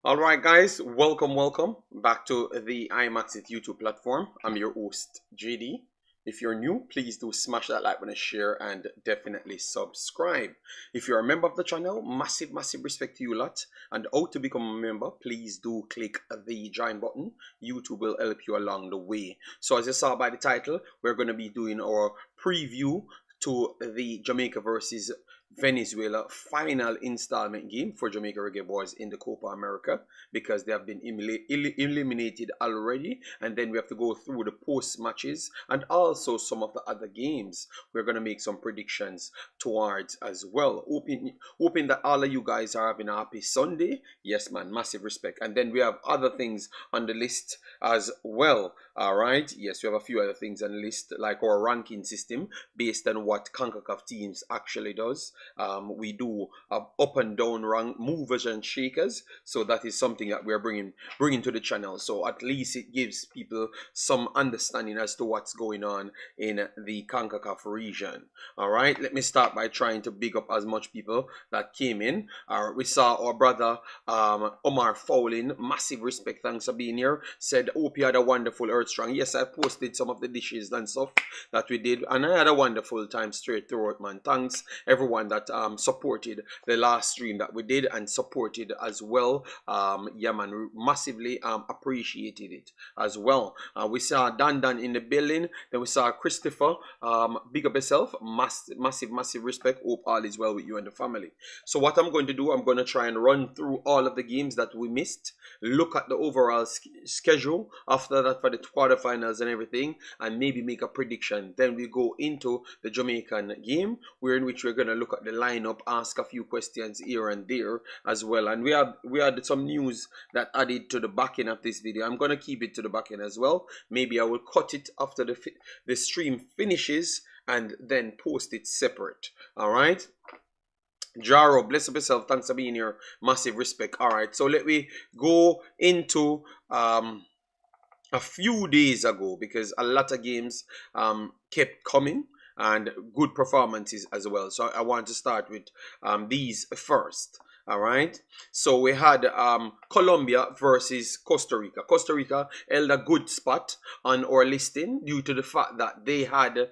All right, guys, welcome back to the Imaxit YouTube platform. I'm your host, JD. If you're new, please do smash that like button, share, and definitely subscribe. If you're a member of the channel, massive respect to you lot. And how to become a member, please do click the join button. YouTube will help you along the way. So as you saw by the title, we're going to be doing our preview to the Jamaica versus Venezuela final installment game for Jamaica Reggae Boyz in the Copa America, because they have been eliminated already, and then we have to go through the post matches and also some of the other games we're going to make some predictions towards as well. Hoping that all of you guys are having a happy Sunday. Yes man, massive respect. And then we have other things on the list as well. All right, yes, we have a few other things on the list, like our ranking system based on what Concacaf teams actually does. We do up and down rank movers and shakers, so that is something that we're bringing to the channel. So at least it gives people some understanding as to what's going on in the Concacaf region. All right, let me start by trying to big up as much people that came in. We saw our brother Omar Fowling, massive respect, thanks for being here. Said hope you had a wonderful Earth Strong. Yes, I posted some of the dishes and stuff that we did, and I had a wonderful time straight through it, man. Thanks everyone that supported the last stream that we did and supported as well. Yeah man, massively appreciated it as well. We saw Dan in the building, then we saw Christopher. Big up yourself, massive respect. Hope all is well with you and the family. So what I'm going to do, I'm going to try and run through all of the games that we missed, look at the overall schedule after that for the quarterfinals and everything, and maybe make a prediction. Then we go into the Jamaican game, where in which we're going to look at the lineup, ask a few questions here and there as well. And we had some news that added to the back end of this video. I'm going to keep it to the back end as well. Maybe I will cut it after the stream finishes and then post it separate. All right, Jaro, bless up yourself, thanks for being here, massive respect. All right, so let me go into a few days ago, because a lot of games kept coming and good performances as well. So I want to start with these first. All right, so we had Colombia versus Costa Rica. Costa Rica held a good spot on our listing due to the fact that they had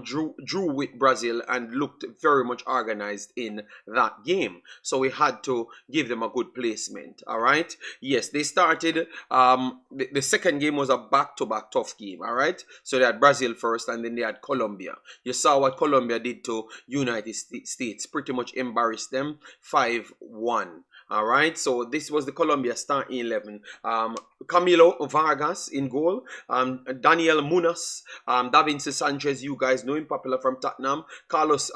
drew with Brazil and looked very much organized in that game. So we had to give them a good placement. All right, yes, they started. The second game was a back-to-back tough game. All right, so they had Brazil first, and then they had Colombia. You saw what Colombia did to United States, pretty much embarrassed them 5-1. All right, so this was the Colombia starting 11. Camilo Vargas in goal, Daniel Munoz, Davinson Sanchez, you guys know him, popular from Tottenham, Carlos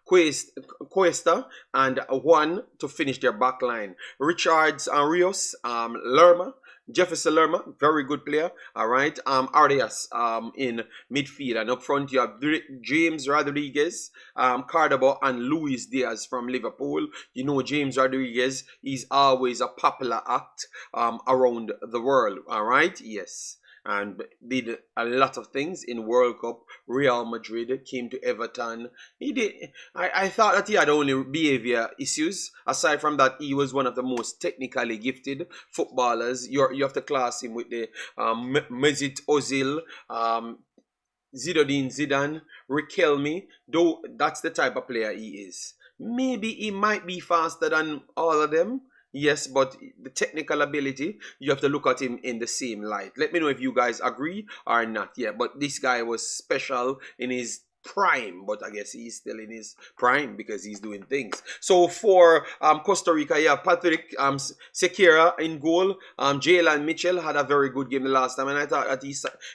Cuesta, and Juan to finish their back line. Richards and Rios, Lerma, Jefferson Lerma, very good player. All right, Arias in midfield, and up front you have James Rodriguez, Cardabo, and Luis Diaz from Liverpool. You know James Rodriguez is always a popular act around the world. All right, yes, and did a lot of things in World Cup. Real Madrid, came to Everton. He did. I thought that he had only behavior issues. Aside from that, he was one of the most technically gifted footballers. You have to class him with the Mesut Ozil, Zinedine Zidane, Riquelme. Though that's the type of player he is. Maybe he might be faster than all of them. Yes, but the technical ability, you have to look at him in the same light. Let me know if you guys agree or not. Yeah, but this guy was special in his prime, but I guess he's still in his prime because he's doing things. So for Costa Rica, you have Patrick Sequeira in goal. Jalen Mitchell had a very good game the last time, and I thought that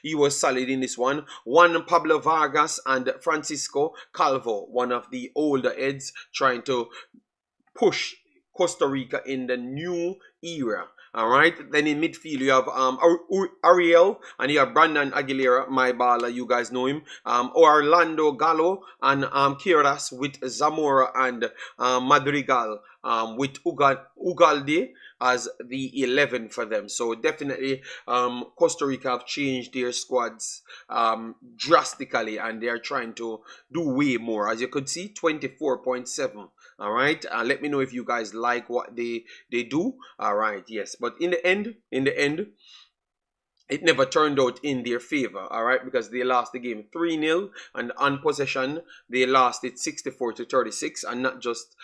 he was solid in this one. Juan Pablo Vargas and Francisco Calvo, one of the older heads, trying to push Costa Rica in the new era. All right, then in midfield you have Ariel, and you have Brandon Aguilera, my baller, you guys know him. Orlando Gallo and Kiras with Zamora and Madrigal with Ugalde as the 11 for them. So definitely Costa Rica have changed their squads drastically, and they are trying to do way more. As you could see, 24.7 All right, let me know if you guys like what they do. All right, yes, but in the end, it never turned out in their favor, all right, because they lost the game 3-0, and on possession they lost it 64-36, and not just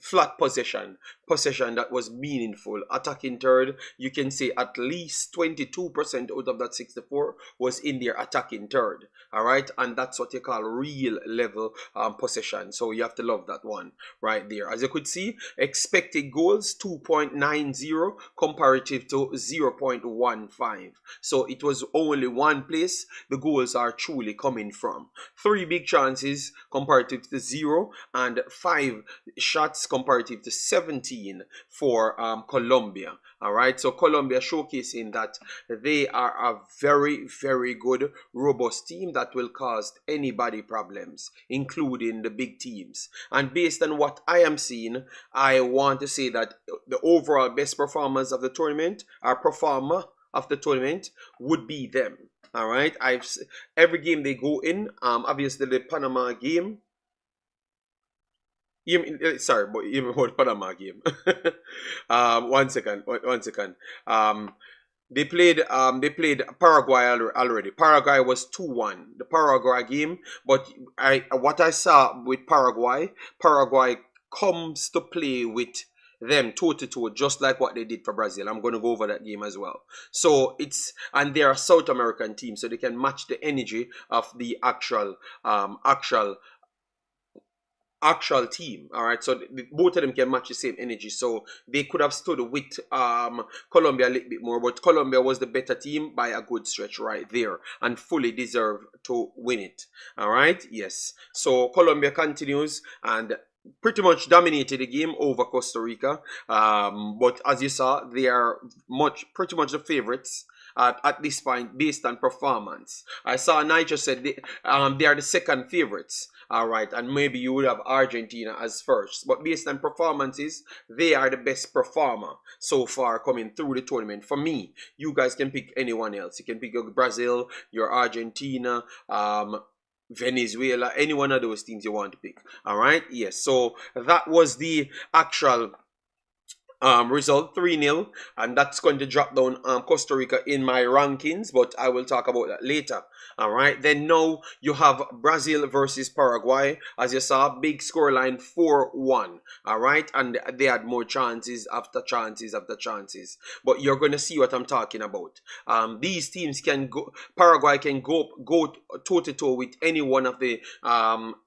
flat possession that was meaningful. Attacking third, you can say at least 22% out of that 64 was in their attacking third. All right, and that's what you call real level possession. So you have to love that one right there. As you could see, expected goals 2.90 comparative to 0.15. So it was only one place the goals are truly coming from. 3 big chances comparative to 0, and 5 shots comparative to 17 for Colombia. All right, so Colombia showcasing that they are a very, very good, robust team that will cause anybody problems, including the big teams. And based on what I am seeing, I want to say that the overall best performers of the tournament, would be them. All right, every game they go in, obviously the Panama game. Sorry, but even for the Panama game. One second. They played Paraguay already. Paraguay was 2-1. The Paraguay game, but what I saw with Paraguay comes to play with them toe-to-toe, just like what they did for Brazil. I'm going to go over that game as well. So and they're a South American team, so they can match the energy of the actual team. All right, so both of them can match the same energy, so they could have stood with Colombia a little bit more, but Colombia was the better team by a good stretch right there, and fully deserved to win it. All right, yes, so Colombia continues and pretty much dominated the game over Costa Rica, but as you saw, they are pretty much the favorites at this point based on performance. I saw Nigel said they are the second favorites. All right, and maybe you would have Argentina as first, but based on performances, they are the best performer so far coming through the tournament. For me, you guys can pick anyone else. You can pick your Brazil, your Argentina, Venezuela, any one of those teams you want to pick. All right, yes, so that was the actual result, 3-0, and that's going to drop down Costa Rica in my rankings, but I will talk about that later. All right, then now you have Brazil versus Paraguay. As you saw, big scoreline 4-1. All right, and they had more chances after chances after chances, but you're going to see what I'm talking about. These teams can go, Paraguay can go toe-to-toe with any one of the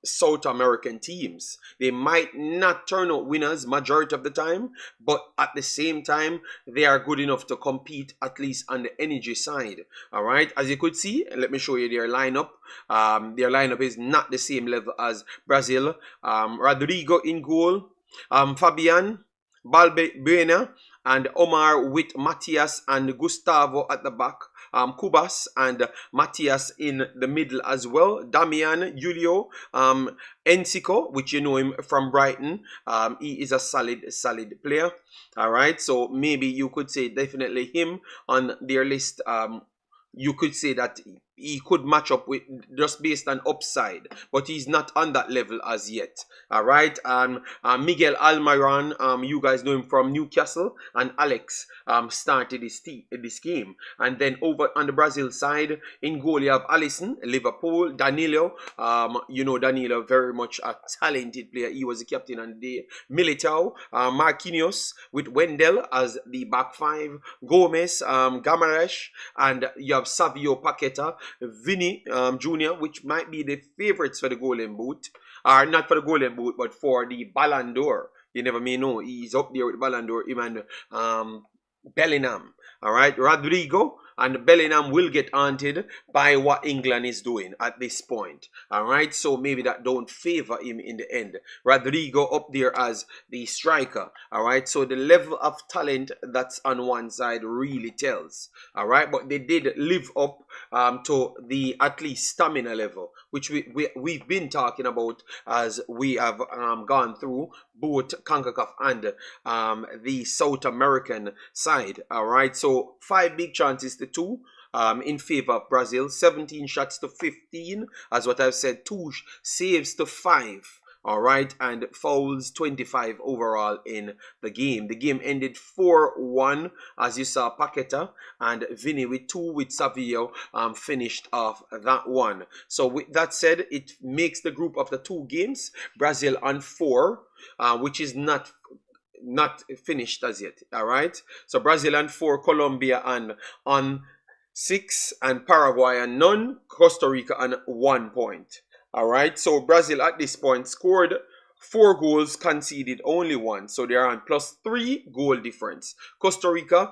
South American teams. They might not turn out winners majority of the time, but at the same time, they are good enough to compete at least on the energy side. All right, as you could see, let me show you their lineup. Their lineup is not the same level as Brazil. Rodrigo in goal, Fabian, Bruyne, and Omar with Matias and Gustavo at the back. Cubas and Matias in the middle as well. Damian, Julio, Enciso, which you know him from Brighton. He is a solid player. All right, so maybe you could say definitely him on their list. You could say that he could match up with just based on upside, but he's not on that level as yet. All right, Miguel Almiron, you guys know him from Newcastle, and Alex started this game. And then over on the Brazil side, in goal you have Alisson, Liverpool, Danilo. You know Danilo, very much a talented player. He was the captain on the day. Militao, Marquinhos with Wendell as the back five, Gomez, Gamarash, and you have Savio Paqueta, Vinny Jr., which might be the favorites for the Golden Boot. Or not for the Golden Boot, but for the Ballon d'Or. You never may know. He's up there with Ballon d'Or, him and Bellingham. All right, Rodrigo and Bellingham will get haunted by what England is doing at this point. All right, so maybe that don't favor him in the end. Rodrigo up there as the striker. All right, so the level of talent that's on one side really tells. All right, but they did live up to the at least stamina level, which we've been talking about as we have gone through both Concacaf and the South American side. All right, so 5 big chances to 2 in favor of Brazil, 17 shots to 15, as what I've said, 2 saves to 5. All right, and fouls 25 overall in the game. The game ended 4-1, as you saw. Paqueta and Vinny with 2 with Savio finished off that one. So with that said, it makes the group of the 2 games. Brazil on 4, which is not finished as yet. All right, so Brazil on 4, Colombia on 6, and Paraguay on none, Costa Rica on 1 point. All right, so Brazil at this point scored 4 goals, conceded only 1, so they are on +3 goal difference. Costa Rica,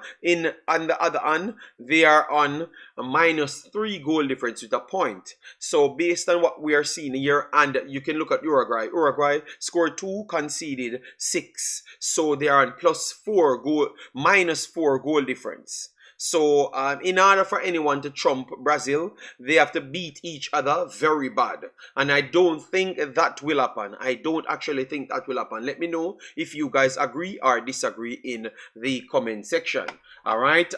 on the other hand, they are on a -3 goal difference with a point. So based on what we are seeing here, and you can look at Uruguay. Uruguay scored 2, conceded 6, so they are on -4 goal difference. So in order for anyone to trump Brazil, they have to beat each other very bad. And I don't think that will happen. I don't actually think that will happen. Let me know if you guys agree or disagree in the comment section. All right.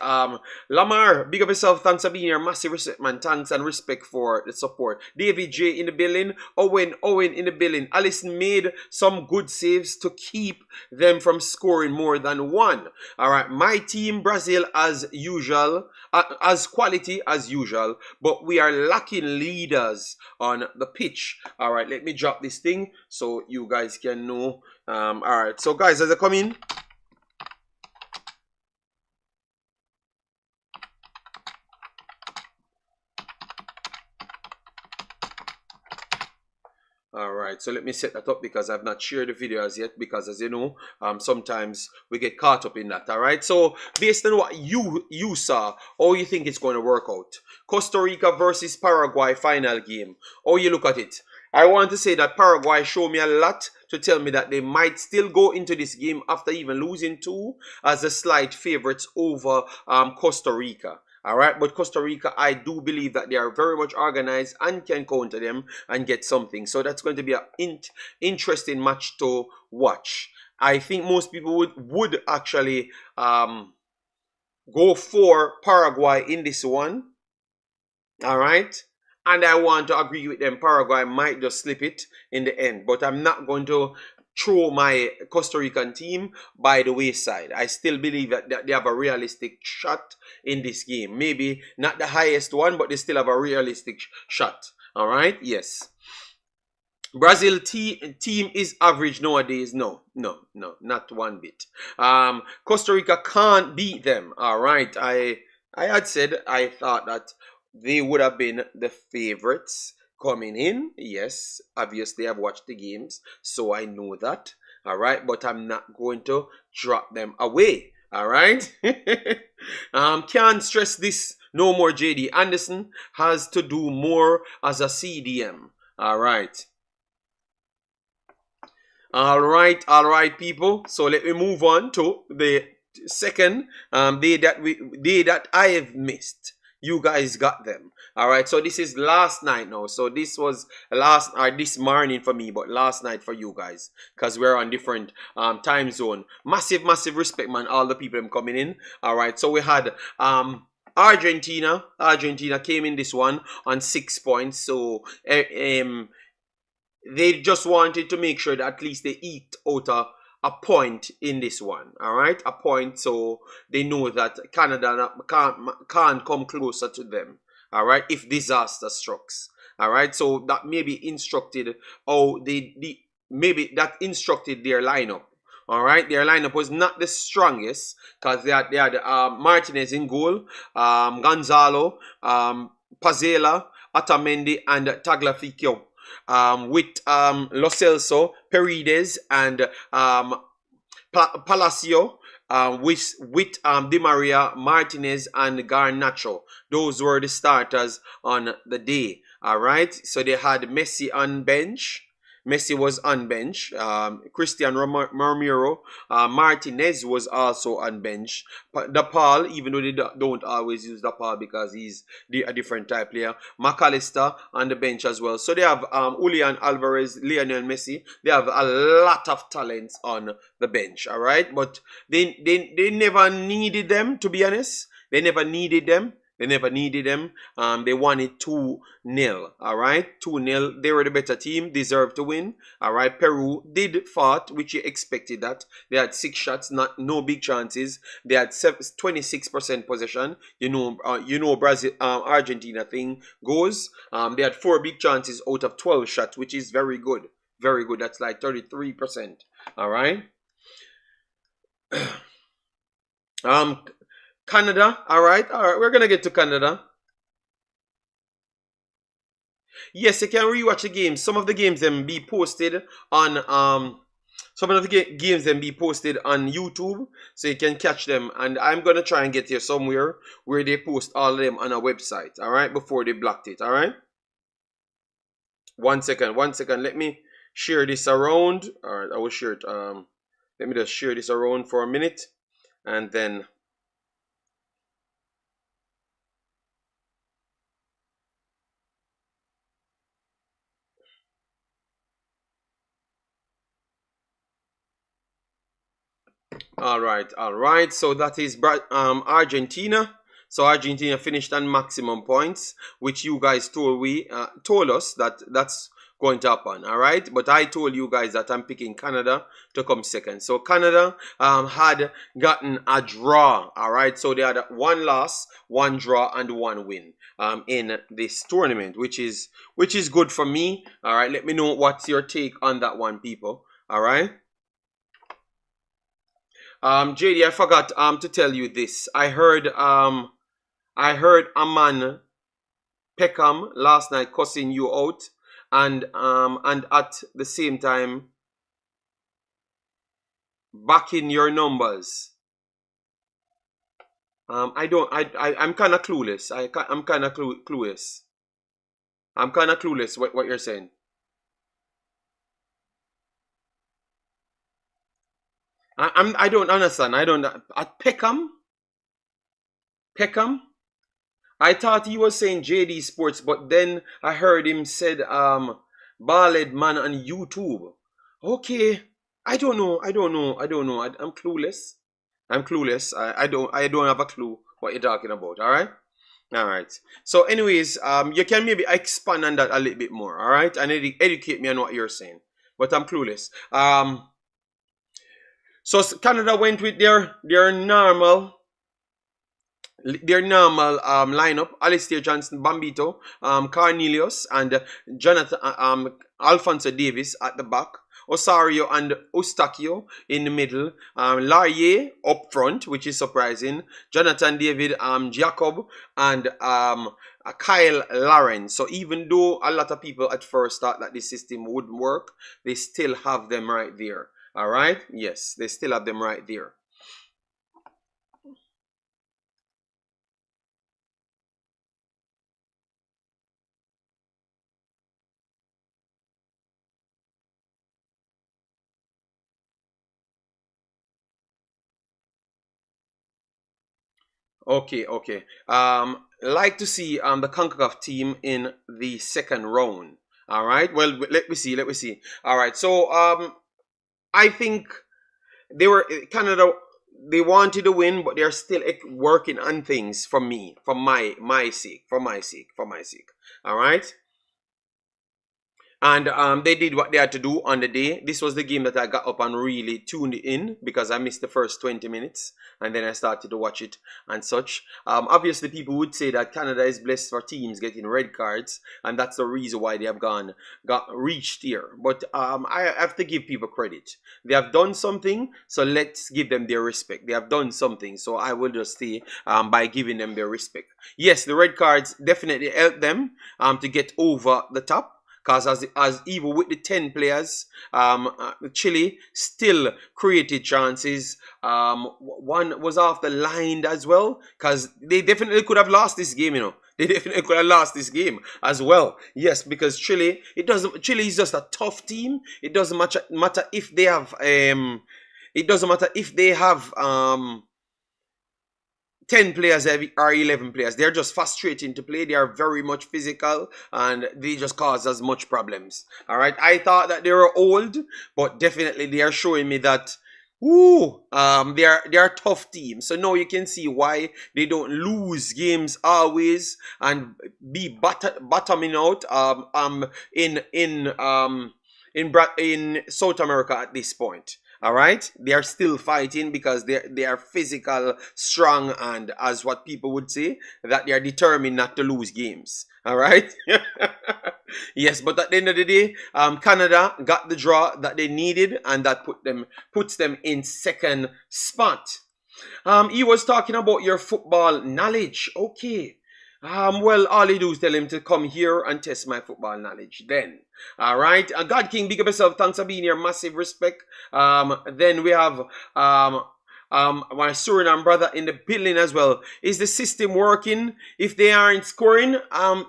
Lamar, big up yourself. Thanks for being here. Massive respect, man. Thanks and respect for the support. David J in the building. Owen in the building. Allison made some good saves to keep them from scoring more than 1. All right. My team, Brazil, as usual, as quality as usual, but we are lacking leaders on the pitch. All right. Let me drop this thing so you guys can know. All right. So guys, as I come in. Alright, so let me set that up because I've not shared the video as yet, because as you know, sometimes we get caught up in that. Alright, so based on what you saw, how you think it's going to work out? Costa Rica versus Paraguay final game. How you look at it? I want to say that Paraguay showed me a lot to tell me that they might still go into this game after even losing 2 as the slight favorites over Costa Rica. All right, but Costa Rica, I do believe that they are very much organized and can counter them and get something. So that's going to be an interesting match to watch. I think most people would actually go for Paraguay in this one. All right. And I want to agree with them. Paraguay might just slip it in the end. But I'm not going to throw my Costa Rican team by the wayside. I still believe that they have a realistic shot in this game. Maybe not the highest one, but they still have a realistic shot. All right? Yes. Brazil team is average nowadays. No, not one bit. Costa Rica can't beat them. All right. I had said I thought that they would have been the favorites coming in. Yes, obviously I've watched the games, so I know that. All right, but I'm not going to drop them away. All right. Can't stress this no more. JD Anderson has to do more as a CDM. All right. All right, people. So let me move on to the second day that I have missed. You guys got them. All right, so this is last night now. So this was this morning for me, but last night for you guys, because we're on different time zone. Massive respect, man. All the people coming in. All right, so we had Argentina came in this one on 6 points. So they just wanted to make sure that at least they eked out a point in this one. All right, a point, so they know that Canada can't come closer to them. All right, if disaster strikes. All right, so that maybe instructed maybe that instructed their lineup. All right, their lineup was not the strongest because they had Martinez in goal, Gonzalo, Pazela, Otamendi, and Tagliafico. With Lo Celso, Paredes, and Palacio, with Di Maria, Martinez, and Garnacho. Those were the starters on the day. All right, so they had Messi on bench. Messi was on bench. Christian Romero, Martinez was also on bench. DePaul, even though they don't always use DePaul because he's a different type player. McAllister on the bench as well. So they have Julian Alvarez, Lionel Messi. They have a lot of talents on the bench. All right, but they never needed them, to be honest. They never needed them. They never needed them. They won it 2-0. All right, 2-0. They were the better team, deserved to win. All right, Peru did fought, which you expected that. They had 6 shots, no big chances. They had 26% possession. Brazil, Argentina thing goes. They had 4 big chances out of 12 shots, which is very good. Very good. That's like 33%. All right. Canada. All right. We're gonna get to Canada. Yes, you can rewatch the games. Some of the games then be posted on some of the games then be posted on YouTube, so you can catch them. And I'm gonna try and get here somewhere where they post all of them on a website. All right, before they blocked it. All right. 1 second. 1 second. Let me share this around. All right, I will share it. Let me just share this around for a minute, and then. All right. So that is Argentina. So Argentina finished on maximum points, which you guys told us that that's going to happen. All right, but I told you guys that I'm picking Canada to come second. So Canada had gotten a draw. All right, so they had 1 loss, 1 draw, and 1 win in this tournament, which is good for me. All right, let me know what's your take on that one, people. All right. JD, I forgot to tell you this. I heard a man Peckham last night cussing you out, and at the same time backing your numbers. I'm kind of clueless. I'm kind of clueless. I'm kind of clueless what you're saying. I don't understand. I don't. At Peckham. I thought he was saying JD Sports, but then I heard him said Ballad Man on YouTube. Okay. I don't know. I'm clueless. I don't have a clue what you're talking about. All right. All right. So, anyways, you can maybe expand on that a little bit more. All right, and educate me on what you're saying. But I'm clueless. So Canada went with their normal lineup: Alistair Johnson, Bambito, Cornelius, and Jonathan, Alfonso Davis at the back, Osario and Eustachio in the middle, Laurier up front, which is surprising, Jonathan David, Jacob, and Kyle Lawrence. So even though a lot of people at first thought that this system wouldn't work, they still have them right there. All right. Yes, they still have them right there. Okay. Like to see the Concacaf team in the second round. All right. Well, let me see. All right. So I think Canada. They wanted to win, but they're still working on things for me, for my sake. All right. And they did what they had to do on the day. This was the game that I got up and really tuned in because I missed the first 20 minutes. And then I started to watch it and such. Obviously, people would say that Canada is blessed for teams getting red cards. And that's the reason why they have reached here. But I have to give people credit. They have done something, so let's give them their respect. They have done something, so I will just say by giving them their respect. Yes, the red cards definitely helped them to get over the top. Because as even with the 10 players, Chile still created chances. One was off the line as well, because they definitely could have lost this game, They definitely could have lost this game as well. Yes, because Chile is just a tough team. It doesn't matter if they have 10 players or 11 players. They're just frustrating to play. They are very much physical and they just cause as much problems. All right. I thought that they were old, but definitely they are showing me that Ooh, they are tough teams. So now you can see why they don't lose games always and be bottoming out in South America at this point. All right, they are still fighting because they are physical, strong, and as what people would say, that they are determined not to lose games. All right. Yes, but at the end of the day, Canada got the draw that they needed, and that puts them in second spot. He was talking about your football knowledge. Okay. Well, all you do is tell him to come here and test my football knowledge. Then, all right. God King, big up yourself. Thanks for being here. Massive respect. Then we have my Suriname brother in the building as well. Is the system working? If they aren't scoring,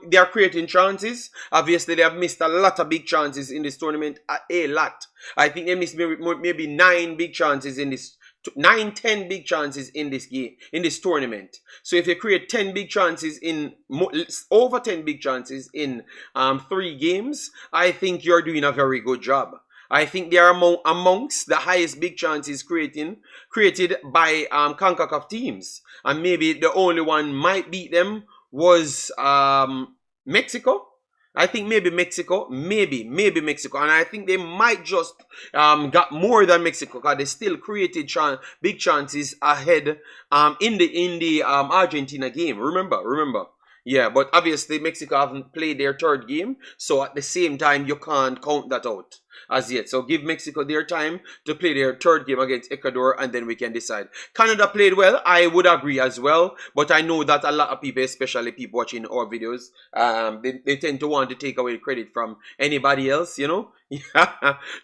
they are creating chances. Obviously, they have missed a lot of big chances in this tournament. A lot. I think they missed maybe 9 big chances in this 9, 10 big chances in this game, in this tournament. So if you create 10 big chances in over 10 big chances in 3 games, I think you're doing a very good job. I think they are amongst the highest big chances created by Concacaf teams, and maybe the only one might beat them was Mexico. I think maybe Mexico, maybe Mexico, and I think they might just got more than Mexico because they still created big chances ahead in the Argentina game. Remember, yeah. But obviously Mexico haven't played their 3rd game, so at the same time you can't count that out as yet. So give Mexico their time to play their 3rd game against Ecuador, and then we can decide. Canada played well. I would agree as well, but I know that a lot of people, especially people watching our videos, they tend to want to take away credit from anybody else, you know.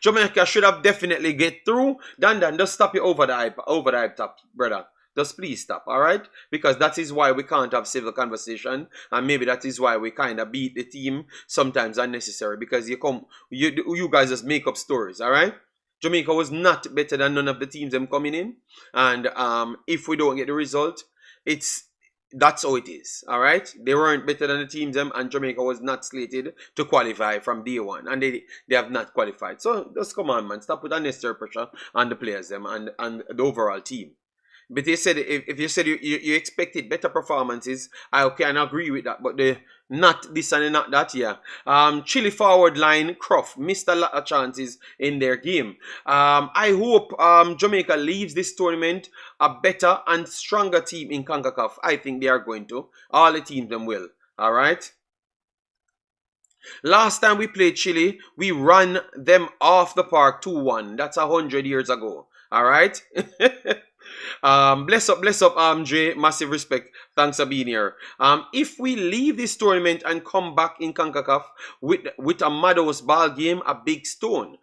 Jamaica should have definitely get through. Dan, just stop it over the hype top, brother. Just please stop, all right? Because that is why we can't have civil conversation, and maybe that is why we kind of beat the team sometimes unnecessary, because you guys just make up stories, all right? Jamaica was not better than none of the teams them coming in, and if we don't get the result, that's how it is, all right? They weren't better than the teams them, and Jamaica was not slated to qualify from day one, and they have not qualified. So just come on, man, stop with unnecessary pressure on the players them and the overall team. But they said if you said you expected better performances, I can agree with that. But the not this and not that, yeah. Chile forward line, Croft missed a lot of chances in their game. I hope Jamaica leaves this tournament a better and stronger team in CONCACAF. I think they are going to. All the teams them will. All right. Last time we played Chile, we ran them off the park 2-1. That's 100 years ago. All right. Bless up, Jay. Massive respect. Thanks for being here. If we leave this tournament and come back in CONCACAF with a Mados ball game, a big stone.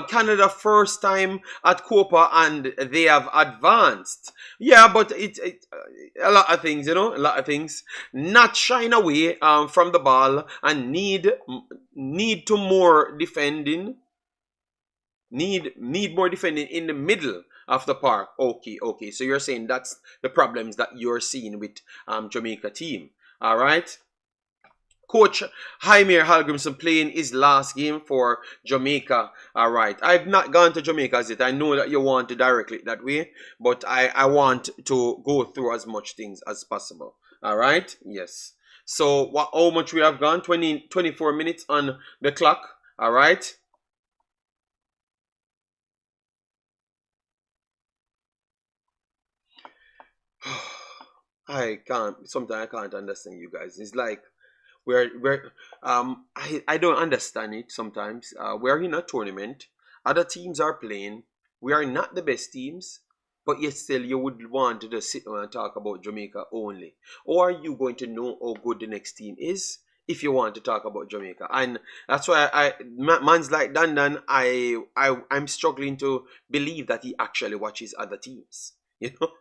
Canada first time at Copa and they have advanced. Yeah, but a lot of things, you know, a lot of things. Not shying away from the ball and need to more defending. Need more defending in the middle of the park. Okay. So you're saying that's the problems that you're seeing with Jamaica team. All right. Coach Heimir Hallgrimsson playing his last game for Jamaica. All right. I've not gone to Jamaica as yet. I know that you want to direct it that way, but I want to go through as much things as possible. All right. Yes. So how much we have gone? 24 minutes on the clock. All right. Sometimes I can't understand you guys. It's like I don't understand it sometimes. We're in a tournament, other teams are playing, we are not the best teams, but yet still you would want to just sit down and talk about Jamaica only. Or are you going to know how good the next team is if you want to talk about Jamaica? And that's why man's like Dan, I'm struggling to believe that he actually watches other teams. You know,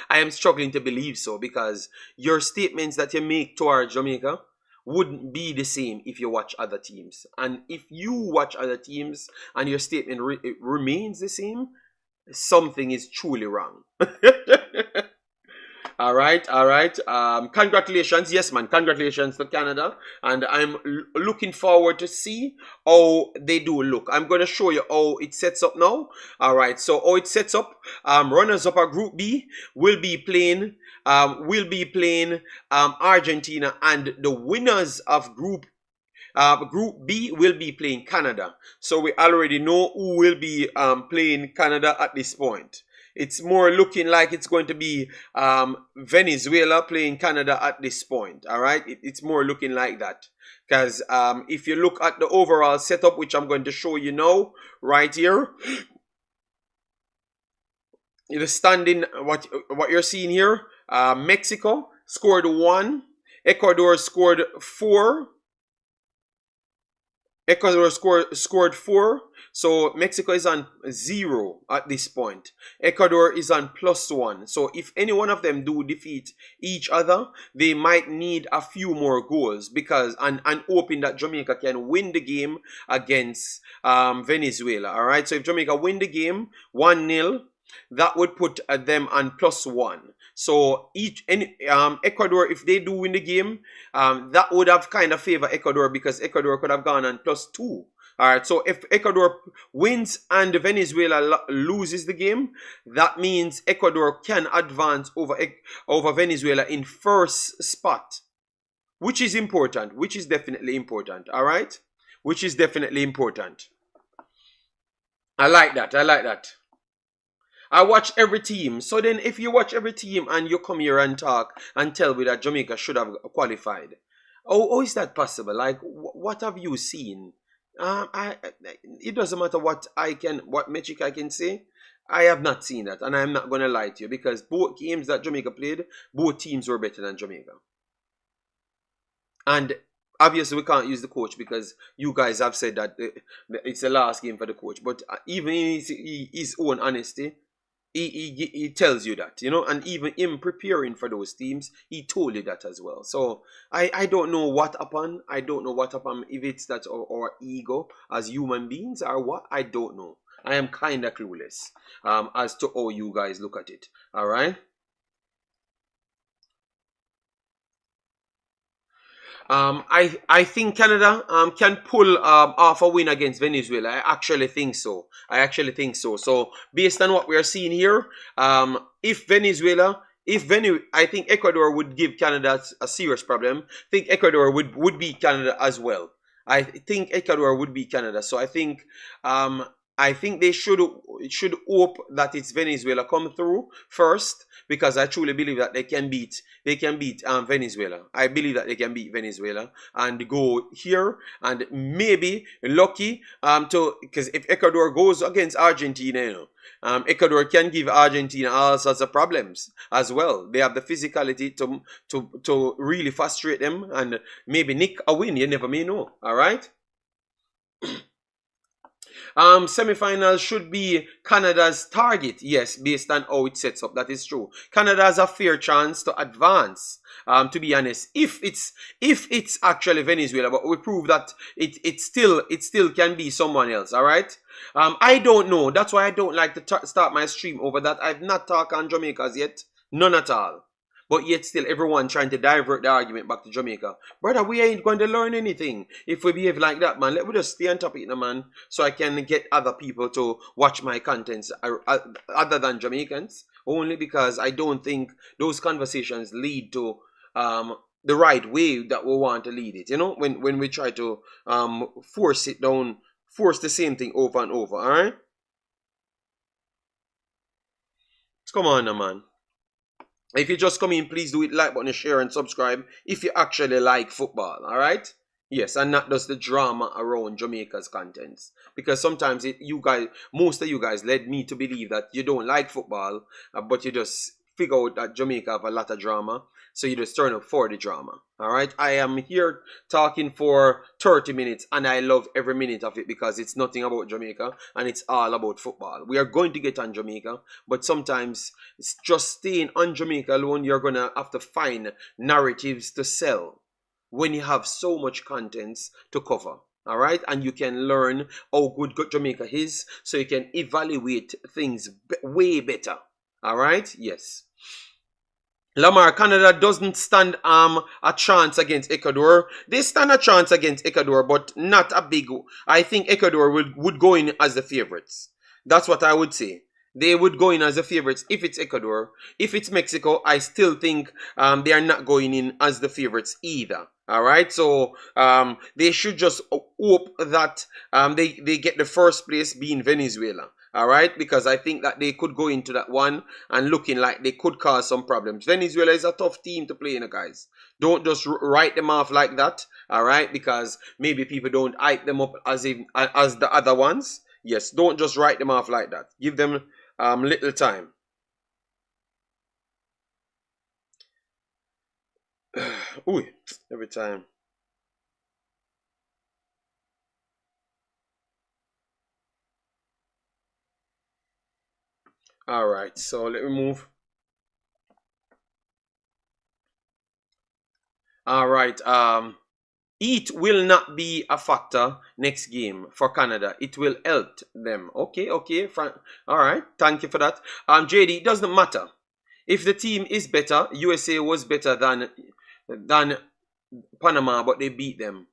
I am struggling to believe so, because your statements that you make towards Jamaica wouldn't be the same if you watch other teams. And if you watch other teams and your statement remains the same, something is truly wrong. All right, all right. Congratulations, yes, man. Congratulations to Canada, and I'm looking forward to see how they do look. I'm gonna show you how it sets up now. All right, so how it sets up. Runners up our Group B will be playing. Argentina, and the winners of Group B will be playing Canada. So we already know who will be playing Canada at this point. It's more looking like it's going to be Venezuela playing Canada at this point. All right, it's more looking like that. Because if you look at the overall setup, which I'm going to show you now, right here, the standing, what you're seeing here, Mexico scored 1, Ecuador scored 4. Ecuador scored 4, so Mexico is on 0 at this point. Ecuador is on +1. So if any one of them do defeat each other, they might need a few more goals because and hoping that Jamaica can win the game against Venezuela. All right. So if Jamaica win the game 1-0, that would put them on +1. So Ecuador, if they do win the game, that would have kind of favor Ecuador because Ecuador could have gone on +2. All right. So if Ecuador wins and Venezuela loses the game, that means Ecuador can advance over Venezuela in first spot, which is important. Which is definitely important. All right. Which is definitely important. I like that. I like that. I watch every team. So then if you watch every team and you come here and talk and tell me that Jamaica should have qualified, how is that possible? Like, what have you seen? It doesn't matter what metric I can say. I have not seen that, and I'm not going to lie to you because both games that Jamaica played, both teams were better than Jamaica. And obviously, we can't use the coach because you guys have said that it's the last game for the coach. But even in his own honesty, he tells you that, and even him preparing for those teams, he told you that as well. So I don't know what happened. I don't know what happened, if it's that our ego as human beings or what. I don't know. I am kind of clueless as to how you guys look at it. All right. I think Canada can pull off a win against Venezuela. I actually think so. So based on what we are seeing here, if I think Ecuador would give Canada a serious problem. I think Ecuador would beat Canada as well. I think Ecuador would beat Canada. So I think they should hope that it's Venezuela come through first because I truly believe that they can beat Venezuela. I believe that they can beat Venezuela and go here and maybe lucky because if Ecuador goes against Argentina, Ecuador can give Argentina all sorts of problems as well. They have the physicality to really frustrate them and maybe nick a win. You never may know. All right. Semi-finals should be Canada's target. Yes, based on how it sets up. That is true. Canada has a fair chance to advance. To be honest, if it's actually Venezuela, but we prove that it still can be someone else. All right. I don't know. That's why I don't like to start my stream over that. I've not talked on Jamaica as yet. None at all. But yet still everyone trying to divert the argument back to Jamaica. Brother, we ain't going to learn anything if we behave like that, man. Let me just stay on topic, man, so I can get other people to watch my contents other than Jamaicans. Only because I don't think those conversations lead to the right way that we want to lead it. When we try to force it down, force the same thing over and over, alright? Come on now, man. If you just come in, please do it, like button, share, and subscribe if you actually like football, all right? Yes, and not just the drama around Jamaica's contents. Because sometimes most of you guys led me to believe that you don't like football, but you just figure out that Jamaica have a lot of drama, so you just turn up for the drama. All right, I am here talking for 30 minutes, and I love every minute of it because it's nothing about Jamaica and it's all about football. We are going to get on Jamaica, but sometimes it's just staying on Jamaica alone, you're gonna have to find narratives to sell when you have so much contents to cover. All right, and you can learn how good Jamaica is, so you can evaluate things way better. All right, yes. Lamar, Canada doesn't stand a chance against Ecuador. They stand a chance against Ecuador, but not a big. I think Ecuador would go in as the favorites. That's what I would say. They would go in as the favorites if it's Ecuador. If it's Mexico, I still think they are not going in as the favorites either. All right, so they should just hope that they get the first place being Venezuela. All right, because I think that they could go into that one and looking like they could cause some problems. Venezuela is a tough team to play, guys. Don't just write them off like that. All right, because maybe people don't hype them up as the other ones. Yes, don't just write them off like that. Give them little time. Ooh, every time. All right, so let me move. All right. It will not be a factor next game for Canada. It will help them. Okay, okay. All right. Thank you for that. JD, it doesn't matter. If the team is better, USA was better than Panama, but they beat them.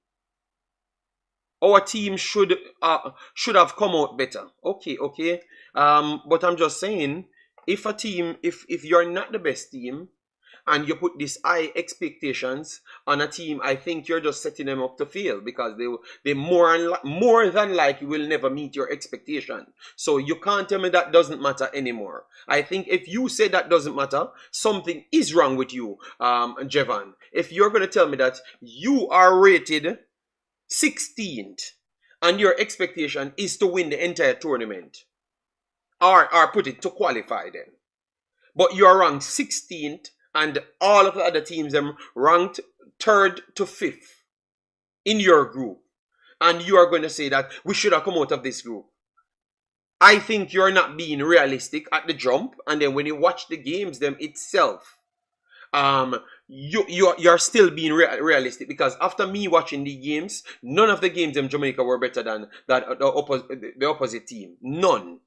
Our team should have come out better. Okay, okay. But I'm just saying, if a team, if you're not the best team, and you put these high expectations on a team, I think you're just setting them up to fail because they more than likely will never meet your expectation. So you can't tell me that doesn't matter anymore. I think if you say that doesn't matter, something is wrong with you, Jevan. If you're going to tell me that you are rated 16th and your expectation is to win the entire tournament, or put it to qualify then, but you're ranked 16th and all of the other teams them ranked 3rd to 5th in your group, and you are going to say that we should have come out of this group. I think you're not being realistic at the jump, and then when you watch the games them itself, you're still being realistic, because after me watching the games, none of the games in Jamaica were better than the opposite team. None.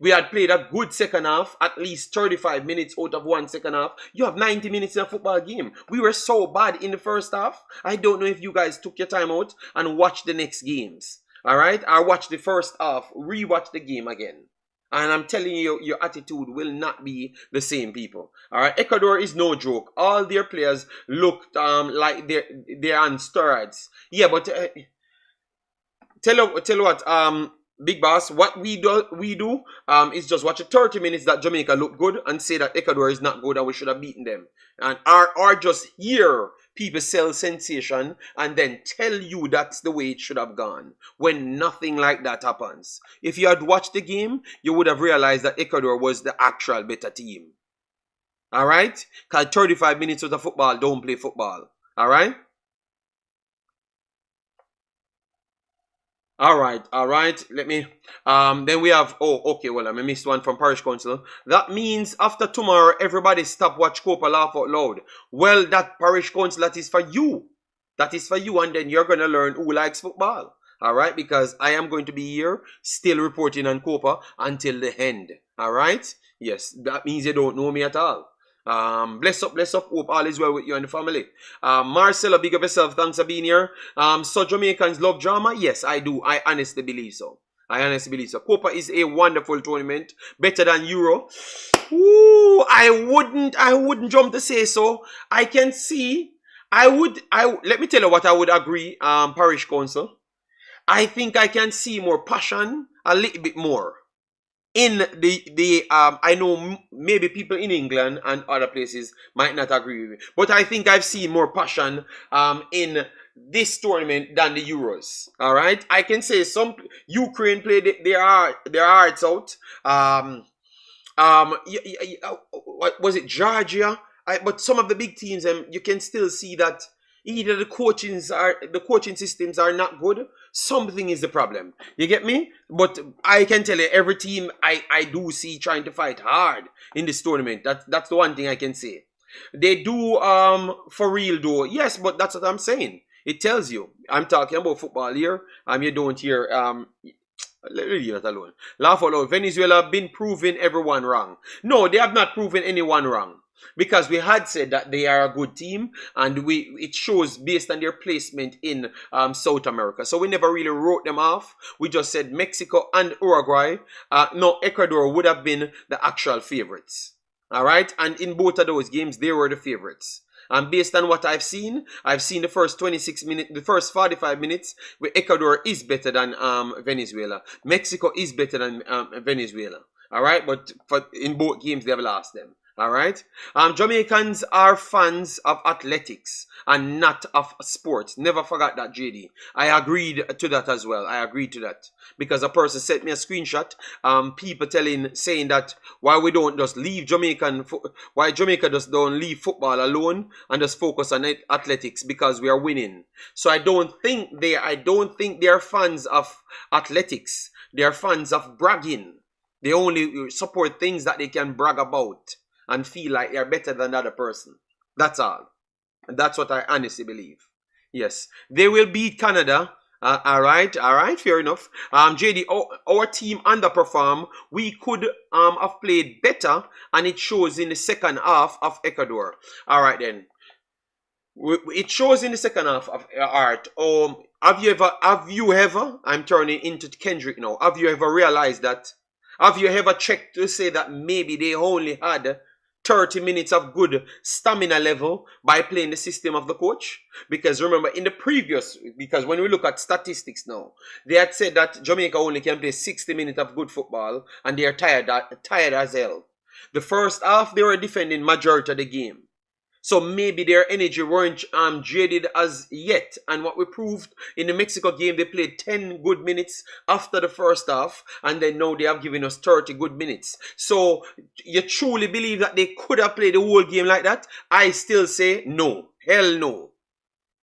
We had played a good second half, at least 35 minutes out of one second half. You have 90 minutes in a football game. We were so bad in the first half. I don't know if you guys took your time out and watched the next games. All right? I watched the first half, rewatch the game again. And I'm telling you, your attitude will not be the same, people. All right? Ecuador is no joke. All their players looked like they're on steroids. Yeah, but tell you what, Big Boss, what we do is just watch 30 minutes that Jamaica look good and say that Ecuador is not good and we should have beaten them. And or just hear people sell sensation and then tell you that's the way it should have gone when nothing like that happens. If you had watched the game, you would have realized that Ecuador was the actual better team. Alright? Because 35 minutes of the football don't play football. Alright? All right. Let me. Then we have. Oh, okay. Well, I missed one from Parish Council. That means after tomorrow, everybody stop watch Copa laugh out loud. Well, that Parish Council, that is for you. That is for you, and then you're gonna learn who likes football. All right, because I am going to be here still reporting on Copa until the end. All right. Yes, that means you don't know me at all. Bless up. Hope all is well with you and the family. Marcella, big up yourself. Thanks for being here. So Jamaicans love drama? Yes, I do. I honestly believe so. Copa is a wonderful tournament. Better than Euro. Ooh, I wouldn't jump to say so. I can see. Let me tell you what I would agree, Parish Council. I think I can see more passion, a little bit more. In I know maybe people in England and other places might not agree with me, but I think I've seen more passion in this tournament than the Euros. All right, I can say some Ukraine played their hearts out. What was it, Georgia? But some of the big teams, you can still see that either the coaching systems are not good. Something is the problem. You get me? But I can tell you, every team I do see trying to fight hard in this tournament. That's the one thing I can say. They do for real though. Yes, but that's what I'm saying. It tells you. I'm talking about football here. You don't hear leave that alone. Laugh out loud. Venezuela been proving everyone wrong. No, they have not proven anyone wrong. because we had said that they are a good team, and it shows based on their placement in South America. So we never really wrote them off. We just said Mexico and Uruguay, no, Ecuador would have been the actual favorites. All right, and in both of those games, they were the favorites. And based on what I've seen the first 26 minutes, the first 45 minutes, where Ecuador is better than Venezuela. Mexico is better than Venezuela. All right, but in both games, they've lost them. All right. Jamaicans are fans of athletics and not of sports. Never forgot that, JD. I agreed to that as well. I agreed to that because a person sent me a screenshot. People saying that why we don't just leave why Jamaica just don't leave football alone and just focus on athletics because we are winning. So I don't think they are fans of athletics. They are fans of bragging. They only support things that they can brag about and feel like they're better than the other person. That's all. And that's what I honestly believe. Yes. They will beat Canada. Alright, fair enough. JD, our team underperformed. We could have played better, and it shows in the second half of Ecuador. Alright then. It shows in the second half of art. Have you ever, I'm turning into Kendrick now, have you ever realized that? Have you ever checked to say that maybe they only had 30 minutes of good stamina level by playing the system of the coach? Because remember, because when we look at statistics now, they had said that Jamaica only can play 60 minutes of good football, and they are tired as hell. The first half, they were defending majority of the game. So maybe their energy weren't jaded as yet. And what we proved in the Mexico game, they played 10 good minutes after the first half. And then now they have given us 30 good minutes. So you truly believe that they could have played the whole game like that? I still say no. Hell no.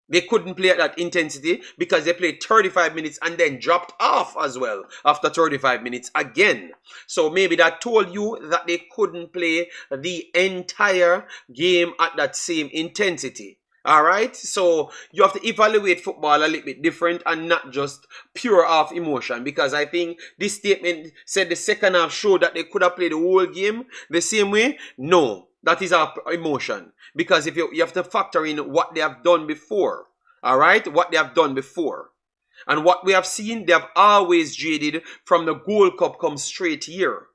They couldn't play at that intensity because they played 35 minutes and then dropped off as well after 35 minutes again. So maybe that told you that they couldn't play the entire game at that same intensity. Alright, so you have to evaluate football a little bit different and not just pure off emotion, because I think this statement said the second half showed that they could have played the whole game the same way. No. That is our emotion. Because if you have to factor in what they have done before. Alright? What they have done before. And what we have seen, they have always jaded from the Gold Cup come straight here.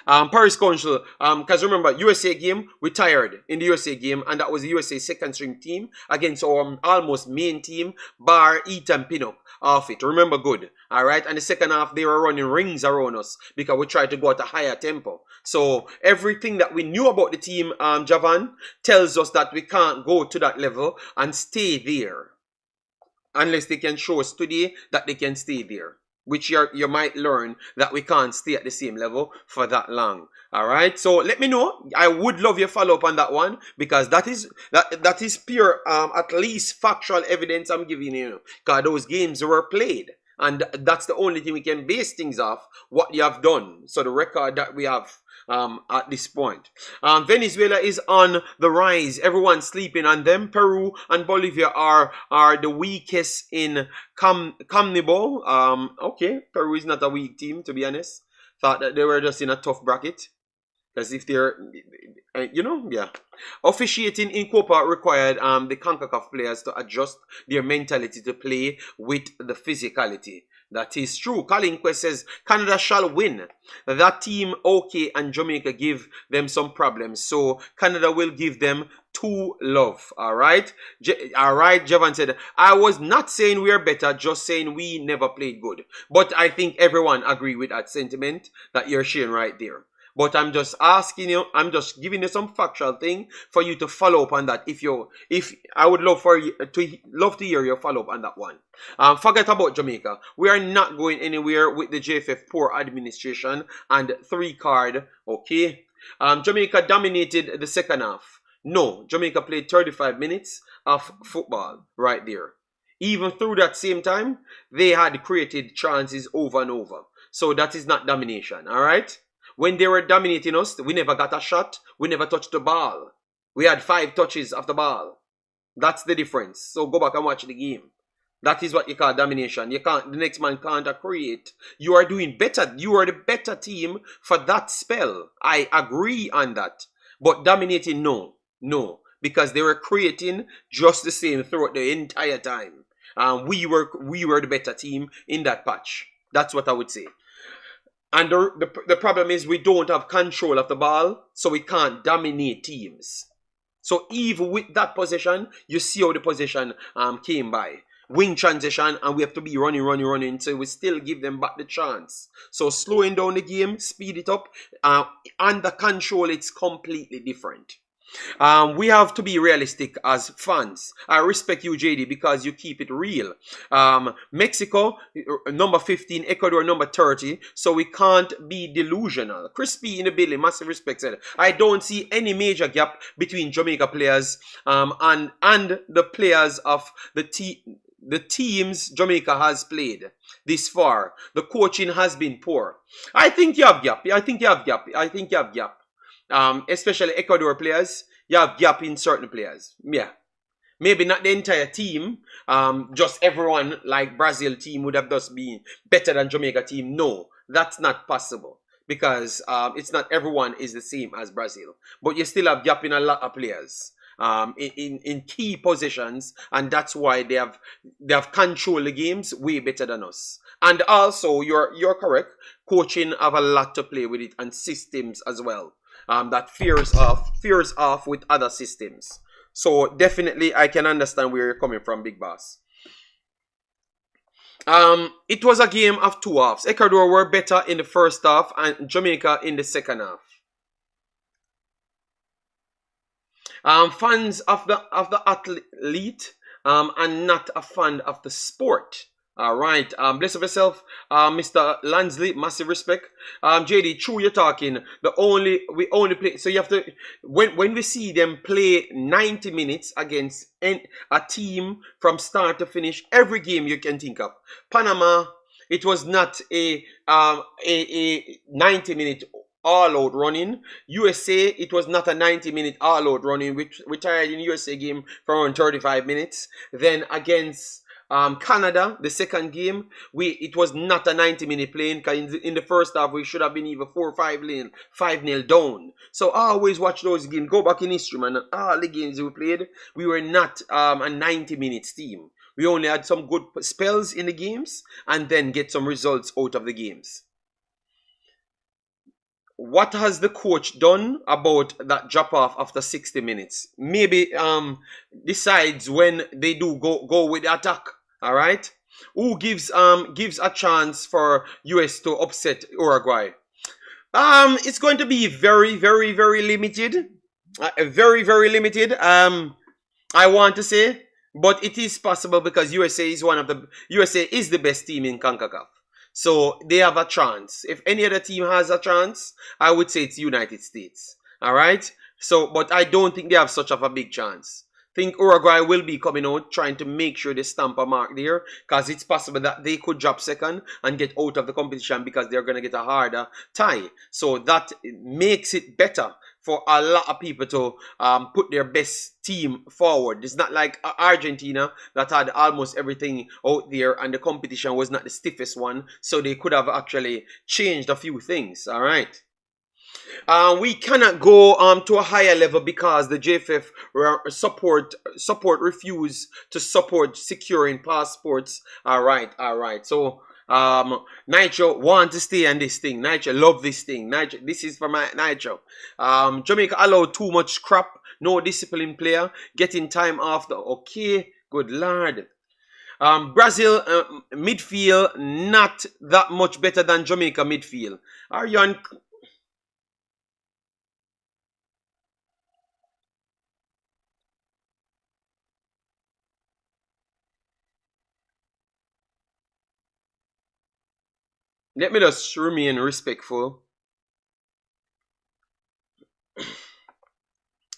Paris Council, because remember, USA game, we tired in the USA game, and that was the USA second string team against our almost main team, bar Ethan Pinnock off it. Remember good. Alright, and the second half, they were running rings around us because we tried to go at a higher tempo. So everything that we knew about the team, Javan, tells us that we can't go to that level and stay there. Unless they can show us today that they can stay there. Which you might learn that we can't stay at the same level for that long. Alright, so let me know. I would love your follow-up on that one, because that is pure, at least factual evidence I'm giving you. Because those games were played. And that's the only thing we can base things off, what you have done. So the record that we have at this point. Venezuela is on the rise. Everyone's sleeping on them. Peru and Bolivia are the weakest in CONMEBOL. Okay, Peru is not a weak team, to be honest. Thought that they were just in a tough bracket. Because if they're, yeah. Officiating in Copa required the Concacaf players to adjust their mentality to play with the physicality. That is true. Colin Quest says Canada shall win. That team, okay, and Jamaica give them some problems. So Canada will give them 2 love. Alright? Alright, Javan said, I was not saying we are better, just saying we never played good. But I think everyone agree with that sentiment that you're sharing right there. But I'm just asking you, I'm just giving you some factual thing for you to follow up on that. If I would love to hear your follow up on that one. Forget about Jamaica. We are not going anywhere with the JFF poor administration and 3 card. Okay. Jamaica dominated the second half. No, Jamaica played 35 minutes of football right there. Even through that same time, they had created chances over and over. So that is not domination. All right. When they were dominating us, we never got a shot. We never touched the ball. We had 5 touches of the ball. That's the difference. So go back and watch the game. That is what you call domination. The next man can't create. You are doing better. You are the better team for that spell. I agree on that. But dominating, no, no, because they were creating just the same throughout the entire time. We were the better team in that patch. That's what I would say. And the problem is we don't have control of the ball, so we can't dominate teams. So even with that possession, you see how the possession came by. Wing transition, and we have to be running, so we still give them back the chance. So slowing down the game, speed it up, under control, it's completely different. We have to be realistic as fans. I respect you, JD, because you keep it real. Mexico, number 15, Ecuador, number 30. So we can't be delusional. Crispy in the building, massive respect. Said, I don't see any major gap between Jamaica players and the players of the teams Jamaica has played this far. The coaching has been poor. I think you have gap. I think you have gap. Especially Ecuador players, you have gap in certain players. Yeah. Maybe not the entire team. Just everyone like Brazil team would have just been better than Jamaica team. No, that's not possible. Because it's not everyone is the same as Brazil. But you still have gap in a lot of players. In key positions, and that's why they have controlled the games way better than us. And also, you're correct. Coaching have a lot to play with it, and systems as well. That fears off with other systems. So definitely, I can understand where you're coming from, Big Boss. It was a game of two halves. Ecuador were better in the first half, and Jamaica in the second half. Fans of the athlete and not a fan of the sport. All right. Bless of yourself, Mr. Lansley. Massive respect. JD, true you're talking. We only play. So you have to when we see them play 90 minutes against a team from start to finish, every game you can think of. Panama, it was not a 90-minute all-out running. USA, it was not a 90-minute all-out running. We retired in USA game for around 35 minutes. Then against Canada, the second game, it was not a 90-minute playing, because in the first half we should have been either 4 or 5-0 down. So I always watch those games. Go back in history, man. All the games we played, we were not a 90-minute team. We only had some good spells in the games and then get some results out of the games. What has the coach done about that drop off after 60 minutes? Maybe decides when they do go with the attack. All right. Who gives a chance for US to upset Uruguay? It's going to be very, very, very limited. Very, very limited. I want to say, but it is possible because USA is the best team in Concacaf. So they have a chance. If any other team has a chance, I would say it's United States. All right. So, but I don't think they have such of a big chance. I think Uruguay will be coming out trying to make sure they stamp a mark there, because it's possible that they could drop second and get out of the competition because they're going to get a harder tie. So that makes it better for a lot of people to put their best team forward. It's not like Argentina that had almost everything out there and the competition was not the stiffest one, so they could have actually changed a few things. All right. We cannot go to a higher level because the JFF support refuse to support securing passports. All right. So Nitro want to stay on this thing. Nitro love this thing. Nitro, this is for my Nitro. Jamaica allowed too much crap. No discipline player getting time after. Okay, good lord. Brazil midfield not that much better than Jamaica midfield. Are you on? Let me just remain respectful.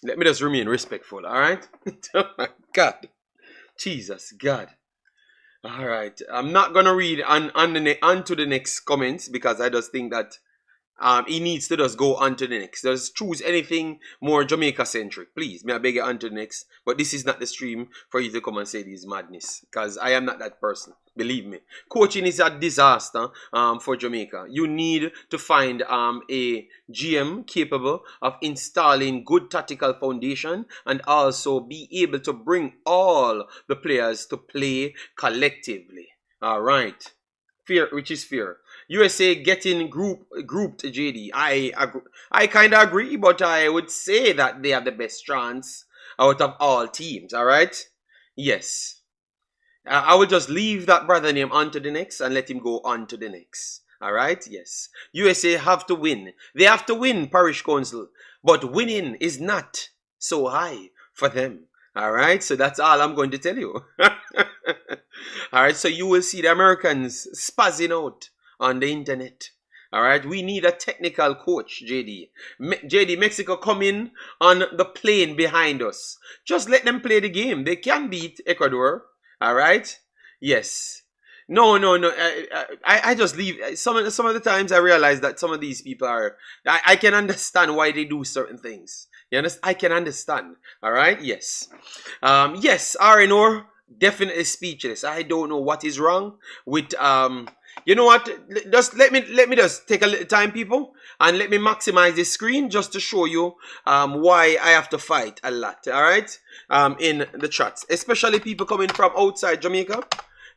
Let me just remain respectful, alright? Oh my God. Jesus, God. Alright. I'm not going to read on to the next comments because I just think that he needs to just go on to the next. Just choose anything more Jamaica centric, please. May I beg you on to the next. But this is not the stream for you to come and say this madness, because I am not that person. Believe me. Coaching is a disaster for Jamaica. You need to find a GM capable of installing good tactical foundation and also be able to bring all the players to play collectively. All right. Fear, which is fear. USA getting grouped, JD. I kind of agree, but I would say that they have the best chance out of all teams. All right. Yes. I will just leave that brother name on to the next and let him go on to the next. All right. Yes. USA have to win. They have to win Parish Council, but winning is not so high for them. All right. So that's all I'm going to tell you. All right. So you will see the Americans spazzing out on the internet. All right, we need a technical coach, JD. JD, Mexico coming on the plane behind us. Just let them play the game. They can beat Ecuador. All right. Yes. No. I just leave. Some of the times I realize that some of these people are. I can understand why they do certain things. You understand? I can understand. All right. Yes. Yes. RNO definitely speechless. I don't know what is wrong with You know what? Just let me just take a little time, people, and let me maximize the screen just to show you why I have to fight a lot. All right, in the chats, especially people coming from outside Jamaica.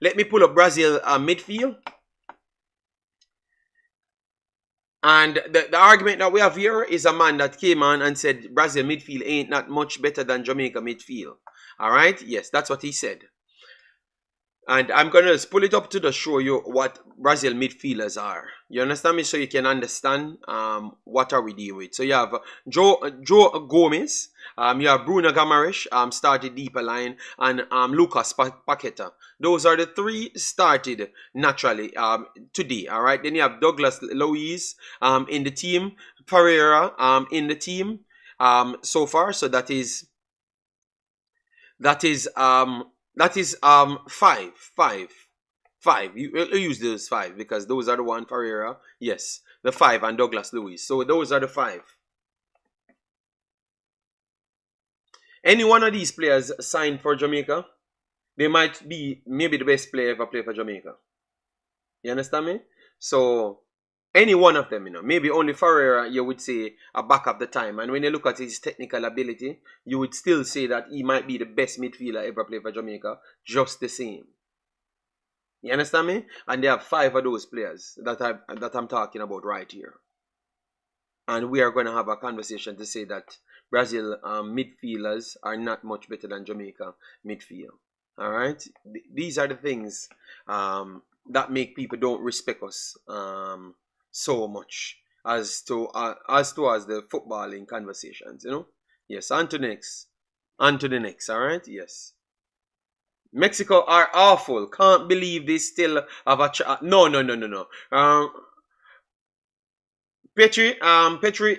Let me pull up Brazil midfield, and the argument that we have here is a man that came on and said Brazil midfield ain't not much better than Jamaica midfield. All right, yes, that's what he said. And I'm going to pull it up to just show you what Brazil midfielders are. You understand me? So you can understand what are we dealing with. So you have Joe Gomez. You have Bruno Gamarish, started deeper line. And Lucas Paqueta. Those are the three started naturally today. All right. Then you have Douglas Luiz in the team. Pereira in the team so far. So that is five. You use those five because those are the one Pereira. Yes, the five and Douglas Luiz. So those are the five. Any one of these players signed for Jamaica, they might be maybe the best player ever play for Jamaica. You understand me? So any one of them, maybe only Ferreira, you would say a back of the time. And when you look at his technical ability, you would still say that he might be the best midfielder ever played for Jamaica, just the same. You understand me? And they have 5 of those players that I'm talking about right here. And we are going to have a conversation to say that Brazil midfielders are not much better than Jamaica midfield. All right? These are the things that make people don't respect us so much as to the footballing conversations, Yes, on to the next. On to the next, all right? Yes. Mexico are awful. Can't believe they still have a chance. No. Petri,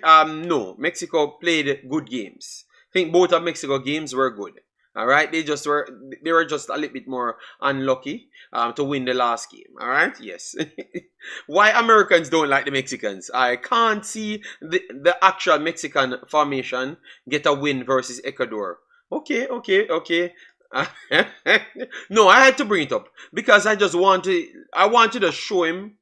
no. Mexico played good games. I think both of Mexico games were good. All right, they were just a little bit more unlucky to win the last game. All right, yes. Why Americans don't like the Mexicans? I can't see the actual Mexican formation get a win versus Ecuador. Okay. No, I had to bring it up because I wanted to show him.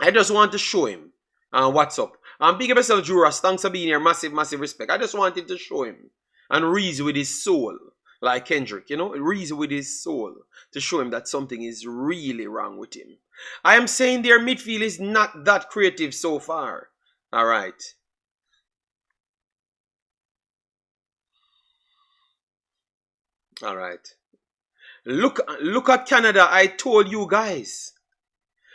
I just want to show him what's up. Big up yourself, Juras. Thanks for being here. Massive respect. I just wanted to show him. And reason with his soul, like Kendrick, reason with his soul to show him that something is really wrong with him. I am saying their midfield is not that creative so far. All right. All right. Look at Canada. I told you guys.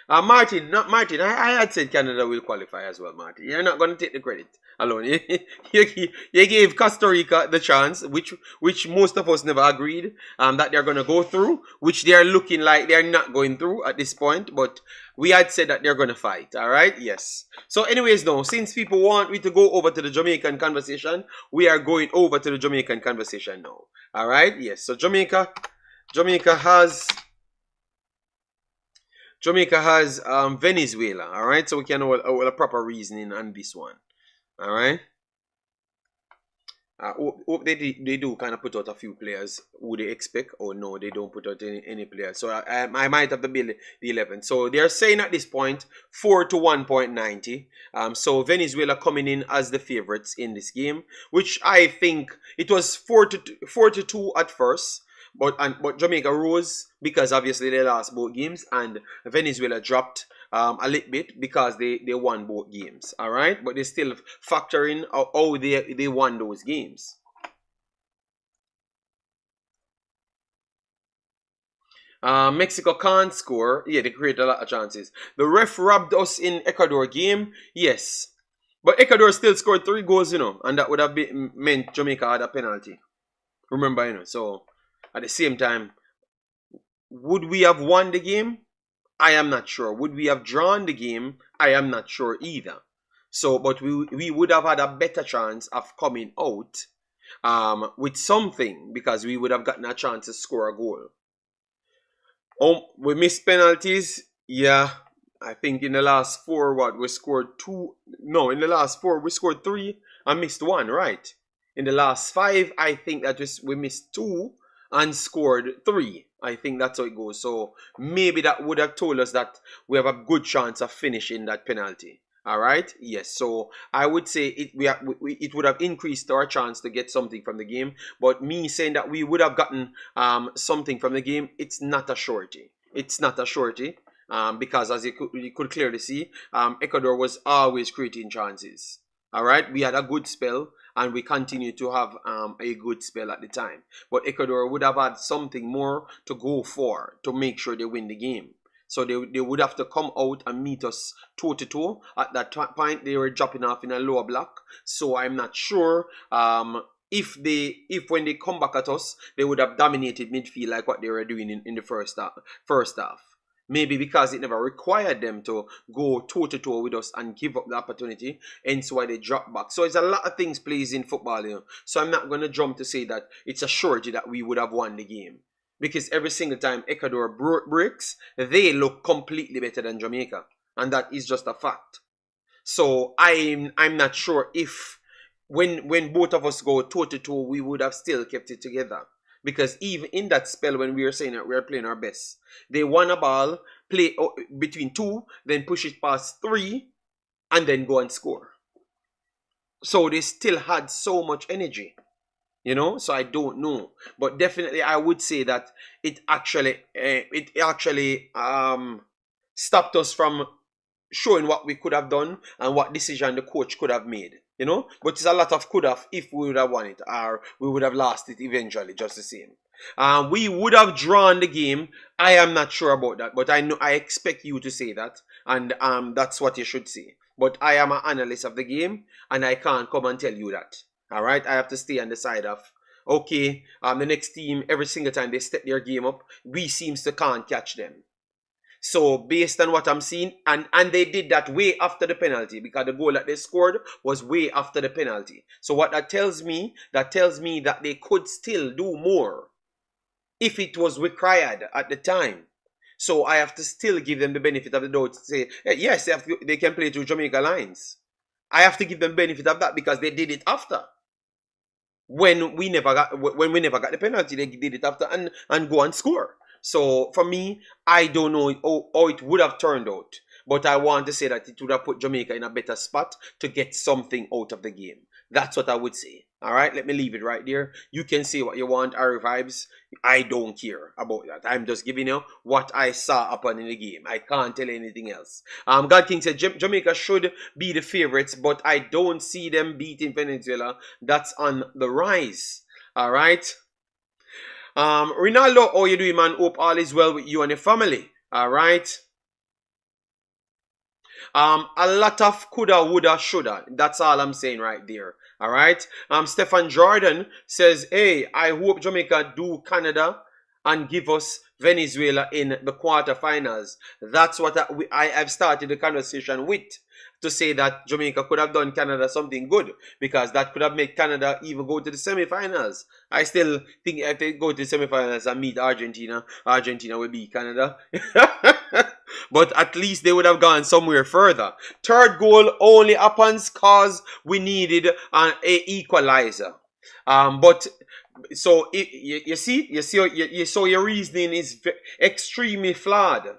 Martin, I had said Canada will qualify as well, Martin. You're not going to take the credit alone. You gave Costa Rica the chance, which most of us never agreed that they're going to go through, which they are looking like they're not going through at this point, but we had said that they're going to fight, all right? Yes. So anyways, now, since people want me to go over to the Jamaican conversation, we are going over to the Jamaican conversation now, all right? Yes, so Jamaica has Jamaica has Venezuela. All right, so we can know a proper reasoning on this one. All right. Hope they do kind of put out a few players who they expect, or no, they don't put out any players. So I might have to build the 11. So they're saying at this point 4 to 1.90. So Venezuela coming in as the favorites in this game, which I think it was 4 to 2 at first. But Jamaica rose because obviously they lost both games, and Venezuela dropped a little bit because they won both games. All right, but they still factor in how they won those games. Mexico can't score. Yeah, they create a lot of chances. The ref robbed us in Ecuador game. Yes, but Ecuador still scored 3 goals, and that would have meant Jamaica had a penalty. Remember, so at the same time, would we have won the game? I am not sure. Would we have drawn the game? I am not sure either. So, but we would have had a better chance of coming out with something, because we would have gotten a chance to score a goal. We missed penalties. Yeah, I think in the last 4, we scored 2. No, in the last 4, we scored 3 and missed 1, right? In the last 5, I think that we missed 2 and scored 3. I think that's how it goes. So maybe that would have told us that we have a good chance of finishing that penalty. All right. Yes. So I would say it would have increased our chance to get something from the game. But me saying that we would have gotten something from the game, it's not a surety. It's not a surety. Because as you could clearly see, Ecuador was always creating chances. All right. We had a good spell, and we continue to have a good spell at the time. But Ecuador would have had something more to go for to make sure they win the game. So they would have to come out and meet us toe-to-toe. At that point, they were dropping off in a lower block. So I'm not sure if when they come back at us, they would have dominated midfield like what they were doing in the first half. Maybe because it never required them to go toe-to-toe with us and give up the opportunity, hence why they drop back. So it's a lot of things plays in football, So I'm not going to jump to say that it's a surety that we would have won the game. Because every single time Ecuador breaks, they look completely better than Jamaica. And that is just a fact. So I'm not sure if when both of us go toe-to-toe, we would have still kept it together. Because even in that spell when we were saying that we are playing our best, they won a ball, play between 2, then push it past 3, and then go and score. So they still had so much energy, So I don't know, but definitely I would say that it actually stopped us from showing what we could have done and what decision the coach could have made. But it's a lot of could have if we would have won it, or we would have lost it eventually, just the same. We would have drawn the game. I am not sure about that, but I expect you to say that, and that's what you should say. But I am an analyst of the game, and I can't come and tell you that. All right, I have to stay on the side of, okay, the next team, every single time they step their game up, we seems to can't catch them. So based on what I'm seeing, and they did that way after the penalty, because the goal that they scored was way after the penalty. So what that tells me that they could still do more if it was required at the time. So I have to still give them the benefit of the doubt to say, yes, they can play through Jamaica lines. I have to give them benefit of that because they did it after. When we never got the penalty, they did it after and go and score. So for me, I don't know how it would have turned out, but I want to say that it would have put Jamaica in a better spot to get something out of the game. That's what I would say. All right, let me leave it right there. You can say what you want, Ari Vibes. I don't care about that. I'm just giving you what I saw upon in the game. I can't tell anything else. God King said Jamaica should be the favorites, but I don't see them beating Venezuela. That's on the rise. All right. Ronaldo, how you doing, man? Hope all is well with you and your family. All right. A lot of coulda, woulda, shoulda. That's all I'm saying right there. All right. Stefan Jordan says, hey, I hope Jamaica do Canada and give us Venezuela in the quarterfinals. That's what I have started the conversation with, to say that Jamaica could have done Canada something good, because that could have made Canada even go to the semifinals. I still think if they go to the semifinals and meet Argentina, Argentina will beat Canada. But at least they would have gone somewhere further. Third goal only happens cause we needed a equalizer. But so you so your reasoning is extremely flawed.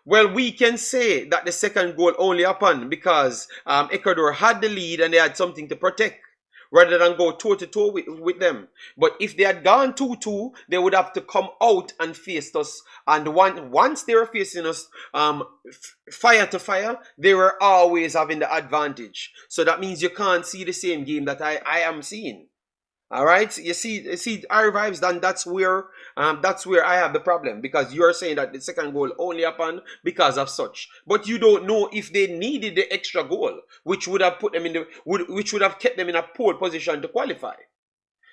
Well, we can say that the second goal only happened because Ecuador had the lead and they had something to protect rather than go toe-to-toe with them. But if they had gone 2-2, they would have to come out and face us. And once they were facing us fire to fire, they were always having the advantage. So that means you can't see the same game that I am seeing. All right, you see our vibes, then that's where I have the problem, because you're saying that the second goal only happened because of such, but you don't know if they needed the extra goal, which would have put them in which would have kept them in a pole position to qualify.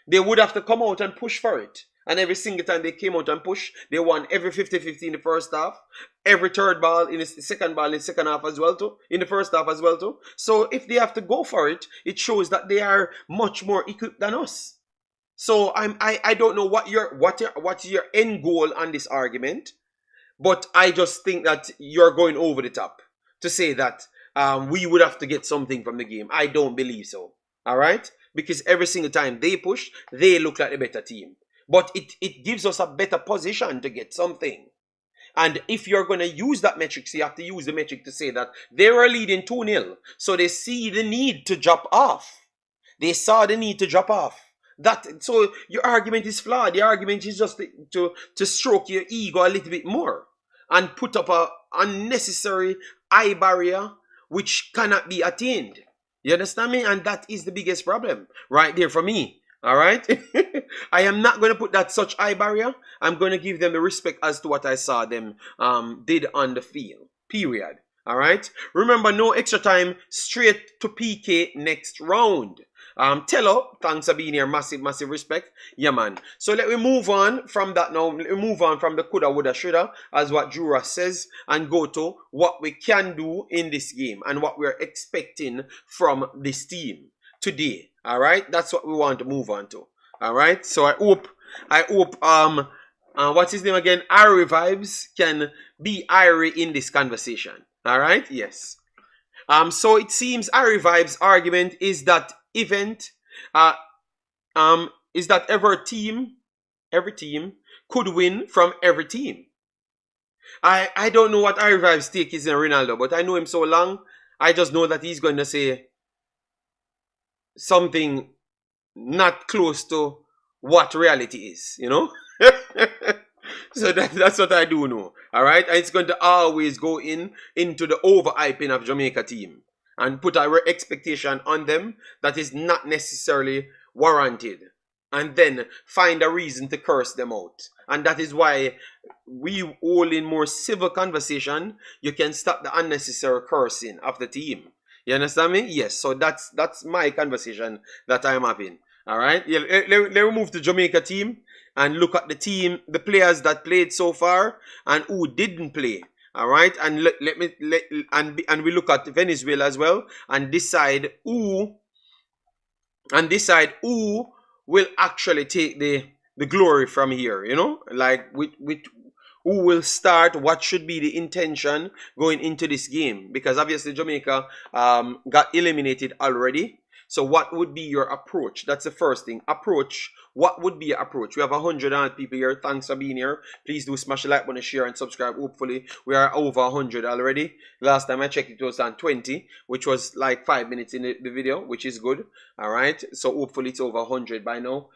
They would have to come out and push for it. And every single time they came out and pushed, they won every 50-50 in the first half. Every third ball in the second half as well too. In the first half as well too. So if they have to go for it, it shows that they are much more equipped than us. So I don't know what's your end goal on this argument, but I just think that you're going over the top to say that we would have to get something from the game. I don't believe so. All right? Because every single time they push, they look like the better team. But it gives us a better position to get something. And if you're going to use that metric, so you have to use the metric to say that they were leading 2-0. So they see the need to drop off. They saw the need to drop off. So your argument is flawed. The argument is just to stroke your ego a little bit more. And put up a unnecessary eye barrier which cannot be attained. You understand me? And that is the biggest problem right there for me. All right? I am not going to put that such eye barrier. I'm going to give them the respect as to what I saw them did on the field. Period. All right? Remember, no extra time, straight to PK next round. Tello, thanks for being here. Massive respect. Yeah, man. So let me move on from that now. Let me move on from the coulda, woulda, shoulda, as what Jura says, and go to what we can do in this game and what we're expecting from this team today. All right, that's what we want to move on to. All right, so I hope what's his name again? Irie Vibes can be Irie in this conversation. All right, yes. So it seems Irie Vibes' argument is that is that every team could win from every team. I don't know what Irie Vibes' take is in Ronaldo, but I know him so long. I just know that he's going to say something not close to what reality is, you know. So that's what I do know. All right, and it's going to always go into the overhyping of Jamaica team and put a expectation on them that is not necessarily warranted, and then find a reason to curse them out. And that is why we all in more civil conversation, you can stop the unnecessary cursing of the team. You understand me? Yes. So that's my conversation that I'm having. All right. Yeah. Let me move to Jamaica team and look at the players that played so far and who didn't play. All right. And and we look at Venezuela as well and decide who will actually take the glory from here. You know, like with who will start, what should be the intention going into this game, because obviously Jamaica got eliminated already. So what would be your approach? That's the first thing. Approach. What would be your approach? We have 100 people here. Thanks for being here. Please do smash the like button, share, and subscribe. Hopefully we are over 100 already. Last time I checked it was on 20, which was like 5 minutes in the video, which is good. All right, so hopefully it's over 100 by now.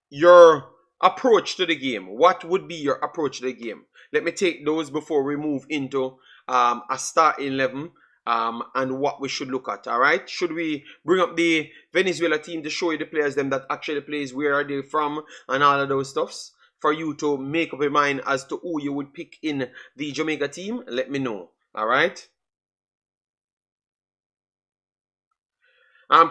Your approach to the game. What would be your approach to the game? Let me take those before we move into a starting 11 and what we should look at. All right, should we bring up the Venezuela team to show you the players them that actually plays, where are they from, and all of those stuffs, for you to make up your mind as to who you would pick in the Jamaica team? Let me know. All right.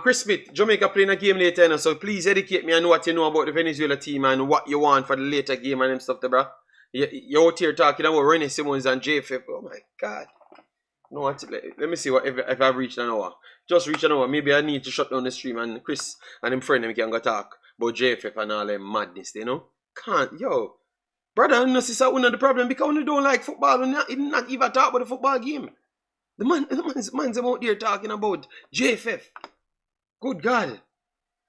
Chris Smith, Jamaica playing a game later, now, so please educate me on what you know about the Venezuela team and what you want for the later game and them stuff, bro. You're out here talking about Rennie Simmons and JFF. Oh my God. No, let me see what if I've reached an hour. Just reach an hour. Maybe I need to shut down the stream and Chris and him friend them can go talk about JFF and all them madness, you know? Can't, yo. Brother, you know, sister, one of the problem because you don't like football and not even talk about the football game. The man's out there talking about JFF. Good God.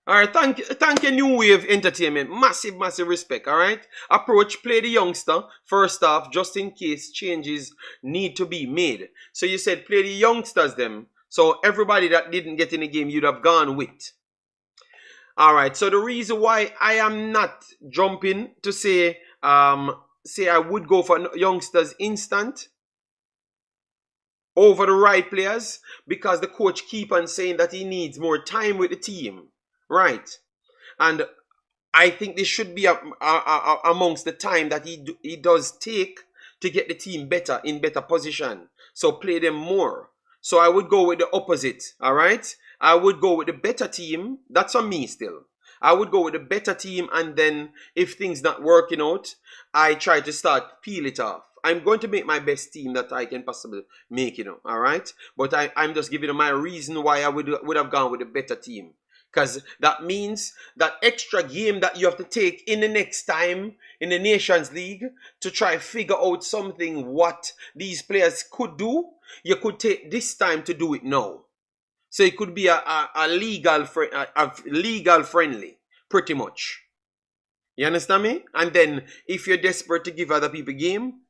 Alright, thank you, New Wave Entertainment. Massive, massive respect, alright? Approach, play the youngster, first off, just in case changes need to be made. So you said play the youngsters them. So everybody that didn't get in the game, you'd have gone with. Alright, so the reason why I am not jumping to say I would go for youngsters instant over the right players, because the coach keep on saying that he needs more time with the team. Right. And I think this should be amongst the time that he does take to get the team better, in better position. So play them more. So I would go with the opposite. All right. I would go with the better team. That's on me still. I would go with the better team, and then if things not working out, I try to start peel it off. I'm going to make my best team that I can possibly make, all right? But I'm just giving you my reason why I would have gone with a better team. Because that means that extra game that you have to take in the next time in the Nations League to try figure out something what these players could do, you could take this time to do it now. So it could be a legal friendly, pretty much. You understand me? And then if you're desperate to give other people game,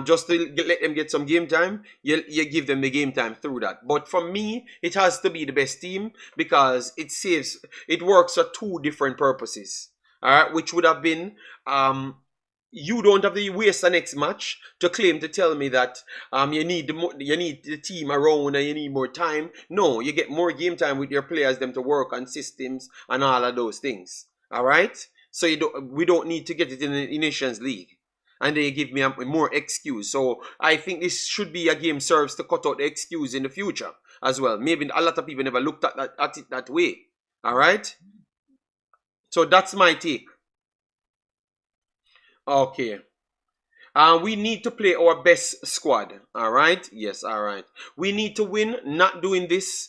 just to let them get some game time, you give them the game time through that. But for me, it has to be the best team, because it works for two different purposes. Alright, which would have been, you don't have to waste the next match to claim to tell me that you need the team around and you need more time. No, you get more game time with your players, them to work on systems and all of those things. Alright? So we don't need to get it in the Nations League. And they give me more excuse. So I think this should be a game serves to cut out the excuse in the future as well. Maybe a lot of people never looked at it that way. Alright? So that's my take. Okay. We need to play our best squad. Alright? Yes, alright. We need to win, not doing this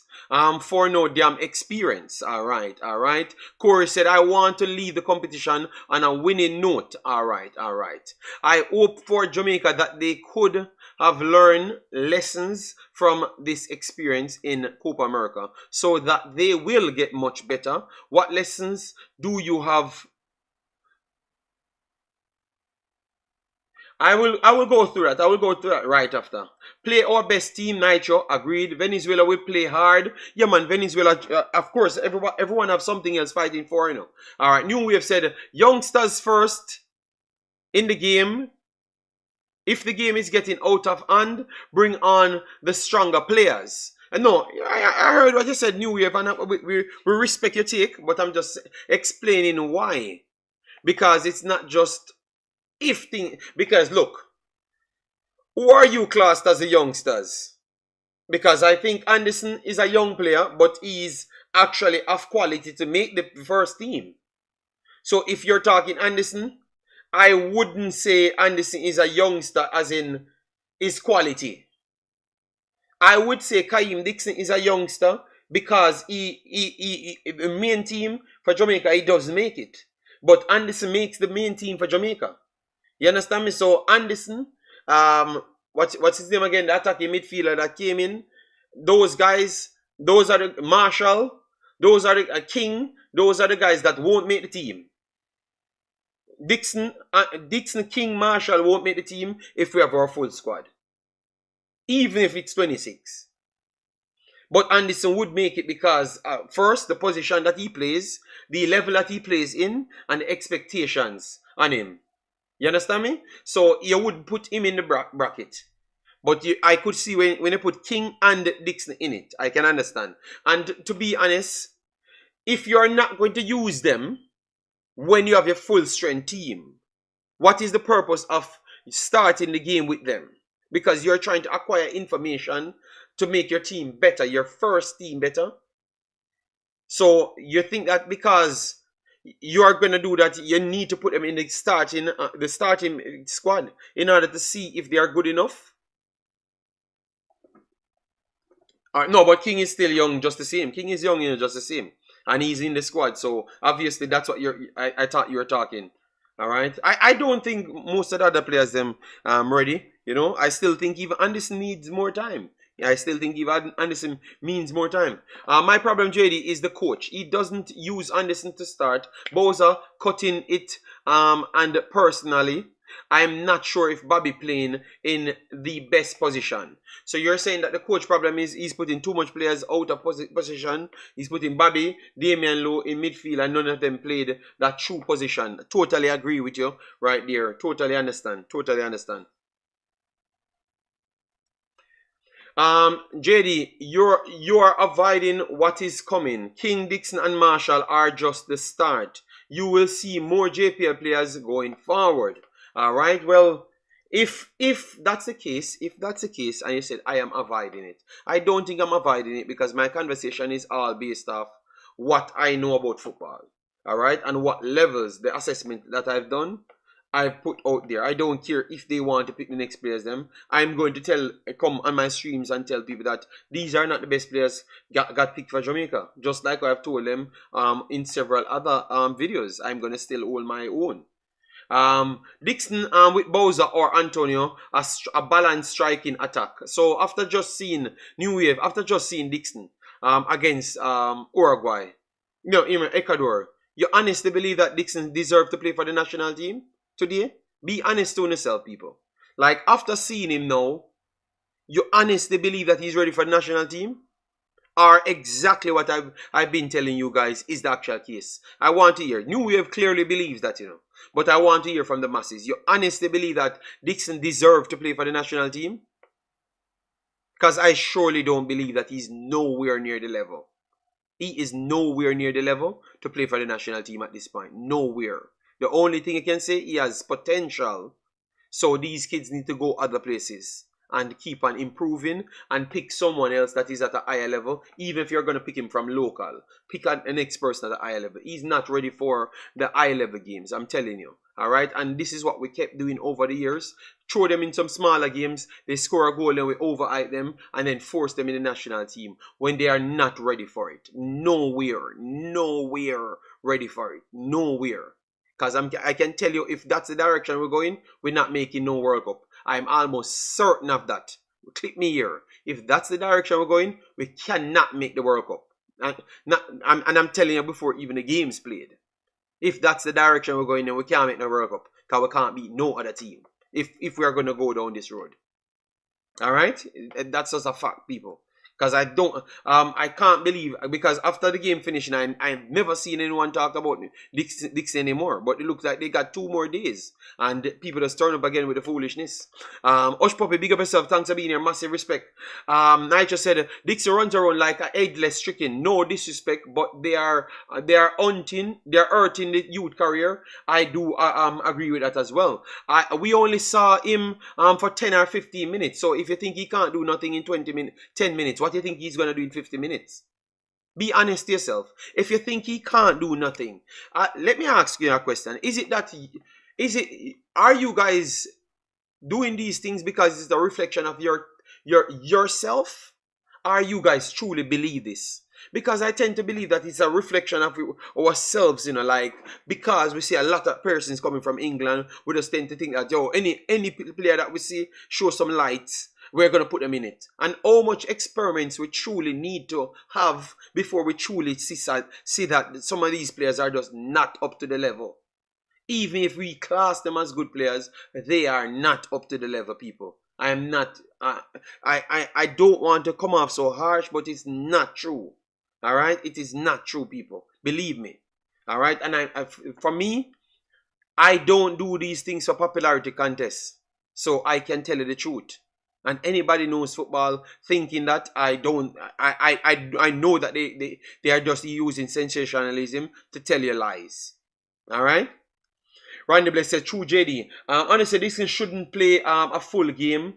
for no damn experience. Alright, alright. Corey said, I want to leave the competition on a winning note. Alright, alright. I hope for Jamaica that they could have learned lessons from this experience in Copa America so that they will get much better. What lessons do you have? I will go through that. I will go through that right after. Play our best team, Nitro. Agreed. Venezuela will play hard. Yeah, man. Venezuela, of course, everyone have something else fighting for, All right. New Wave said, youngsters first in the game. If the game is getting out of hand, bring on the stronger players. No, I heard what you said, New Wave, and we respect your take, but I'm just explaining why. Because it's not just because look, who are you classed as the youngsters? Because I think Anderson is a young player, but he's actually of quality to make the first team. So if you're talking Anderson, I wouldn't say Anderson is a youngster as in his quality. I would say Kaim Dixon is a youngster because he the main team for Jamaica, he does make it. But Anderson makes the main team for Jamaica. You understand me? So Anderson, what's his name again? The attacking midfielder that came in. Those guys, those are the Marshall, those are the King, those are the guys that won't make the team. Dixon, King, Marshall won't make the team if we have our full squad. Even if it's 26. But Anderson would make it because, first, the position that he plays, the level that he plays in, and the expectations on him. You understand me? So you would put him in the bracket. But I could see when you put King and Dixon in it, I can understand. And to be honest, if you're not going to use them when you have your full strength team, what is the purpose of starting the game with them? Because you're trying to acquire information to make your team better, your first team better. So you think that because you are going to do that, you need to put them in the starting squad in order to see if they are good enough? No, but King is still young just the same. King is young, just the same. And he's in the squad. So obviously that's what I thought you were talking All right. I don't think most of the other players them ready. You know, I still think even Anderson needs more time. Yeah, I still think even Anderson means more time. My problem, JD, is the coach. He doesn't use Anderson to start. Bowser cutting it. And personally, I'm not sure if Bobby playing in the best position. So you're saying that the coach problem is he's putting too much players out of position. He's putting Bobby, Damian Lowe in midfield, and none of them played that true position. Totally agree with you right there. Totally understand. Totally understand. JD, you're avoiding what is coming. King, Dixon, and Marshall are just the start. You will see more JPL players going forward. All right. Well, if that's the case, and you said I am avoiding it, I don't think I'm avoiding it because my conversation is all based off what I know about football. All right, and what levels the assessment that I've done I put out there. I don't care if they want to pick the next players them. I'm going to come on my streams and tell people that these are not the best players got picked for Jamaica. Just like I've told them in several other videos. I'm going to still hold my own. Dixon with Bowser or Antonio, a balanced striking attack. So after just seeing New Wave, after just seeing Dixon against Uruguay, even Ecuador, you honestly believe that Dixon deserved to play for the national team today? Be honest to yourself, people. Like after seeing him now, you honestly believe that he's ready for the national team? Or exactly what I've been telling you guys is the actual case. I want to hear. New Wave clearly believes that, but I want to hear from the masses. You honestly believe that Dixon deserved to play for the national team? Because I surely don't believe that he's nowhere near the level. He is nowhere near the level to play for the national team at this point. Nowhere. The only thing I can say, he has potential. So these kids need to go other places and keep on improving and pick someone else that is at a higher level. Even if you're going to pick him from local, pick an next person at a higher level. He's not ready for the high level games, I'm telling you. All right, and this is what we kept doing over the years. Throw them in some smaller games, they score a goal and we overhype them and then force them in the national team when they are not ready for it. Nowhere ready for it. Nowhere. Because I can tell you, if that's the direction we're going, we're not making no World Cup. I'm almost certain of that. Click me here. If that's the direction we're going, we cannot make the World Cup. And I'm telling you before even the game's played. If that's the direction we're going, then we can't make the World Cup. Because we can't beat no other team. If we are going to go down this road. Alright? That's just a fact, people. Because I can't believe, because after the game finishing, I've never seen anyone talk about Dixon anymore. But it looks like they got 2 more days. And people just turn up again with the foolishness. Ush Puppy, big up yourself. Thanks for being here. Massive respect. I just said, Dixon runs around like a headless chicken. No disrespect, but they are hurting the youth career. I do agree with that as well. We only saw him for 10 or 15 minutes. So if you think he can't do nothing in 10 minutes, what do you think he's going to do in 50 minutes? Be honest to yourself. If you think he can't do nothing, let me ask you a question. Are you guys doing these things because it's a reflection of yourself? Are you guys truly believe this? Because I tend to believe that it's a reflection of ourselves, like, because we see a lot of persons coming from England, we just tend to think that, any player that we see show some lights, we're going to put them in it. And how much experiments we truly need to have before we truly see that some of these players are just not up to the level. Even if we class them as good players, they are not up to the level, people. I am not, I don't want to come off so harsh, but it's not true. All right? It is not true, people. Believe me. All right? And for me, I don't do these things for popularity contests. So I can tell you the truth. And anybody knows football thinking that, I know that they are just using sensationalism to tell you lies. All right? Randy Bless said, true JD. Honestly, this shouldn't play a full game.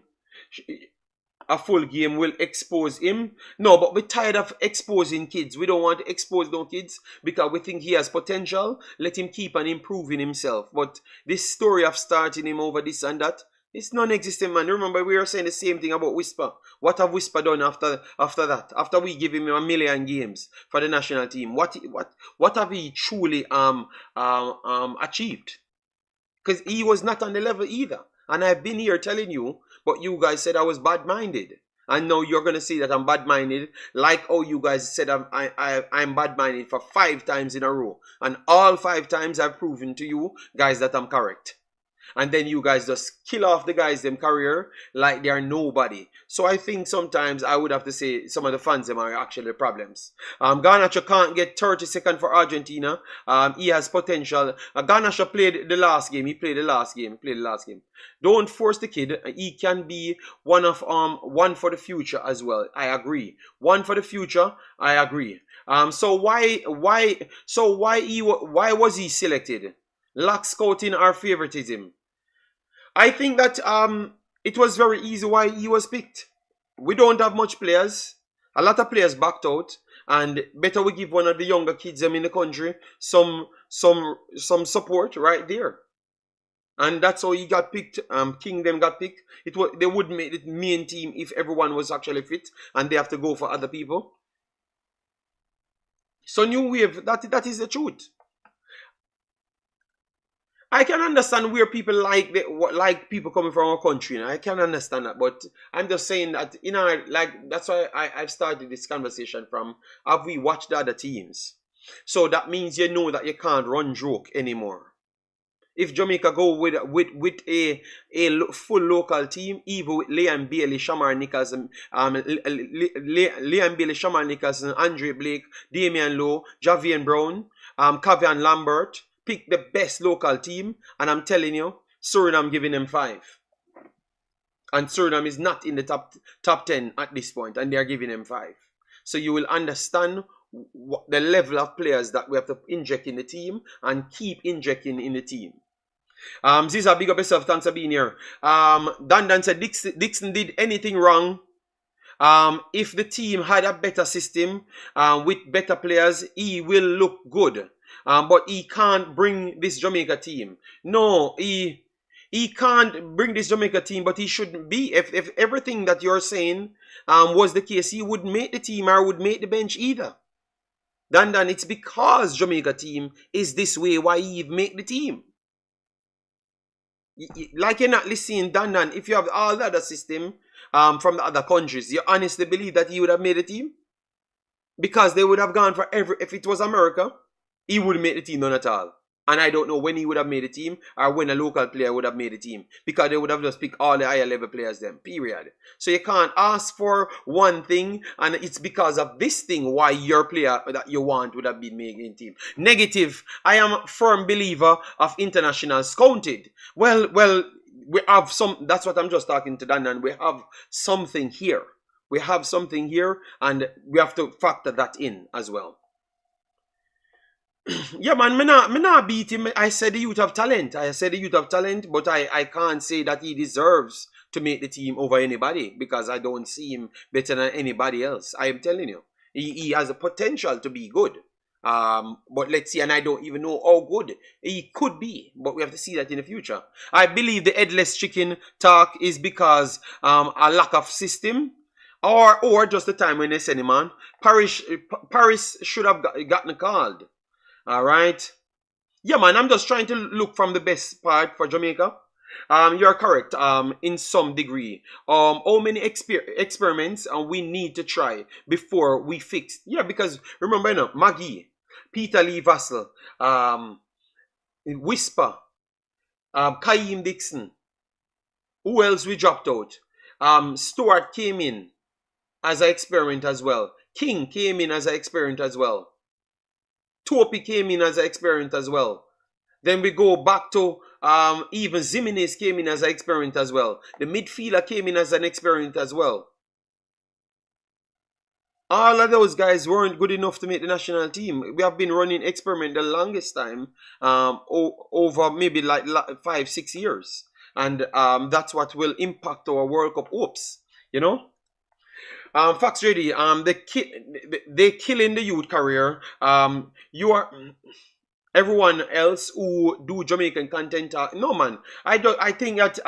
A full game will expose him. No, but we're tired of exposing kids. We don't want to expose no kids because we think he has potential. Let him keep on improving himself. But this story of starting him over this and that, it's non-existent, man. Remember, we were saying the same thing about Whisper. What have Whisper done after that? After we give him 1 million games for the national team, what have he truly achieved? because he was not on the level either. And I've been here telling you, but you guys said I was bad-minded. And now you're going to see that I'm bad-minded, like oh you guys said I'm bad-minded for 5 times in a row. And all 5 times I've proven to you guys that I'm correct. And then you guys just kill off the guys them career like they are nobody. So I think sometimes I would have to say some of the fans them are actually problems. Garnacho can't get 32nd for Argentina. He has potential. Garnacho played the last game. He played the last game. Don't force the kid. He can be one for the future as well. I agree. One for the future. I agree. So why was he selected? Lack scouting or favoritism? I think that it was very easy why he was picked. We don't have much players. A lot of players backed out, and better we give one of the younger kids them in the country some support right there. And that's how he got picked. King them got picked. They would make the main team if everyone was actually fit, and they have to go for other people. So New Wave, that is the truth. I can understand where people like people coming from our country. You know? I can understand that, but I'm just saying that that's why I've started this conversation from have we watched the other teams? So that means you know that you can't run joke anymore. If Jamaica go with a full local team, even with Liam Bailey, Shamar Nicholson, Liam Bailey, Shamar Nicholson, Andre Blake, Damian Lowe, Javian Brown, Kavian Lambert. Pick the best local team, and I'm telling you, Suriname giving them 5. And Suriname is not in the top 10 at this point, and they are giving them 5. So you will understand the level of players that we have to inject in the team and keep injecting in the team. Ziza, big up yourself. Thanks for being here. Dan said Dixon did anything wrong. If the team had a better system with better players, he will look good. But he can't bring this Jamaica team. No, he can't bring this Jamaica team, but he shouldn't be. If everything that you're saying was the case, he wouldn't make the team or would make the bench either. Dan, it's because Jamaica team is this way why he make the team. Like you're not listening, Dan, if you have all the other system from the other countries, you honestly believe that he would have made the team? Because they would have gone for if it was America, he wouldn't make the team none at all. And I don't know when he would have made the team or when a local player would have made the team. Because they would have just picked all the higher level players then. Period. So you can't ask for one thing and it's because of this thing why your player that you want would have been made in team. Negative. I am a firm believer of international scouted. Well, we have some, that's what I'm just talking to Dan, and we have something here. We have something here and we have to factor that in as well. Yeah, man, me not beat him. I said the youth have talent. But I can't say that he deserves to make the team over anybody because I don't see him better than anybody else. I am telling you. He has a potential to be good. But let's see, and I don't even know how good he could be. But we have to see that in the future. I believe the headless chicken talk is because a lack of system. Or just the time when they send him on. Paris should have gotten called. Alright. Yeah, man, I'm just trying to look from the best part for Jamaica. You're correct, in some degree. How many experiments we need to try before we fix? Yeah, because remember, you know, Maggie, Peter Lee Vassell, Whisper, Kaim Dixon. Who else we dropped out? Stewart came in as an experiment as well. King came in as an experiment as well. Topi came in as an experiment as well. Then we go back to even Zimenez came in as an experiment as well. The midfielder came in as an experiment as well. All of those guys weren't good enough to make the national team. We have been running experiment the longest time, over maybe like 5-6 years. And that's what will impact our World Cup hopes, you know. Facts ready. They killing the youth career. You are everyone else who do Jamaican content. No man. I think that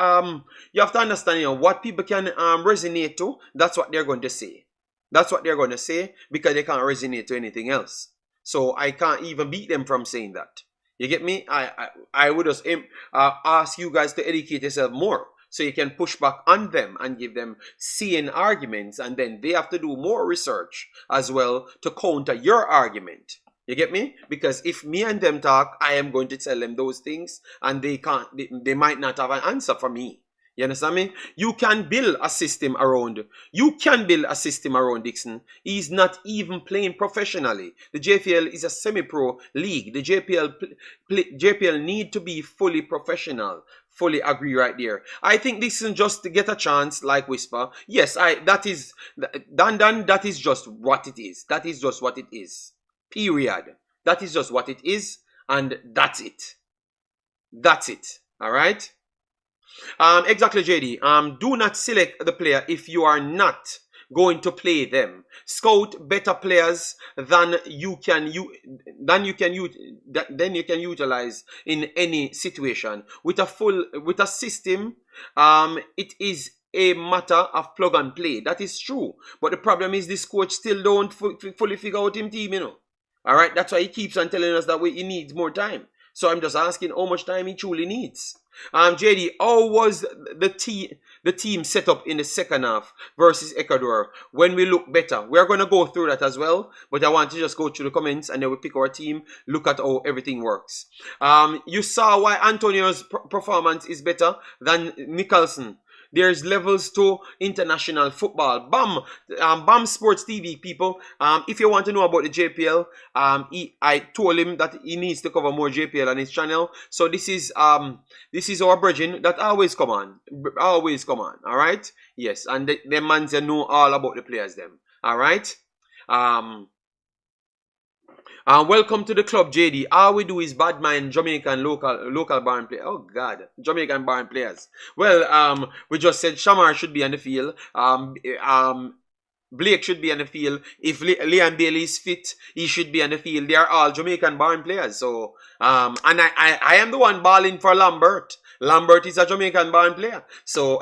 you have to understand, you know, what people can resonate to. That's what they're going to say. That's what they're going to say because they can't resonate to anything else. So I can't even beat them from saying that. You get me? I would just ask you guys to educate yourself more so you can push back on them and give them sane arguments, and then they have to do more research as well to counter your argument. You get me? Because if me and them talk, I am going to tell them those things, and they might not have an answer for me. You understand me? You can build a system around. Dixon. He's not even playing professionally. The JPL is a semi-pro league. The JPL need to be fully professional. Fully agree right there. I think Dixon just to get a chance, like Whisper. Yes, that is just what it is. That is just what it is. Period. That is just what it is, and that's it. That's it. All right. Exactly, JD. Do not select the player if you are not going to play them. Scout better players than you can utilize in any situation. With a system, it is a matter of plug and play. That is true. But the problem is this coach still don't fully figure out his team, you know. All right, that's why he keeps on telling us that he needs more time. So I'm just asking how much time he truly needs. JD, how was the team set up in the second half versus Ecuador when we look better? We're going to go through that as well, but I want to just go through the comments and then we pick our team, look at how everything works. You saw why Antonio's performance is better than Nicholson. There's levels to international football. Bam Sports TV people. If you want to know about the JPL, I told him that he needs to cover more JPL on his channel. So this is our bridging that always come on. All right. Yes, and the man know all about the players them. All right. Welcome to the club, JD. All we do is bad mind Jamaican local barn players. Oh God, Jamaican barn players. Well, we just said Shamar should be on the field. Blake should be on the field. If Liam Bailey is fit, he should be on the field. They are all Jamaican barn players. So, and I am the one balling for Lambert. Lambert is a Jamaican born player. So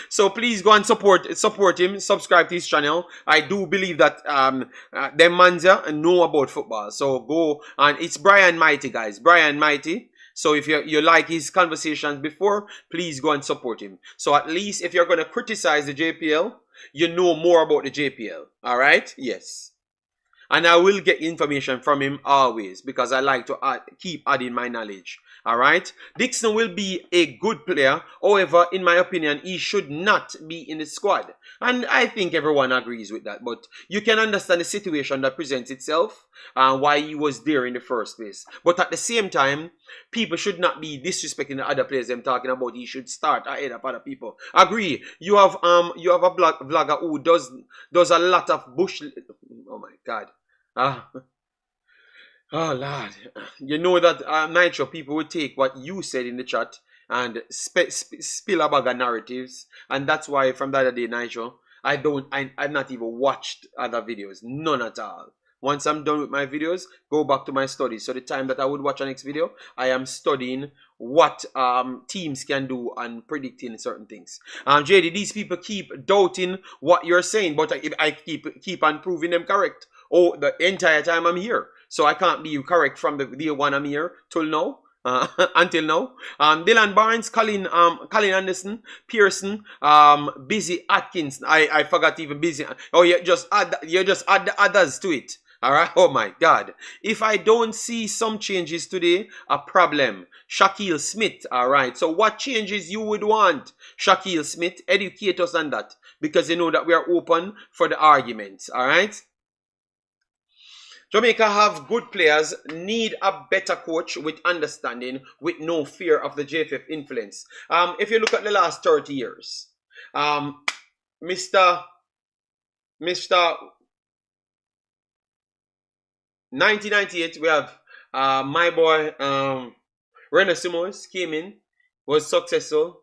so please go and support him, subscribe to his channel. I do believe that them manza know about football. So go, and it's Brian Mighty, guys. Brian Mighty. So if you like his conversations before, please go and support him. So at least if you're going to criticize the JPL, you know more about the JPL. All right? Yes. And I will get information from him always because I like to keep adding my knowledge. All right. Dixon will be a good player. However, in my opinion, he should not be in the squad. And I think everyone agrees with that. But you can understand the situation that presents itself and why he was there in the first place. But at the same time, people should not be disrespecting the other players. I'm talking about he should start ahead of other people. Agree. You have a vlogger who does a lot of bush. Oh my God. Oh Lord, you know that Nitro people will take what you said in the chat and spill a bag of narratives, and that's why from the other day, Nitro, I've not even watched other videos, none at all. Once I'm done with my videos, go back to my studies. So the time that I would watch a next video, I am studying what teams can do and predicting certain things. JD, these people keep doubting what you're saying, but I keep on proving them correct. Oh, the entire time I'm here. So I can't be correct from the day one I'm here till now. Until now. Dylan Barnes, Colin Anderson, Pearson, Busy Atkins. I forgot even Busy. Oh, you just add the others to it. All right. Oh my God. If I don't see some changes today, a problem. Shaquille Smith. All right. So what changes you would want? Shaquille Smith, educate us on that because you know that we are open for the arguments. All right. Jamaica have good players, need a better coach with understanding, with no fear of the JFF influence. If you look at the last 30 years, Mr. 1998, we have my boy René Simons came in, was successful.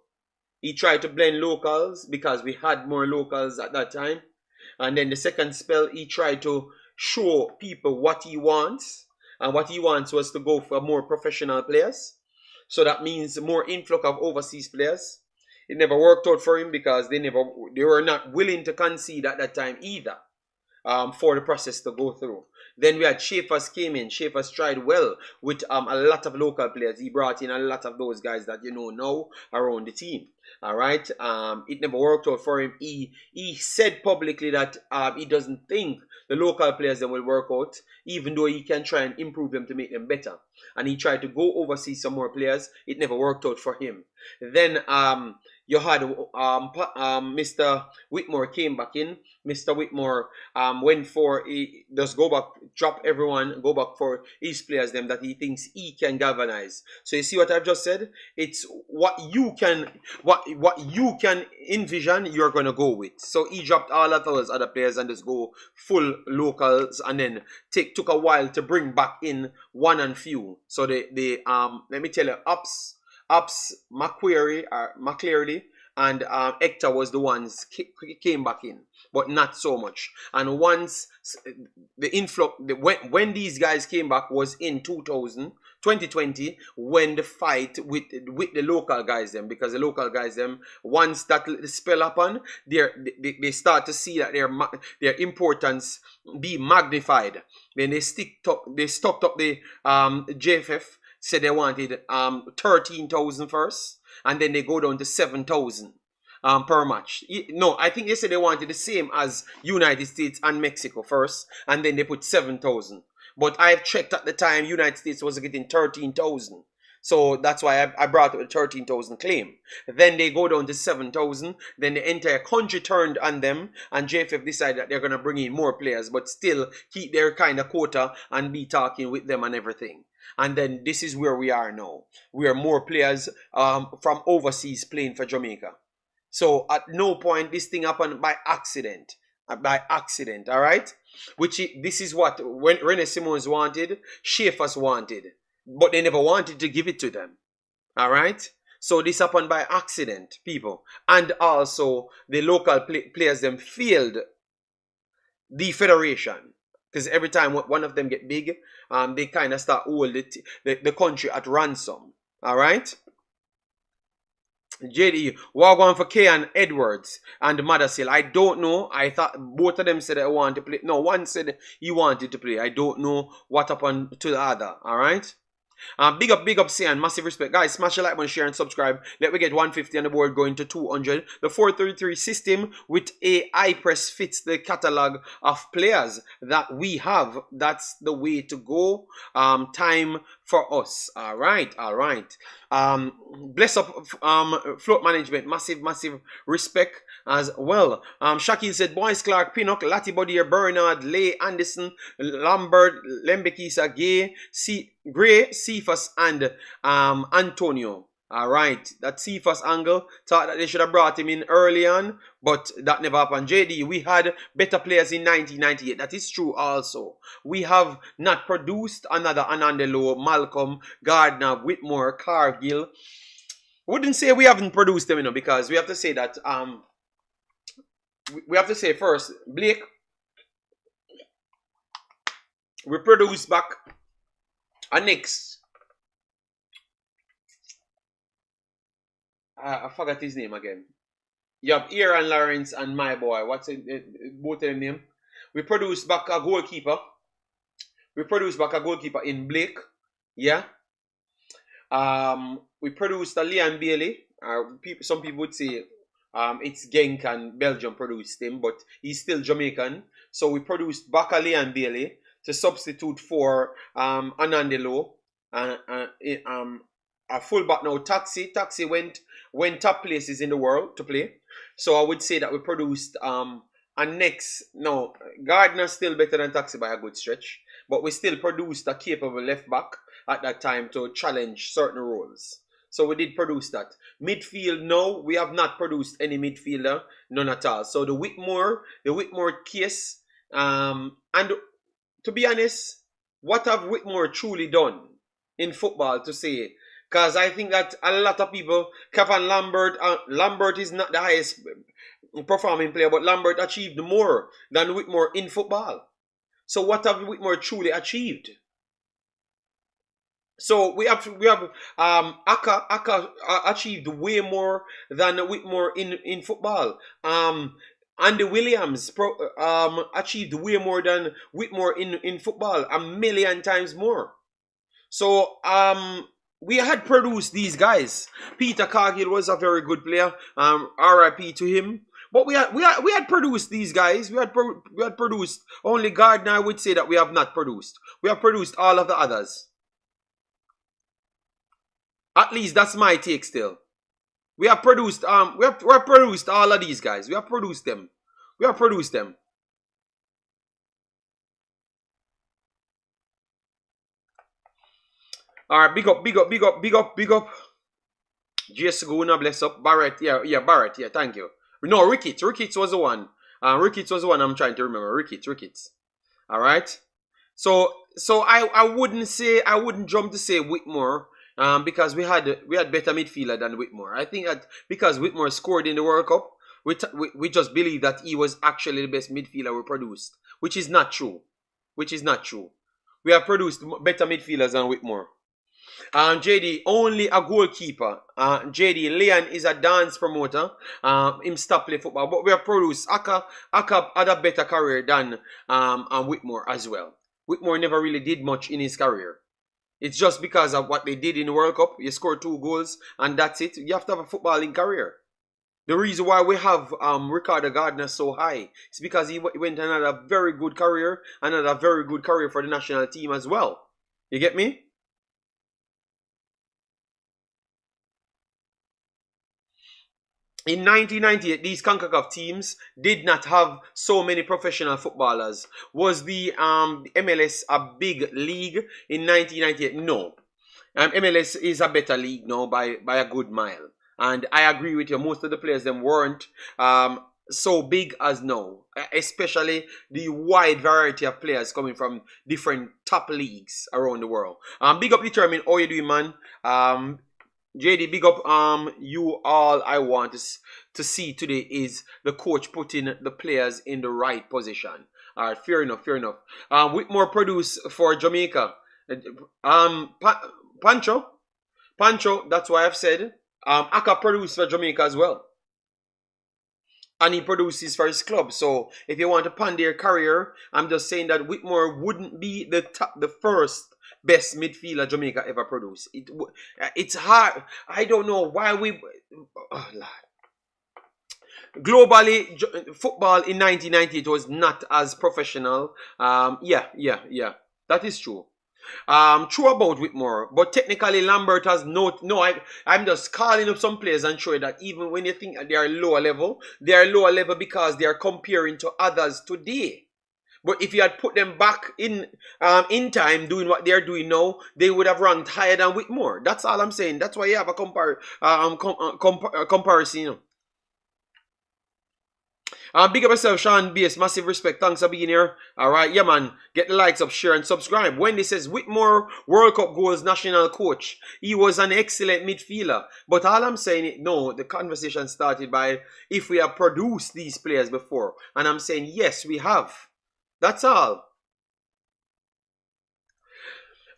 He tried to blend locals because we had more locals at that time. And then the second spell, he tried to show people what he wants, and what he wants was to go for more professional players. So that means more influx of overseas players. It never worked out for him because they were not willing to concede at that time either for the process to go through. Then we had Schaefer's came in. Schaefer's tried well with a lot of local players. He brought in a lot of those guys that you know now around the team. All right. It never worked out for him. He said publicly that he doesn't think the local players then will work out, even though he can try and improve them to make them better. And he tried to go overseas some more players. It never worked out for him. Then you had Mr. Whitmore came back in. Mr. Whitmore went for he does go back, drop everyone, go back for his players them that he thinks he can galvanize. So you see what I've just said? It's what you can envision you're gonna go with. So he dropped all of those other players and just go full locals, and then took a while to bring back in one and few. So they let me tell you, Ups, McCleary, and Hector was the ones came back in, but not so much. And once the influx, when these guys came back was in 2020, when the fight with the local guys them, because the local guys them, once that spell upon, they start to see that their importance be magnified. Then they stocked up the JFF. Said they wanted 13,000 first, and then they go down to 7,000 per match. No, I think they said they wanted the same as United States and Mexico first, and then they put 7,000. But I've checked at the time, United States was getting 13,000. So that's why I brought up the 13,000 claim. Then they go down to 7,000. Then the entire country turned on them, and JFF decided that they're going to bring in more players, but still keep their kind of quota and be talking with them and everything. And then this is where we are now. We are more players from overseas playing for Jamaica. So at no point this thing happened by accident. All right? This is what when Rene Simons wanted, Schaefer's wanted. But they never wanted to give it to them. All right? So this happened by accident, people. And also the local players them failed the federation. Because every time one of them get big, they kind of start hold the country at ransom. All right? JD, we're going for K and Edwards and Madasil. I don't know. I thought both of them said they want to play. No, one said he wanted to play. I don't know what happened to the other. All right? Big up, Sian. Massive respect. Guys, smash a like button, share, and subscribe. Let me get 150 on the board going to 200. The 433 system with AI press fits the catalog of players that we have. That's the way to go. Time for us. All right. Bless up float management. Massive respect as well. Shakil said, Boys, Clark, Pinnock, Latibody, Bernard, Lay, Anderson, Lambert, Lembekisa, Gray, Cephas, and Antonio. All right, that Cephas angle, thought that they should have brought him in early on, but that never happened. JD, we had better players in 1998. That is true also. We have not produced another Anandelo, Malcolm, Gardner, Whitmore, Cargill. Wouldn't say we haven't produced them, because we have to say that we have to say first, Blake, we produced back a next. I forgot his name again. You have Aaron Lawrence and my boy. What's it? Both of them name? We produced back a goalkeeper. In Blake. Yeah. We produced a Leon Bailey. Some people would say it's Genk and Belgium produced him, but he's still Jamaican. So we produced back a Leon Bailey to substitute for Anandelo. A fullback now, Taxi went top places in the world to play. So I would say that we produced Gardner still better than Taxi by a good stretch, but we still produced a capable left back at that time to challenge certain roles. So we did produce that. Midfield, no, we have not produced any midfielder, none at all. So the Whitmore case, and to be honest, what have Whitmore truly done in football to say? Because I think that a lot of people, Kevin Lambert is not the highest performing player, but Lambert achieved more than Whitmore in football. So what have Whitmore truly achieved? So we have Aka achieved way more than Whitmore in football. Andy Williams achieved way more than Whitmore in football, a million times more. So we had produced these guys. Peter Cargill was a very good player. RIP to him. But we had produced these guys. We had produced only Gardner. I would say that we have not produced. We have produced all of the others. At least that's my take still. We have produced we have produced all of these guys. We have produced them. We have produced them. Alright, big up, big up, big up, big up, big up. JS Guna, bless up. Barrett, yeah, Barrett, yeah, thank you. No, Ricketts. Ricketts was the one. Ricketts was the one I'm trying to remember. Ricketts. Alright. So I wouldn't jump to say Whitmore. Because we had better midfielder than Whitmore. I think that because Whitmore scored in the World Cup, we just believe that he was actually the best midfielder we produced, which is not true. Which is not true. We have produced better midfielders than Whitmore. JD, only a goalkeeper. JD, Leon is a dance promoter. Him stop play football, but we have produced Aka had a better career than Whitmore as well. Whitmore never really did much in his career. It's just because of what they did in the World Cup. You score 2 goals and that's it. You have to have a footballing career. The reason why we have Ricardo Gardner so high is because he went and had a very good career and had a very good career for the national team as well. You get me? In 1998, these Concacaf teams did not have so many professional footballers. Was the MLS a big league in 1998? No. MLS is a better league now by a good mile. And I agree with you, most of the players them weren't so big as now. Especially the wide variety of players coming from different top leagues around the world. Big up Determine, how you doing, man? JD, big up you all. I want to see today is the coach putting the players in the right position. Alright, fair enough, fair enough. Whitmore produce for Jamaica. Pancho, that's why I've said Aka produced for Jamaica as well. And he produces for his club. So if you want to pan their career, I'm just saying that Whitmore wouldn't be the first best midfielder Jamaica ever produced. It's hard. I don't know why we. Oh, Lord. Globally, football in 1998 was not as professional. Yeah. That is true. True about Whitmore, but technically Lambert has no. I'm just calling up some players and showing that even when you think they are lower level because they are comparing to others today. But if you had put them back in time doing what they're doing now, they would have ranked higher than Whitmore. That's all I'm saying. That's why you have a comparison. You know. Big up yourself, Sean BS. Massive respect. Thanks for being here. Alright, yeah, man. Get the likes up, share, and subscribe. Wendy says, Whitmore, World Cup goals national coach. He was an excellent midfielder. But all I'm saying, no, the conversation started by if we have produced these players before. And I'm saying, yes, we have. That's all.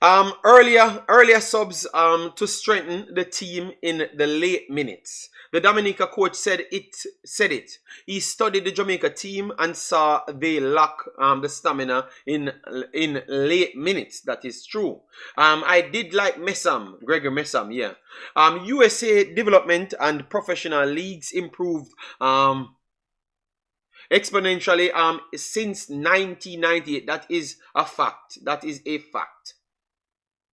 Earlier subs to strengthen the team in the late minutes. The Dominica coach said it. He studied the Jamaica team and saw they lack the stamina in late minutes. That is true. I did like Gregory Messam, yeah. USA development and professional leagues improved exponentially since 1998. That is a fact. That is a fact.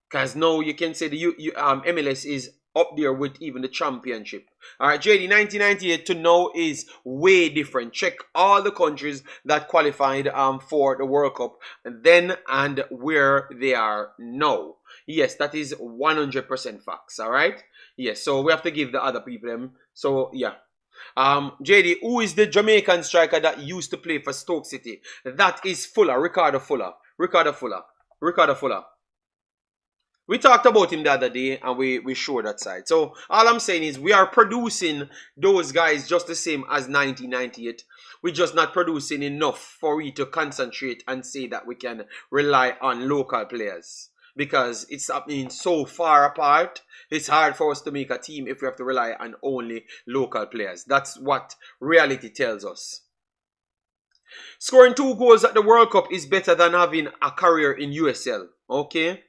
Because now you can say the MLS is up there with even the championship. Alright, JD, 1998 to now is way different. Check all the countries that qualified for the World Cup then and where they are now. Yes, that is 100% facts. Alright? Yes, so we have to give the other people them. So, yeah. JD, who is the Jamaican striker that used to play for Stoke City? That is Fuller, Ricardo Fuller. We talked about him the other day and we showed that side. So all I'm saying is we are producing those guys just the same as 1998. We're just not producing enough for we to concentrate and say that we can rely on local players. Because it's happening so far apart, it's hard for us to make a team if we have to rely on only local players. That's what reality tells us. Scoring 2 goals at the World Cup is better than having a career in USL. Okay.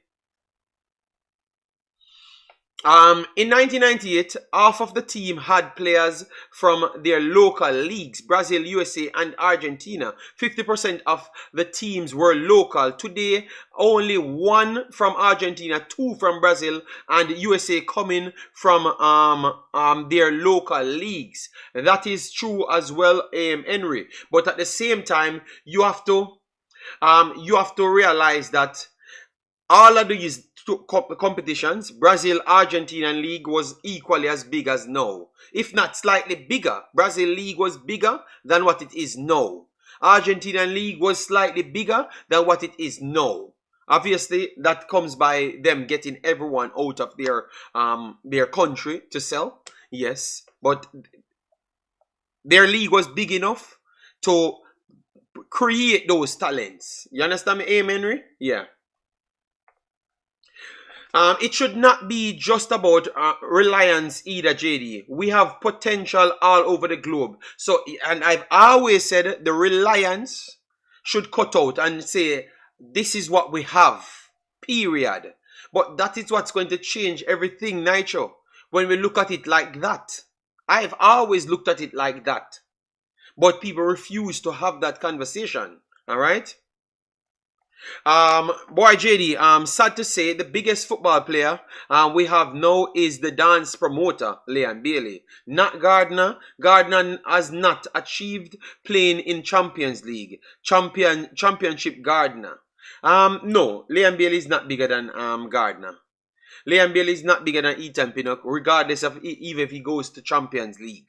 In 1998, half of the team had players from their local leagues, Brazil, USA, and Argentina. 50% of the teams were local. Today, only 1 from Argentina, 2 from Brazil, and USA coming from their local leagues. That is true as well, Henry. But at the same time, you have to realize that all of these competitions, Brazil Argentinian League was equally as big as now. If not slightly bigger. Brazil League was bigger than what it is now. Argentinian League was slightly bigger than what it is now. Obviously, that comes by them getting everyone out of their country to sell. Yes, but their league was big enough to create those talents. You understand me, Henry? Yeah. It should not be just about reliance either, JD. We have potential all over the globe. So, and I've always said the reliance should cut out and say, this is what we have, period. But that is what's going to change everything, Nitro, when we look at it like that. I've always looked at it like that. But people refuse to have that conversation, all right? Boy JD, sad to say, the biggest football player we have now is the dance promoter, Leon Bailey. Not Gardner. Gardner has not achieved playing in Champions League. Championship Gardner. No, Leon Bailey is not bigger than Gardner. Leon Bailey is not bigger than Ethan Pinnock, regardless of even if he goes to Champions League.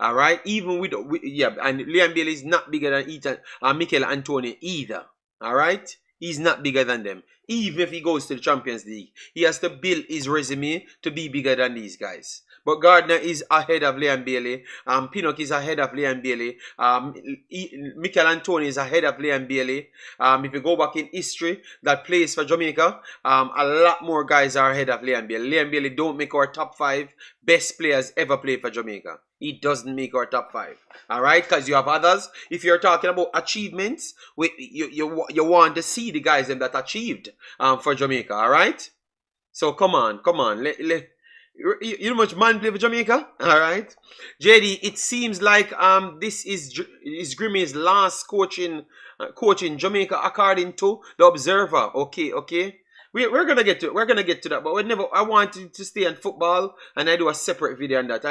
Alright? Even with yeah, and Leon Bailey is not bigger than Ethan Mikel Antonio either. Alright? He's not bigger than them. Even if he goes to the Champions League, he has to build his resume to be bigger than these guys. But Gardner is ahead of Leon Bailey. Pinnock is ahead of Leon Bailey. Mikel Antonio is ahead of Leon Bailey. If you go back in history, that plays for Jamaica, a lot more guys are ahead of Leon Bailey. Leon Bailey don't make our top 5 best players ever play for Jamaica. He doesn't make our top 5. Alright? Because you have others. If you're talking about achievements, you want to see the guys that achieved for Jamaica. Alright? So come on. You know how much man play for Jamaica? Alright. JD, it seems like this is Grimmy's last coaching Jamaica according to the Observer. Okay. We're gonna get to that, but I wanted to stay on football, and I do a separate video on that.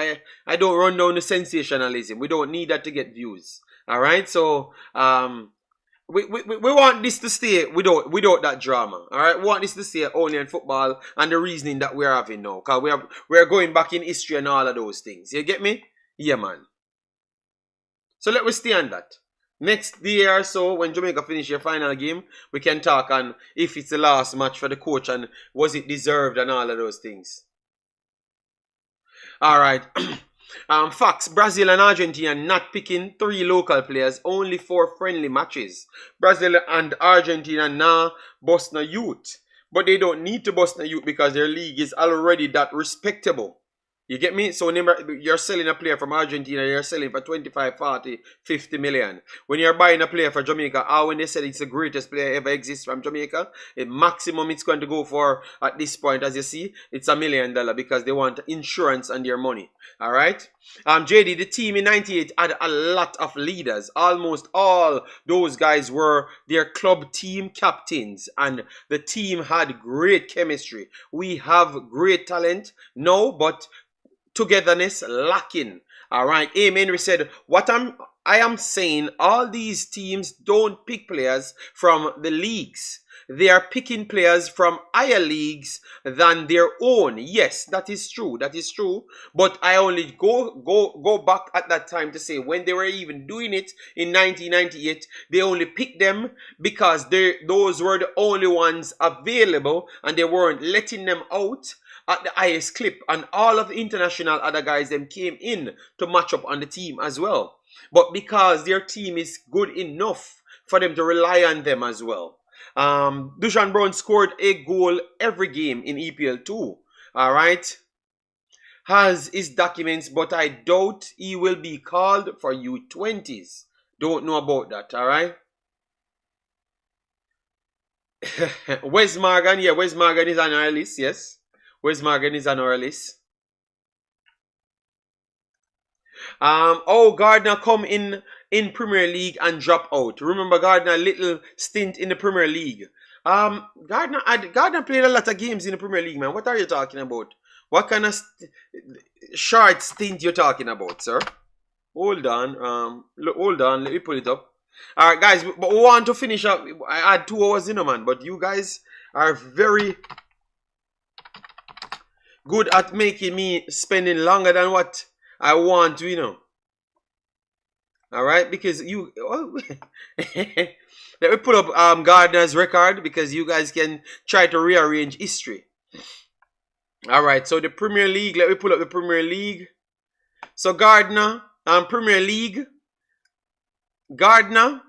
I don't run down the sensationalism. We don't need that to get views. Alright, so we want this to stay without that drama. Alright, we want this to stay only in football and the reasoning that we're having now. Because we're going back in history and all of those things. You get me? Yeah, man. So let me stay on that. Next year or so, when Jamaica finish your final game, we can talk on if it's the last match for the coach and was it deserved and all of those things. Alright. Facts, Brazil and Argentina not picking 3 local players, only 4 friendly matches. Brazil and Argentina now bust no youth. But they don't need to bust no youth because their league is already that respectable. You get me? So whenever you're selling a player from Argentina, you're selling for 25, 40, 50 million. When you're buying a player for Jamaica, when they said it's the greatest player ever exists from Jamaica, the maximum it's going to go for at this point, as you see, it's $1 million because they want insurance on their money. Alright? JD, the team in 98 had a lot of leaders. Almost all those guys were their club team captains, and the team had great chemistry. We have great talent now, but togetherness lacking. Alright, Henry said, I am saying all these teams don't pick players from the leagues. They are picking players from higher leagues than their own. Yes, that is true. But I only go back at that time to say when they were even doing it in 1998, they only picked them because those were the only ones available and they weren't letting them out at the highest clip, and all of the international other guys them came in to match up on the team as well. But because their team is good enough for them to rely on them as well. Dushan Brown scored a goal every game in EPL 2. Alright. Has his documents, but I doubt he will be called for U20s. Don't know about that, alright? Wes Morgan, yeah, Wes Morgan is on our list, yes. Wes Morgan is on our list. Gardner come in Premier League and drop out. Remember Gardner little stint in the Premier League. Gardner played a lot of games in the Premier League, man. What are you talking about? What kind of short stint you're talking about, sir? Hold on. Hold on. Let me pull it up. All right, guys. But we want to finish up. I had 2 hours in, man. But you guys are very good at making me spending longer than what I want to, you know. All right, because you. Oh, let me pull up Gardner's record because you guys can try to rearrange history. All right, so the Premier League. Let me pull up the Premier League. So Gardner, Premier League. Gardner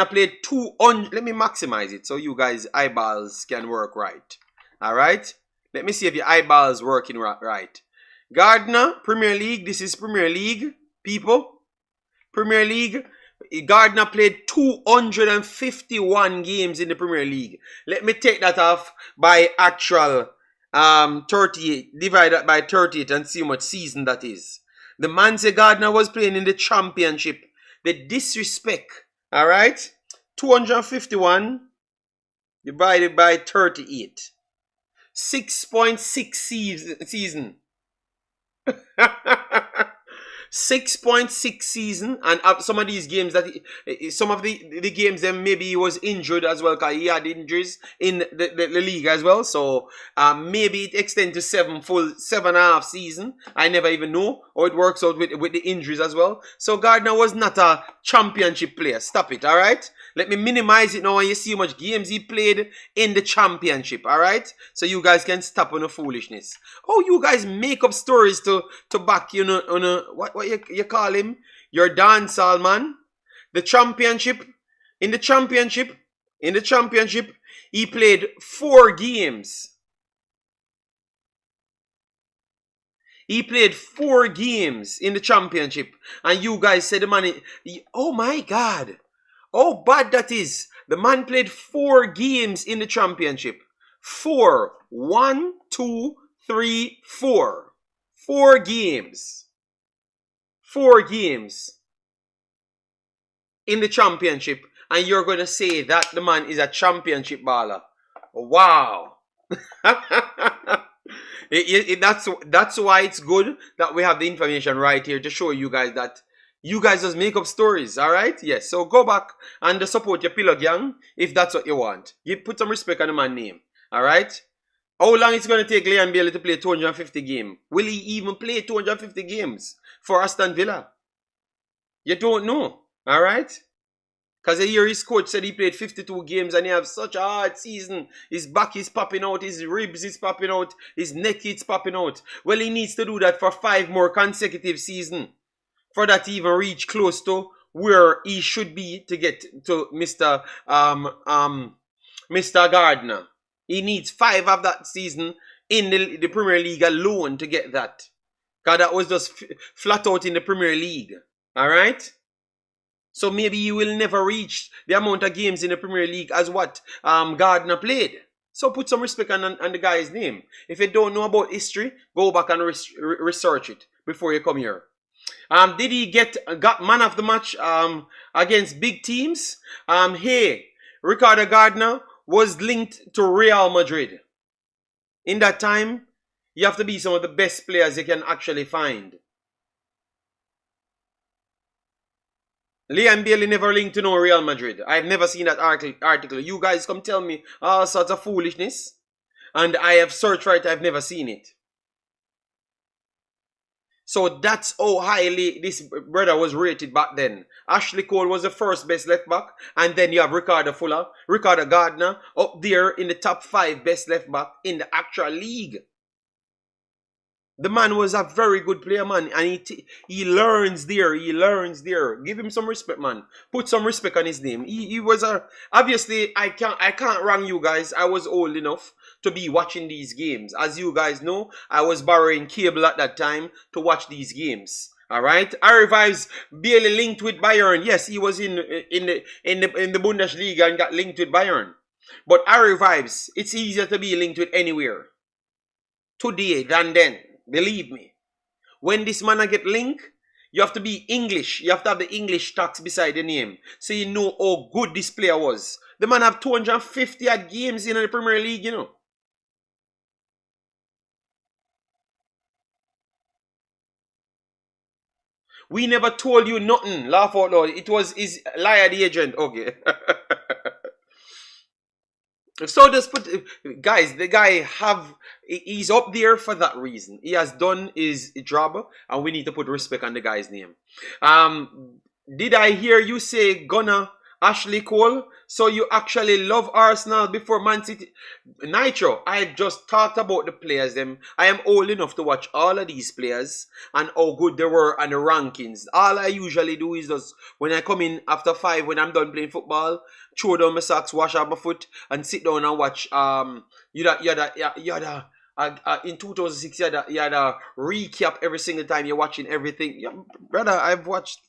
played 200. Let me maximize it so you guys eyeballs can work right. All right. Let me see if your eyeballs working right. Gardner, Premier League. This is Premier League, people. Premier League. Gardner played 251 games in the Premier League. Let me take that off by actual 38. Divide that by 38 and see how much season that is. The man said Gardner was playing in the championship. The disrespect. Alright? 251 divided by 38. 6.6 season. 6.6 season, and some of these games that some of the games then maybe he was injured as well because he had injuries in the league as well, so maybe it extends to 7.5 season. I never even know how it works out with the injuries as well. So Gardner was not a championship player. Stop it. All right, let me minimize it now and you see how much games he played in the championship. All right, so you guys can stop on the foolishness. Oh, you guys make up stories to back, you know, on a what you call him, your dancehall man. The championship, in the championship, he played 4 games. He played 4 games in the championship, and you guys said the man. Oh my God, how bad that is! The man played 4 games in the championship. 4, 1, 2, 3, 4. 4 games. 4 games in the championship, and you're going to say that the man is a championship baller. Wow. That's why it's good that we have the information right here to show you guys that you guys just make up stories. All right? Yes. So go back and support your pillow gang if that's what you want. Put some respect on the man's name. All right? How long it's going to take Leon Bailey to play 250 games? Will he even play 250 games for Aston Villa? You don't know. All right? Because I hear his coach said he played 52 games and he have such a hard season. His back is popping out. His ribs is popping out. His neck is popping out. Well, he needs to do that for 5 more consecutive seasons for that to even reach close to where he should be to get to Mr. Gardner. He needs 5 of that season in the Premier League alone to get that. Because that was just flat out in the Premier League. Alright? So maybe he will never reach the amount of games in the Premier League as what Gardner played. So put some respect on the guy's name. If you don't know about history, go back and research it before you come here. Did he got man of the match against big teams? Hey, Ricardo Gardner was linked to Real Madrid. In that time, you have to be some of the best players you can actually find. Leon Bailey never linked to no Real Madrid. I've never seen that article. You guys come tell me all sorts of foolishness. And I have searched right, I've never seen it. So that's how highly this brother was rated back then. Ashley Cole was the first best left back. And then you have Ricardo Gardner up there in the top 5 best left back in the actual league. The man was a very good player, man. And he learns there. He learns there. Give him some respect, man. Put some respect on his name. He was a... Obviously, I can't wrong you guys. I was old enough to be watching these games. As you guys know, I was borrowing cable at that time to watch these games. All right, Harry Vibes barely linked with Bayern. Yes, he was in the Bundesliga and got linked with Bayern. But Harry Vibes, it's easier to be linked with anywhere today than then. Believe me. When this man get linked, you have to be English. You have to have the English tax beside the name, so you know how good this player was. The man have 250 odd games in the Premier League, you know. We never told you nothing. Laugh out loud. It was his liar the agent. Okay. So just put, guys, the guy he's up there for that reason. He has done his job, and we need to put respect on the guy's name. Did I hear you say Gunnar Ashley Cole? So you actually love Arsenal before Man City? Nitro, I just talked about the players. I am old enough to watch all of these players and how good they were on the rankings. All I usually do is just, when I come in after 5, when I'm done playing football, throw down my socks, wash out my foot, and sit down and watch. In 2006, you had a recap every single time you're watching everything. Yeah, brother, I've watched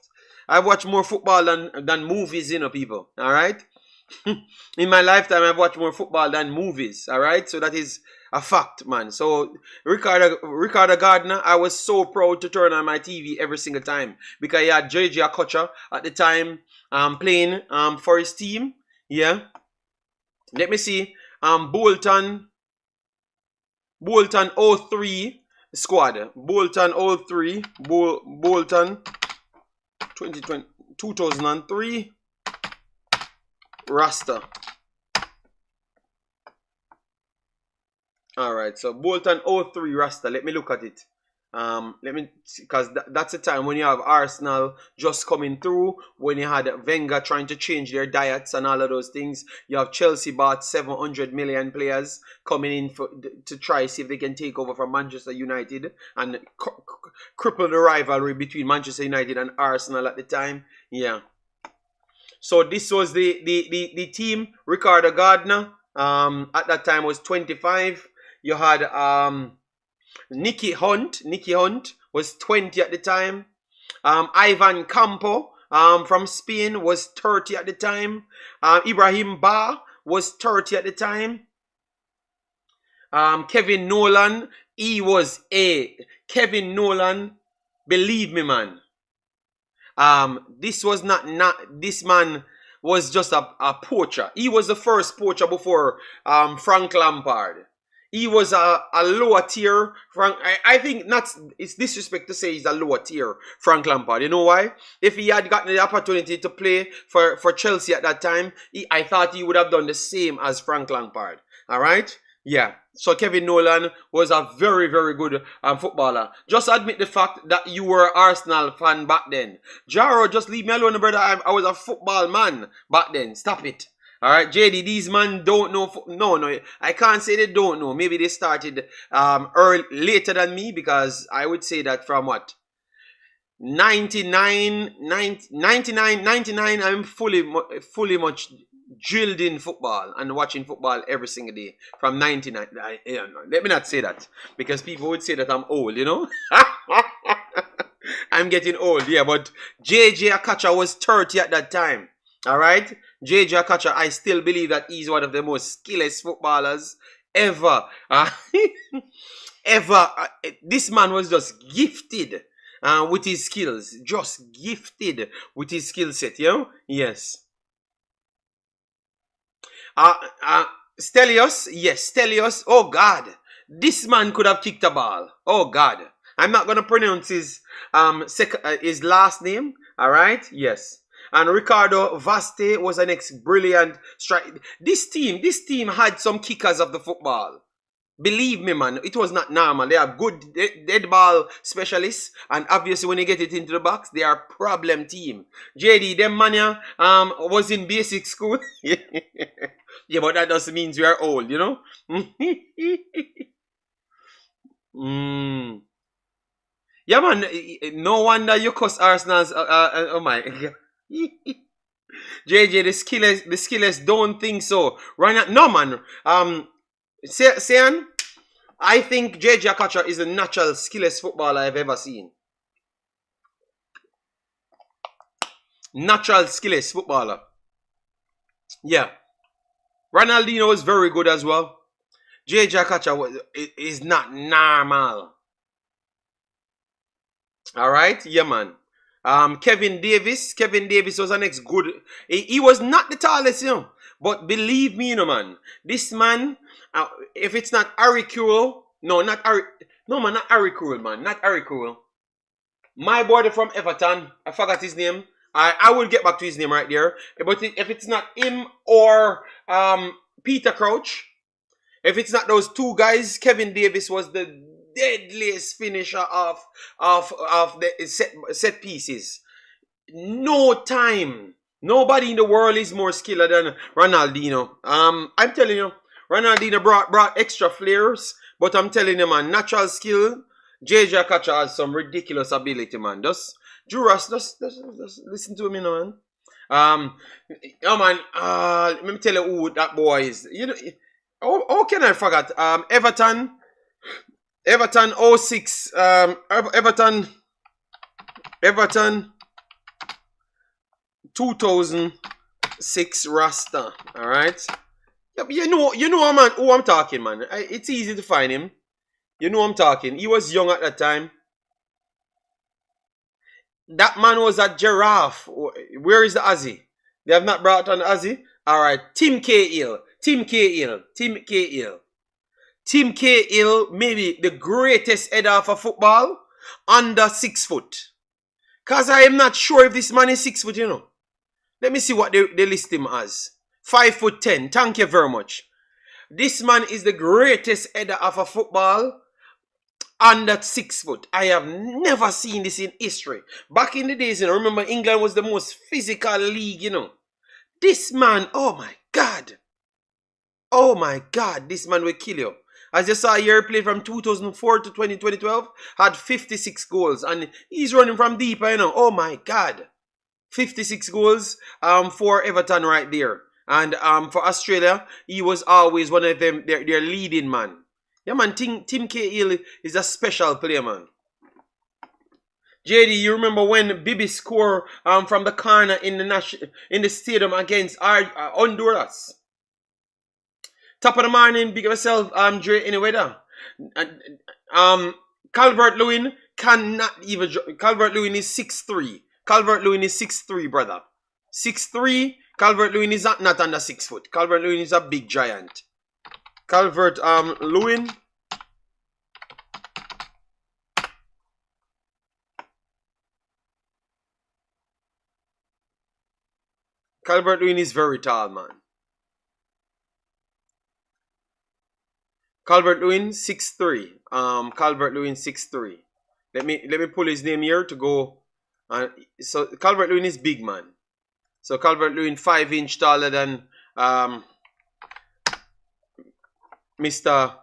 more football than movies, you know, people. All right. In my lifetime, I've watched more football than movies. All right, so that is a fact, man. So Ricardo Gardner, I was so proud to turn on my TV every single time because he had JJ Okocha at the time playing for his team. Yeah. Let me see. Bolton 03 squad. Bolton 03. Bolton 2003 Rasta. Alright, so Bolton 03 Rasta. Let me look at it. Because that's the time when you have Arsenal just coming through, when you had Wenger trying to change their diets and all of those things. You have Chelsea bought 700 million players coming in to try see if they can take over from Manchester United and cripple the rivalry between Manchester United and Arsenal at the time. Yeah. So this was the team. Ricardo Gardner at that time was 25. You had Nicky Hunt was 20 at the time. Ivan Campo from Spain was 30 at the time. Ibrahim Ba was 30 at the time. Kevin Nolan, Kevin Nolan, believe me, man. This was this man was just a poacher. He was the first poacher before Frank Lampard. He was a lower tier. I think it's disrespect to say he's a lower tier Frank Lampard. You know why? If he had gotten the opportunity to play for Chelsea at that time, I thought he would have done the same as Frank Lampard. All right? Yeah. So Kevin Nolan was a very, very good footballer. Just admit the fact that you were an Arsenal fan back then. Jaro, just leave me alone, brother. I was a football man back then. Stop it. All right, JD, these men don't know. No, I can't say they don't know. Maybe they started later than me, because I would say that from what? 99, I'm fully much drilled in football and watching football every single day from 99. Let me not say that, because people would say that I'm old, you know. I'm getting old, yeah, but JJ Okocha was 30 at that time. All right, JJ Okocha, I still believe that he's one of the most skilless footballers ever. This man was just gifted with his skills. Just gifted with his skill set, you know? Yes. Stelios, yes, Stelios. Oh, God. This man could have kicked a ball. Oh, God. I'm not going to pronounce his last name. All right? Yes. And Ricardo Vaste was an brilliant strike. This team had some kickers of the football. Believe me, man, it was not normal. They have good dead ball specialists, and obviously when you get it into the box, they are a problem team. JD, them mania was in basic school. Yeah, but that doesn't mean we are old, you know. Yeah, man. No wonder you cuss Arsenal's. Oh my God. JJ, the skillers don't think so. Right now, no, man. Sean, I think JJ Okocha is the natural skilless footballer I've ever seen. Natural skilless footballer. Yeah. Ronaldinho was very good as well. JJ Akacha is not normal. Alright? Yeah, man. Kevin Davis. Kevin Davis was an ex good. He was not the tallest, you know. But believe me, you know, man. This man, if it's not Harry Kewell, no, not Harry. No, man, not Harry Kewell, man. Not Harry Kewell. My boy from Everton, I forgot his name. I will get back to his name right there. But if it's not him or Peter Crouch, if it's not those two guys, Kevin Davis was the deadliest finisher of the set pieces. No time. Nobody in the world is more skilled than Ronaldinho. I'm telling you, Ronaldinho brought extra flares, but I'm telling you, man, natural skill. JJ Akacha has some ridiculous ability, man. Just listen to me, man. Oh man, let me tell you who that boy is. You know, how can I forget? Everton 06. Everton 2006 Rasta. All right. You know, man. Who I'm talking, man. It's easy to find him. You know I'm talking. He was young at that time. That man was a giraffe. Where is the Aussie? They have not brought on Aussie. Alright. Tim Cahill. Tim Cahill. Tim Cahill, maybe the greatest header for football under 6 foot. Because I am not sure if this man is 6 foot, you know. Let me see what they list him as. 5'10". Thank you very much. This man is the greatest header of a football under 6 foot. I have never seen this in history. Back in the days, you know, remember England was the most physical league, you know. This man, oh my God. Oh my God, this man will kill you. As you saw here, he played from 2004 to 2012, had 56 goals. And he's running from deeper, you know. Oh my God. 56 goals for Everton right there. And for Australia, he was always one of them, their leading man. Yeah, man, Tim Cahill is a special player, man. JD, you remember when Bibi scored from the corner in the stadium against Honduras? Top of the morning, big of yourself, Dre, anyway there. Calvert-Lewin cannot even... Calvert-Lewin is 6'3". Calvert-Lewin is 6'3", brother. 6'3". Calvert-Lewin is not under 6 foot. Calvert-Lewin is a big giant. Calvert-Lewin. Calvert-Lewin is very tall, man. Calvert-Lewin 6'3". Calvert-Lewin 6'3". Let me pull his name here to go. So Calvert-Lewin is big, man. So Calvert-Lewin 5" taller than Mr.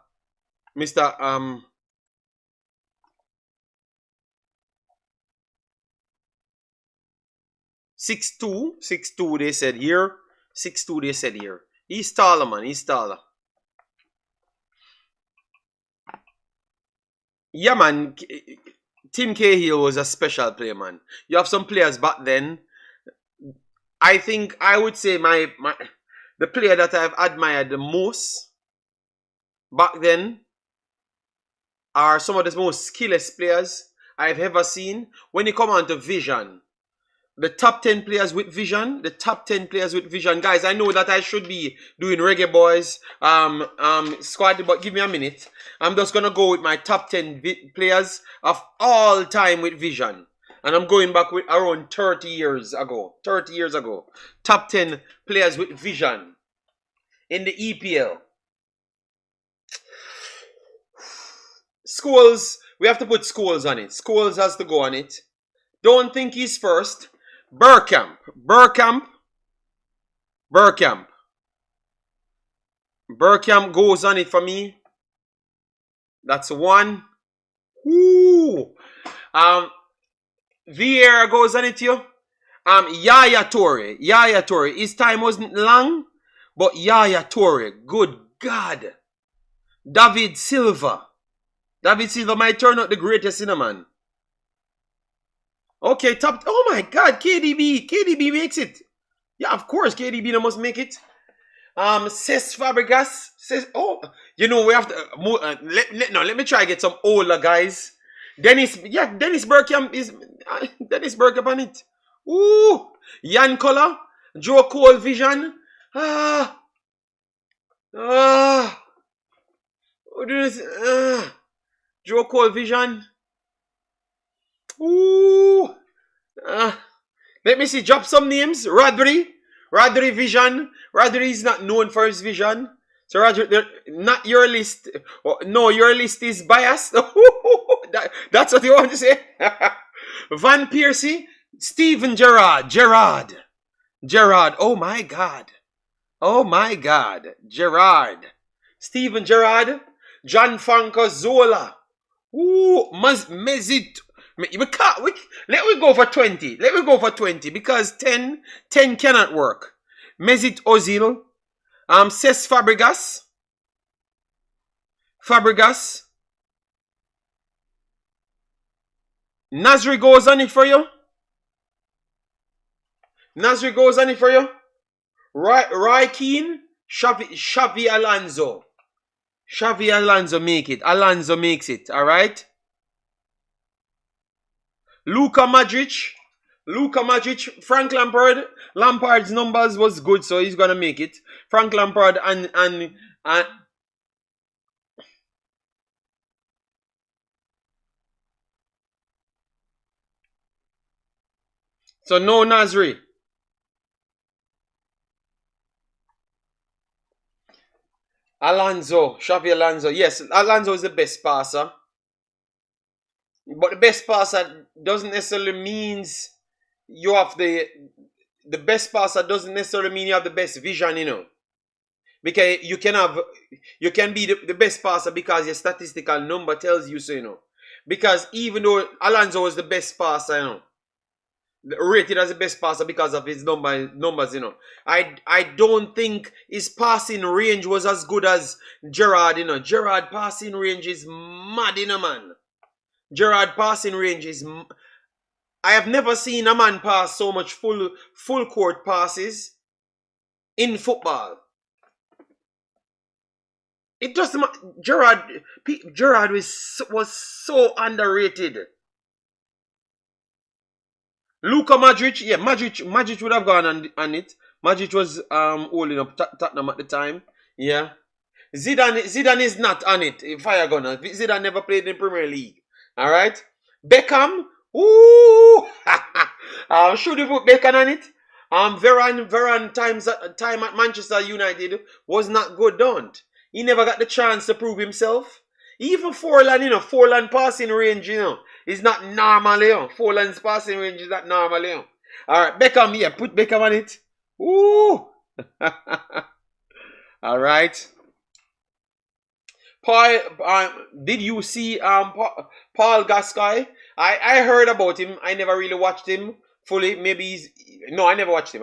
6'2". They said here. 6'2" they said here. He's taller, man. He's taller. Yeah, man. Tim Cahill was a special player, man. You have some players back then. I think I would say the player that I've admired the most back then are some of the most skillless players I've ever seen. When you come on to vision, the top 10 players with vision, guys. I know that I should be doing Reggae Boyz squad, but give me a minute. I'm just gonna go with my top 10 players of all time with vision. And I'm going back with around 30 years ago. Top 10 players with vision in the EPL. Scholes, we have to put Scholes on it. Scholes has to go on it. Don't think he's first. Bergkamp goes on it for me. That's one. Woo. Vieira goes on it too. Yaya Toure. His time wasn't long, but Yaya Toure. Good God. David Silva might turn out the greatest in a man. Okay, top. Oh my God, KDB. KDB makes it. Yeah, of course, KDB must make it. Cesc Fabregas says, oh, you know, we have to let me try to get some older guys. Dennis Bergkamp is Dennis Bergkamp on it. Ooh, Jan Koller, Joe Cole Vision. What is Joe Cole Vision. Ooh, let me see. Drop some names. Rodri Vision. Rodri is not known for his vision. So Rodri, not your list. Oh, no, your list is biased. That's what you want to say. Van Persie. Steven Gerrard. Oh my God. Gerrard. Steven Gerrard. Gianfranco Zola. Ooh, Mesut. Let me go for 20. Let me go for 20 because 10 cannot work. Mesut Ozil. Cesc Fabregas. Nasri goes on it for you. Roy Keane. Xavi Alonso. Alonso makes it. All right. Luka Modric, Frank Lampard. Lampard's numbers was good, so he's gonna make it. Frank Lampard and so no Nasri. Xavi Alonso. Yes, Alonso is the best passer. But the best passer doesn't necessarily means you have the best passer doesn't necessarily mean you have the best vision, you know. Because you can be the best passer because your statistical number tells you so, you know. Because even though Alonso was the best passer, you know, rated as the best passer because of his numbers, you know. I don't think his passing range was as good as Gerrard, you know. Gerrard passing range is mad, you know, man. Gerrard passing range is. I have never seen a man pass so much full court passes in football. It doesn't. Gerrard was so underrated. Luka Modric, yeah, Modric would have gone on it. Modric was holding up Tottenham at the time. Yeah, Zidane is not on it. Fire gunner. Zidane never played in the Premier League. All right, Beckham. Ooh, should we put Beckham on it? Varane time at Manchester United was not good, don't. He never got the chance to prove himself. Even Forlan, you know, Forlan passing range, you know, is not normal, you know. Forlan's passing range is not normal, you know. All right, Beckham, yeah, put Beckham on it. Ooh. All right. Paul, did you see Paul Gascoigne? I heard about him. I never really watched him fully. Maybe no, I never watched him.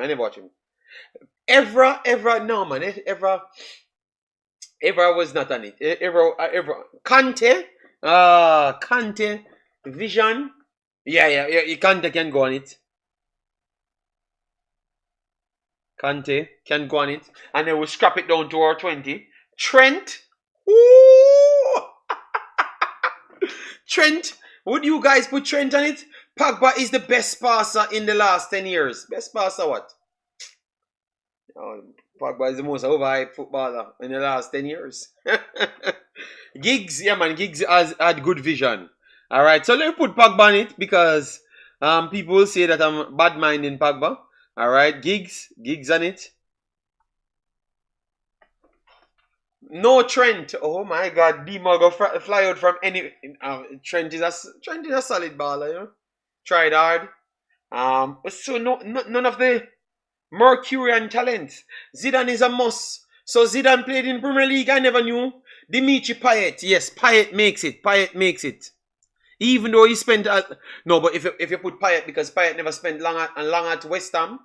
Evra, no man. Evra was not on it. Evra. Kante, Vision. Yeah. Kante can go on it. Kante can go on it. And then we'll scrap it down to our 20. Trent. Ooh. Trent. Would you guys put Trent on it? Pogba is the best passer in the last 10 years. Best passer what? Oh, Pogba is the most overhyped footballer in the last 10 years. Giggs, yeah man, Giggs has had good vision. Alright, so let me put Pogba on it because people will say that I'm bad-minding Pogba. Alright, Giggs on it. No Trent. Oh my God, D-Mug go fly out from any. Trent is a solid baller, you know. Tried hard. So none of the Mercurian talent. Zidane is a must. So Zidane played in Premier League. I never knew. Dimitri Payet. Yes, Payet makes it. Even though he spent no, but if you put Payet because Payet never spent long at West Ham,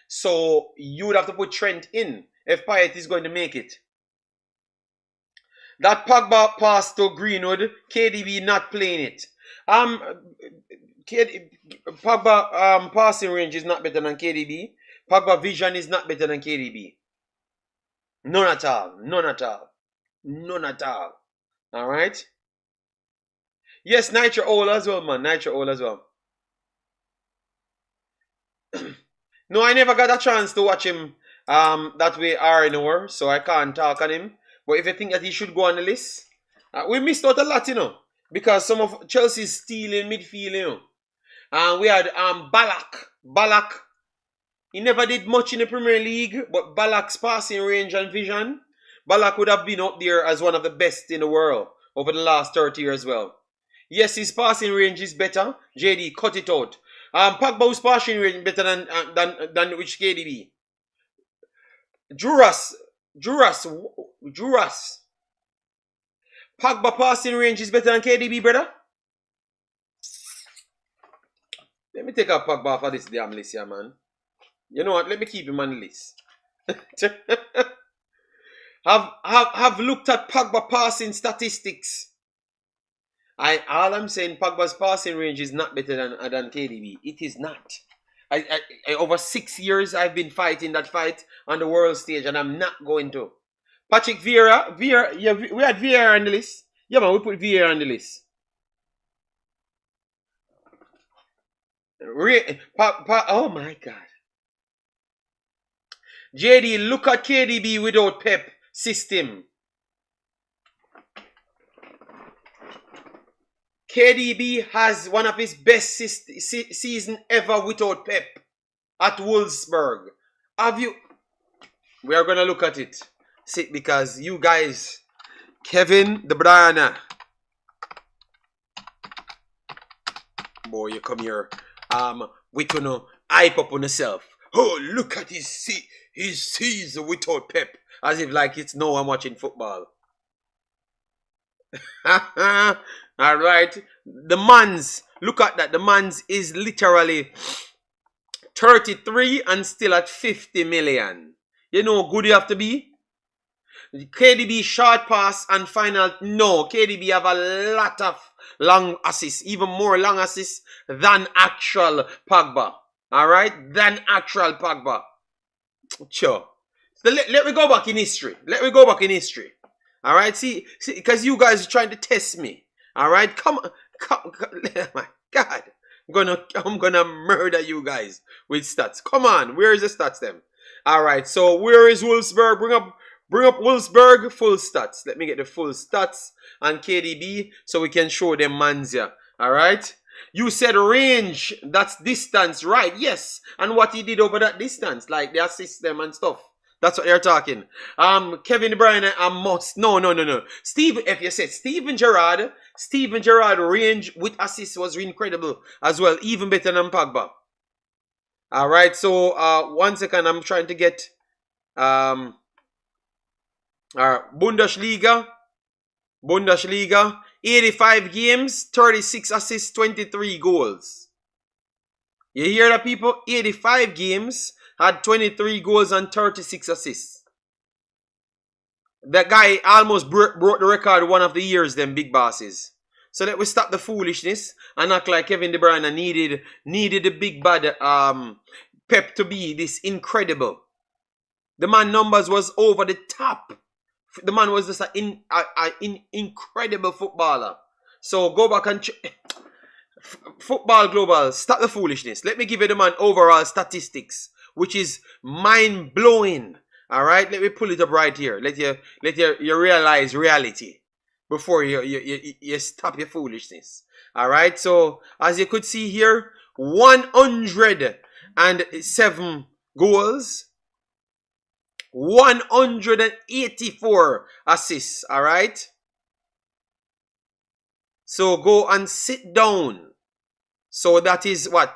so you would have to put Trent in if Payet is going to make it. That Pogba pass to Greenwood, KDB not playing it. Um, Pogba passing range is not better than KDB. Pogba vision is not better than KDB. None at all. None at all. None at all. All right. Yes, Nitro old as well, man. Nitro old as well. No, I never got a chance to watch him that way R&R, so I can't talk on him. But if you think that he should go on the list, we missed out a lot, you know, because some of Chelsea's stealing midfield, you know. And we had Balak. He never did much in the Premier League, but Balak's passing range and vision, Balak would have been up there as one of the best in the world over the last 30 years as well. Yes, his passing range is better. JD, cut it out. Pogba's passing range better than which KDB. Juras. Pogba passing range is better than KDB, brother. Let me take a Pogba for this damn list here, man. You know what? Let me keep him on the list. have looked at Pogba passing statistics. All I'm saying, Pogba's passing range is not better than KDB. It is not. I over 6 years I've been fighting that fight on the world stage, and I'm not going to. Patrick Vieira, yeah, we had Vieira on the list. Yeah, man, we put Vieira on the list. Oh my God. JD, look at KDB without Pep system. KDB has one of his best season ever without Pep at Wolfsburg. Have you? We are going to look at it. See, because you guys, Kevin De Bruyne. Boy, you come here. We gonna hype up on yourself. Oh, look at his season without Pep. As if like it's no I'm watching football. Alright. The man's, look at that. The man's is literally 33 and still at 50 million. You know how good you have to be? KDB short pass and final. No, KDB have a lot of long assists. Even more long assists than actual Pogba. Alright? Than actual Pogba. Sure. So let me go back in history. Alright? See, because you guys are trying to test me. Alright? Come. Oh my God. I'm gonna murder you guys with stats. Come on. Where is the stats then? Alright, so where is Wolfsburg? Bring up Wolfsburg full stats. Let me get the full stats on KDB so we can show them Manzia. Alright? You said range, that's distance, right? Yes. And what he did over that distance, like the assist them and stuff. That's what they're talking. Kevin De Bruyne, a must. No. If you said Steven Gerrard range with assists was incredible as well. Even better than Pogba. Alright, so 1 second, I'm trying to get Bundesliga, 85 games, 36 assists, 23 goals. You hear that, people? 85 games, had 23 goals and 36 assists. That guy almost broke the record one of the years, them big bosses. So let we stop the foolishness and act like Kevin De Bruyne needed the big bad Pep to be this incredible. The man numbers was over the top. The man was just an incredible footballer. So go back and Football Global, stop the foolishness. Let me give you the man overall statistics, which is mind-blowing. Alright, let me pull it up right here. Let you realize reality before you stop your foolishness. Alright, so as you could see here, 107 goals, 184 assists. Alright, so go and sit down. So that is what?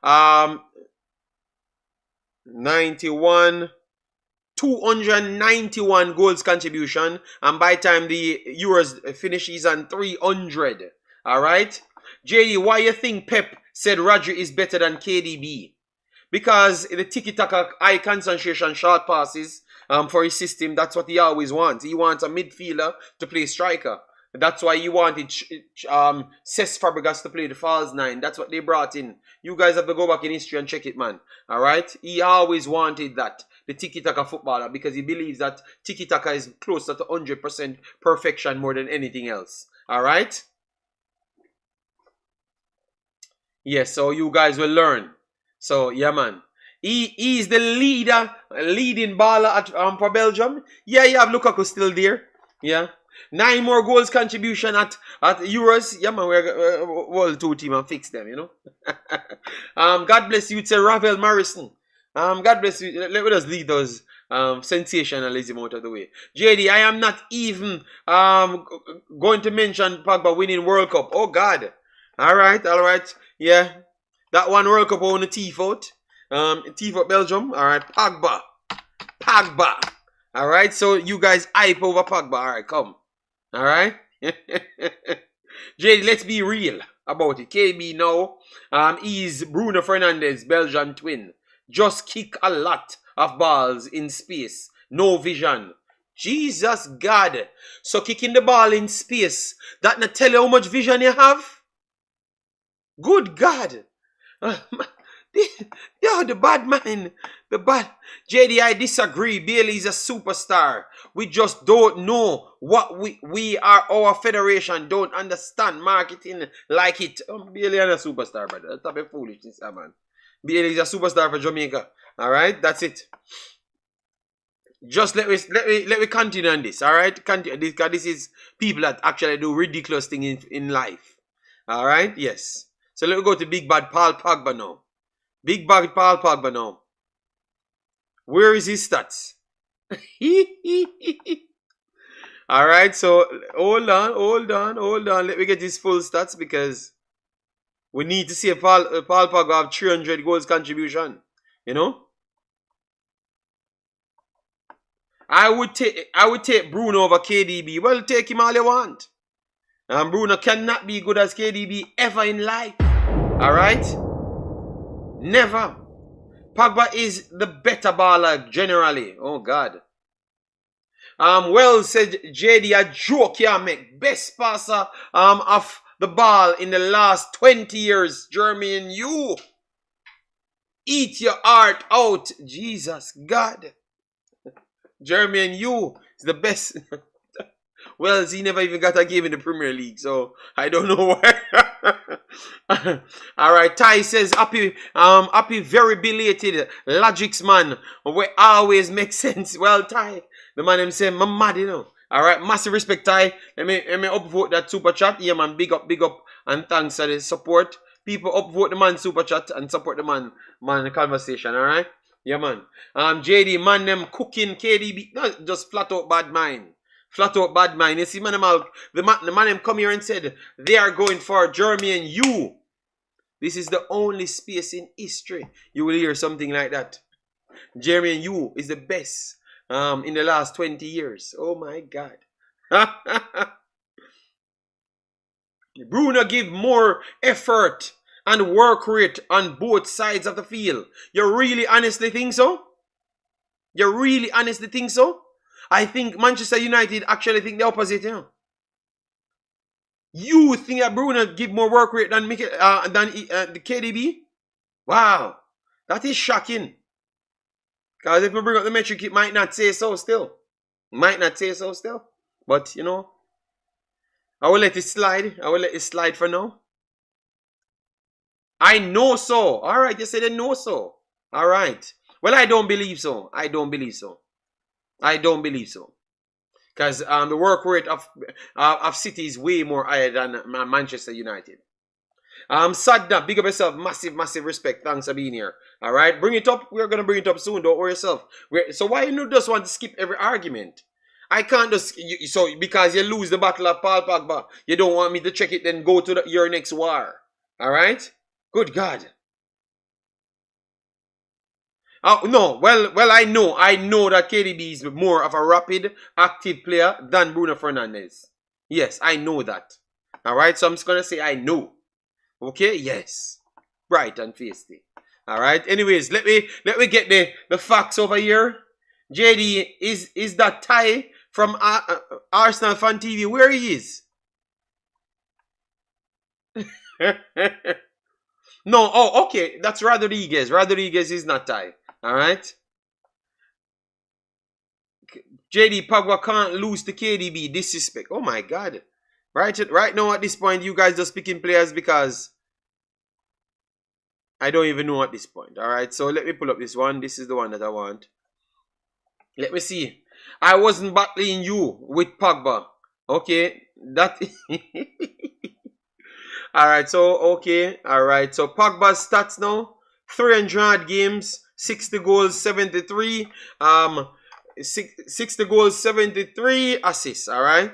291 goals contribution, and by the time the Euros finishes on 300. Alright? JD, why you think Pep said Rodri is better than KDB? Because the tiki-taka, high concentration, short passes for his system, that's what he always wants. He wants a midfielder to play striker. That's why you wanted Cesc Fabregas to play the false nine. That's what they brought in. You guys have to go back in history and check it, man. All right? He always wanted that, the tiki-taka footballer, because he believes that tiki-taka is closer to 100% perfection more than anything else. All right? Yes, so you guys will learn. So, yeah, man. He is the leading baller for Belgium. Yeah, you have Lukaku still there. Yeah. 9 more goals contribution at Euros. Yeah, man, we're World 2 team and fix them, you know. God bless you. It's a Ravel Morrison. God bless you. Let me just leave those sensationalism out of the way. JD, I am not even going to mention Pogba winning World Cup. Oh, God. All right. Yeah. That one World Cup on the teeth out. Teeth out Belgium. All right. Pogba. All right. So you guys hype over Pogba. All right. Come. All right. JD, let's be real about it. KB now is Bruno Fernandes, Belgian twin. Just kick a lot of balls in space. No vision. Jesus God. So kicking the ball in space, that not tell you how much vision you have? Good God. The bad man. JD, I disagree. Bailey is a superstar. We just don't know what we are. Our federation don't understand marketing like it. Bailey is a superstar, brother. That's a bit foolishness, man. Bailey is a superstar for Jamaica. All right, that's it. Just let me continue on this. All right, continue because this is people that actually do ridiculous things in life. All right, yes. So let me go to Big Bad Paul Pogba now. Big Bad Paul Pogba now. Where is his stats? All right, so hold on. Let me get his full stats because we need to see Paul Pogba have 300 goals contribution. You know, I would take Bruno over KDB. Well, take him all you want. And Bruno cannot be good as KDB ever in life. All right, never. Pogba is the better baller generally. Oh God. Well said JD, a joke here, make best passer of the ball in the last 20 years. Jermaine, you eat your heart out. Jesus God. Jermaine, you is the best. Well, he never even got a game in the Premier League, so I don't know why. All right, Ty says happy, very belated Logics man. We always make sense. Well, Ty, the man himself, I'm mad, you know. All right, massive respect, Ty. Let me upvote that super chat. Yeah, man, big up, and thanks for the support. People upvote the man super chat and support the man conversation. All right, yeah, man. JD, man, them cooking KDB, no, just flat out bad mind. Flat out bad mind. You see, man, the man them come here and said they are going for Jeremy and you. This is the only space in history you will hear something like that. Jeremy and you is the best in the last 20 years. Oh my God. Bruno give more effort and work rate on both sides of the field. You really honestly think so? You really honestly think so? I think Manchester United actually think the opposite, you know. You think that Bruno give more work rate than the KDB? Wow, that is shocking. Because if we bring up the metric, it might not say so still. But, you know, I will let it slide for now. I know so. All right, you said I know so. All right. Well, I don't believe so. Because the work rate of City is way more higher than Manchester United. Sadna, big up yourself. Massive respect. Thanks for being here. All right, bring it up. We're going to bring it up soon. Don't worry yourself. So why you just want to skip every argument? I can't just... So because you lose the battle of Paul Pogba, you don't want me to check it, then go to your next war. All right? Good God. Oh, no, well, I know that KDB is more of a rapid, active player than Bruno Fernandes. Yes, I know that. All right, so I'm just going to say I know. Okay, yes. Bright and feisty. All right, anyways, let me get the facts over here. JD, is that Ty from Arsenal Fan TV where he is? No, oh, okay. That's Rodriguez. Rodriguez is not Thai. All right. JD Pogba can't lose to KDB. Disrespect. Oh my God. Right now at this point, you guys just picking players because I don't even know at this point. All right. So let me pull up this one. This is the one that I want. Let me see. I wasn't battling you with Pogba. Okay. That. All right. So okay. All right. So Pogba's stats now: 300 games, 60 goals, 73. 60 goals, 73 assists. All right.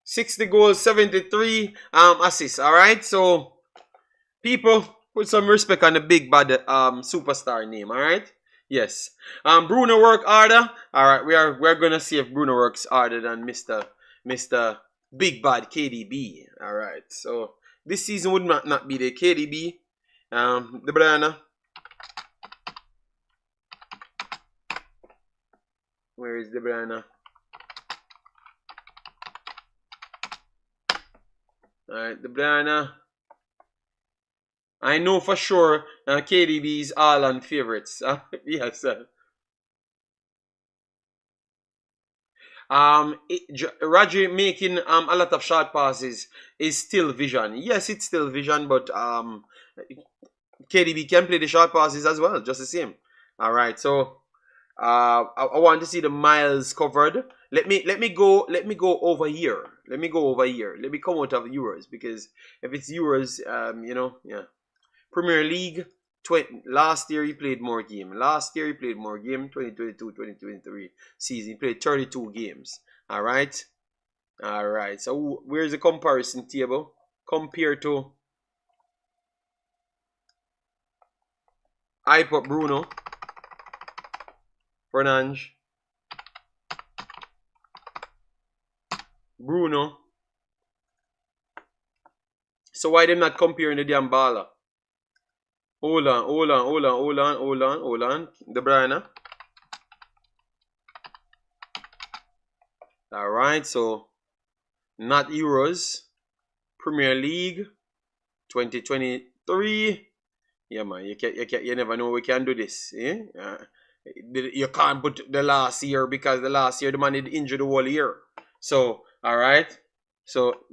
60 goals, 73 assists. All right. So people, put some respect on the big bad superstar name. All right. Yes. Bruno work harder. All right. We're gonna see if Bruno works harder than Mr. Big Bad KDB. All right. So this season would not be the KDB. The banana. Where is the banana? Alright, the banana. I know for sure KDB is all on favorites. Yes. Raji making a lot of short passes is still vision. Yes, it's still vision, but KDB can play the short passes as well, just the same. All right, so I want to see the miles covered. Let me go over here. Let me go over here. Let me come out of Euros, because if it's Euros, yeah. Premier League, last year he played more game. 2022-2023 season he played 32 games. All right. So where's the comparison table compared to? I put Bruno Fernandes. Bruno. So why them not comparing the damn baller? Hold on. De Bruyne. Alright, so not Euros. Premier League 2023. Yeah, man, you never know we can do this. Eh? You can't put the last year, because the last year the man did injure the whole year. So, alright. So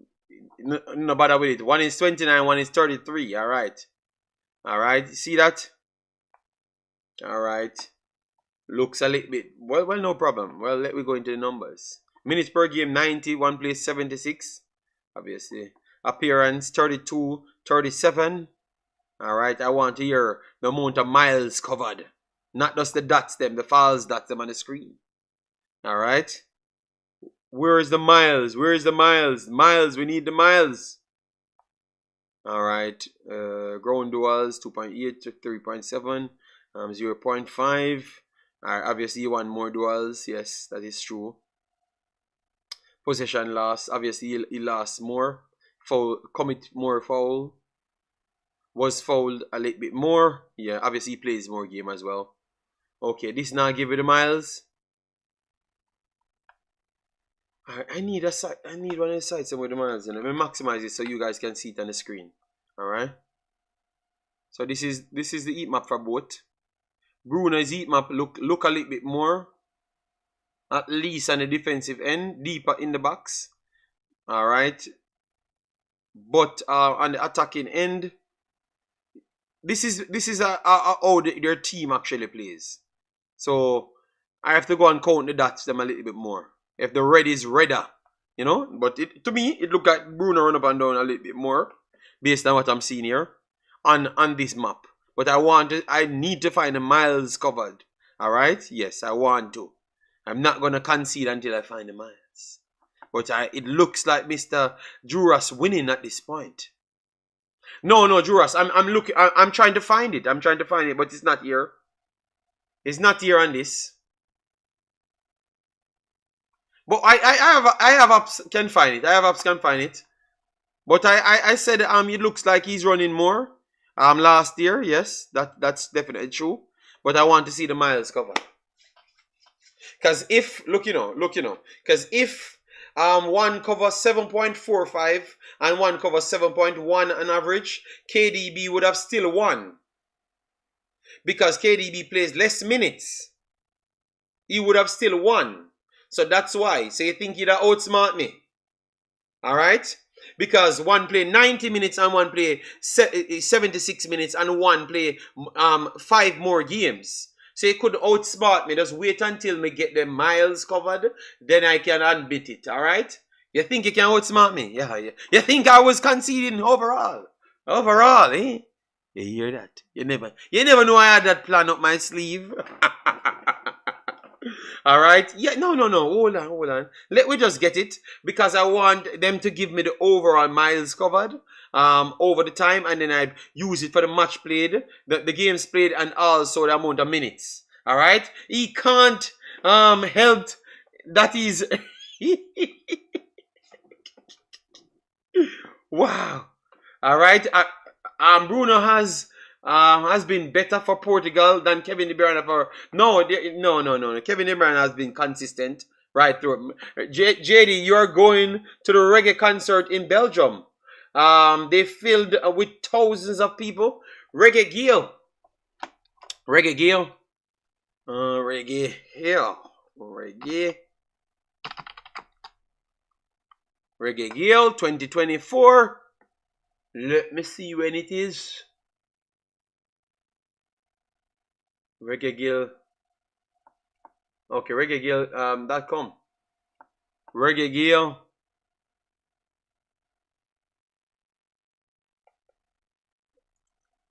no bother with it. One is 29, one is 33. Alright. See that? Alright. Looks a little bit. Well, no problem. Well, let me go into the numbers. Minutes per game 90, one place 76. Obviously. Appearance 32, 37. Alright, I want to hear the amount of miles covered. Not just the dots them, the false dots them on the screen. Alright. Where is the miles? Miles, we need the miles. Alright. Ground duels 2.8 to 3.7. 0.5. Obviously you want more duels. Yes, that is true. Possession loss. Obviously he lost more. Foul, commit more foul. Was fouled a little bit more. Yeah, obviously he plays more game as well. Okay, this now give you the miles. I need a site. I need one of the sites with the miles. Let me maximize it so you guys can see it on the screen. Alright. So this is the heat map for both. Bruno's heat map look a little bit more, at least on the defensive end, deeper in the box. Alright. But on the attacking end, this is how their team actually plays. So I have to go and count the dots them a little bit more. If the red is redder, you know. But to me, it look like Bruno run up and down a little bit more, based on what I'm seeing here on this map. But I need to find the miles covered. Alright? Yes, I want to. I'm not gonna concede until I find the miles. But it looks like Mr. Juras winning at this point. No, Juras. I'm trying to find it. But it's not here. It's not here on this. But I have apps can find it. But I said it looks like he's running more. Last year, yes, that's definitely true. But I want to see the miles cover. Because if because if one covers 7.45 and one covers 7.1 on average, KDB would have still won. Because KDB plays less minutes, he would have still won. So that's why. So you think he'd have outsmart me? All right? Because one play 90 minutes and one play 76 minutes and one play 5 more games. So he could outsmart me. Just wait until me get the miles covered, then I can unbeat it. All right? You think you can outsmart me? Yeah. You think I was conceding overall? Overall, eh? You hear that? You never know I had that plan up my sleeve. All right. Yeah. No. Hold on. Let me just get it because I want them to give me the overall miles covered over the time, and then I use it for the match played, the games played, and also the amount of minutes. All right. He can't help that is. Wow. All right. Bruno has been better for Portugal than Kevin De Bruyne for no. Kevin De Bruyne has been consistent right through. JD, you are going to the reggae concert in Belgium. They filled with thousands of people. Reggae Gale, Reggae Gale 2024. Let me see when it is. Reggae Gale. Okay, reggaegale.com. Reggae Gale.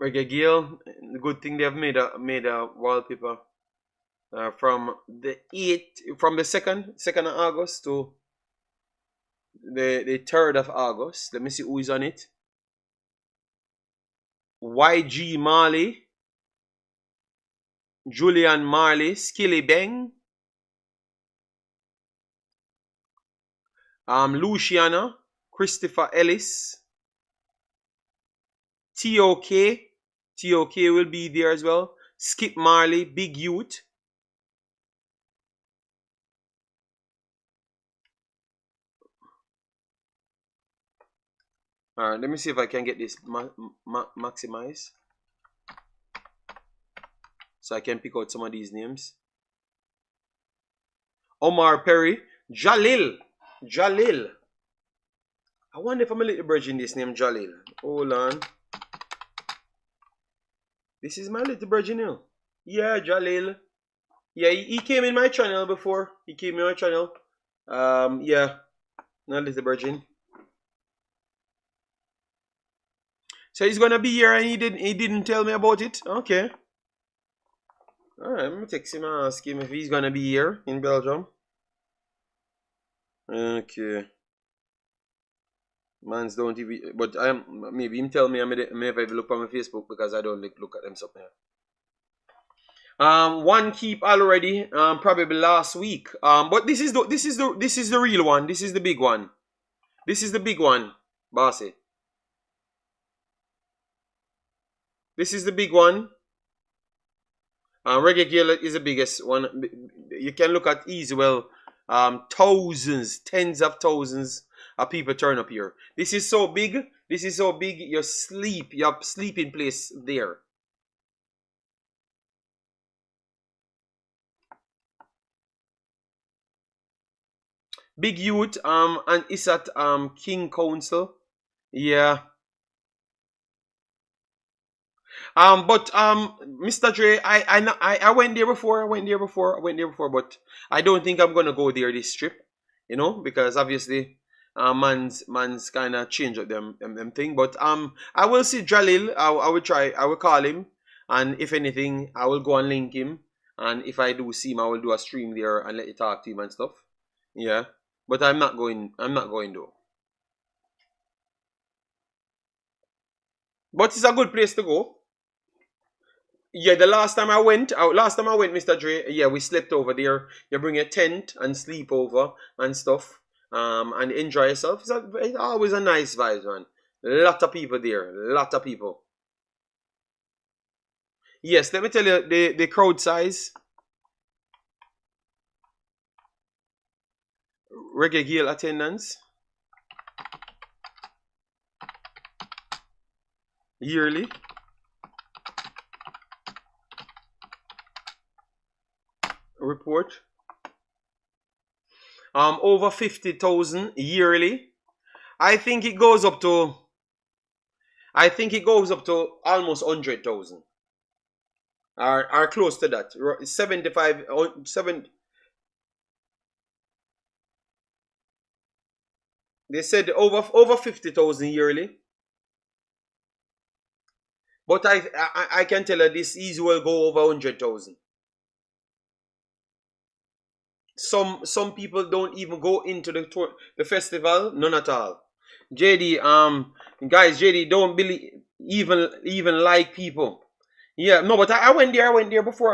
Reggae Gale. Good thing they have made a wallpaper from the 2nd of August to the 3rd of August. Let me see who is on it. YG Marley, Julian Marley, Skilly Bang, Luciana, Christopher Ellis, TOK will be there as well. Skip Marley, Big Youth. Alright, let me see if I can get this maximize. So I can pick out some of these names. Omar Perry. Jalil. I wonder if I'm a little virgin this name Jalil. Hold on. This is my little virgin now. Yeah, Jalil. Yeah, he came in my channel before. Yeah. Not little virgin. So he's gonna be here and he didn't tell me about it. Okay. Alright, I'm gonna text him and ask him if he's gonna be here in Belgium. Okay. Mans don't even, but maybe him tell me I may have look on my Facebook because I don't look at them something. One keep already, probably last week. But this is the real one. This is the big one. Bossy. This is the big one. Reggae Gale is the biggest one. You can look at easy well. Thousands, tens of thousands of people turn up here. This is so big. Your sleeping place there. Big Youth and is at King Council. Yeah. But Mr. Dre, I went there before, but I don't think I'm gonna go there this trip, because obviously, man's kind of change up them thing. But I will see Jalil. I will call him, and if anything, I will go and link him. And if I do see him, I will do a stream there and let you talk to him and stuff. Yeah, but I'm not going though. But it's a good place to go. Yeah, the last time I went, Mr. Dre, yeah, we slept over there. You bring a tent and sleep over and stuff, and enjoy yourself. It's always a nice vibe, man. Lot of people there, Yes, let me tell you the crowd size. Reggae Gale attendance yearly. Report. Over 50,000 yearly. I think it goes up to almost 100,000. Are close to that. 75 7. They said over 50,000 yearly. But I can tell you this easy will go over 100,000. Some people don't even go into the festival, none at all. JD, guys, JD don't believe even like people. Yeah, no, but I went there. I went there before.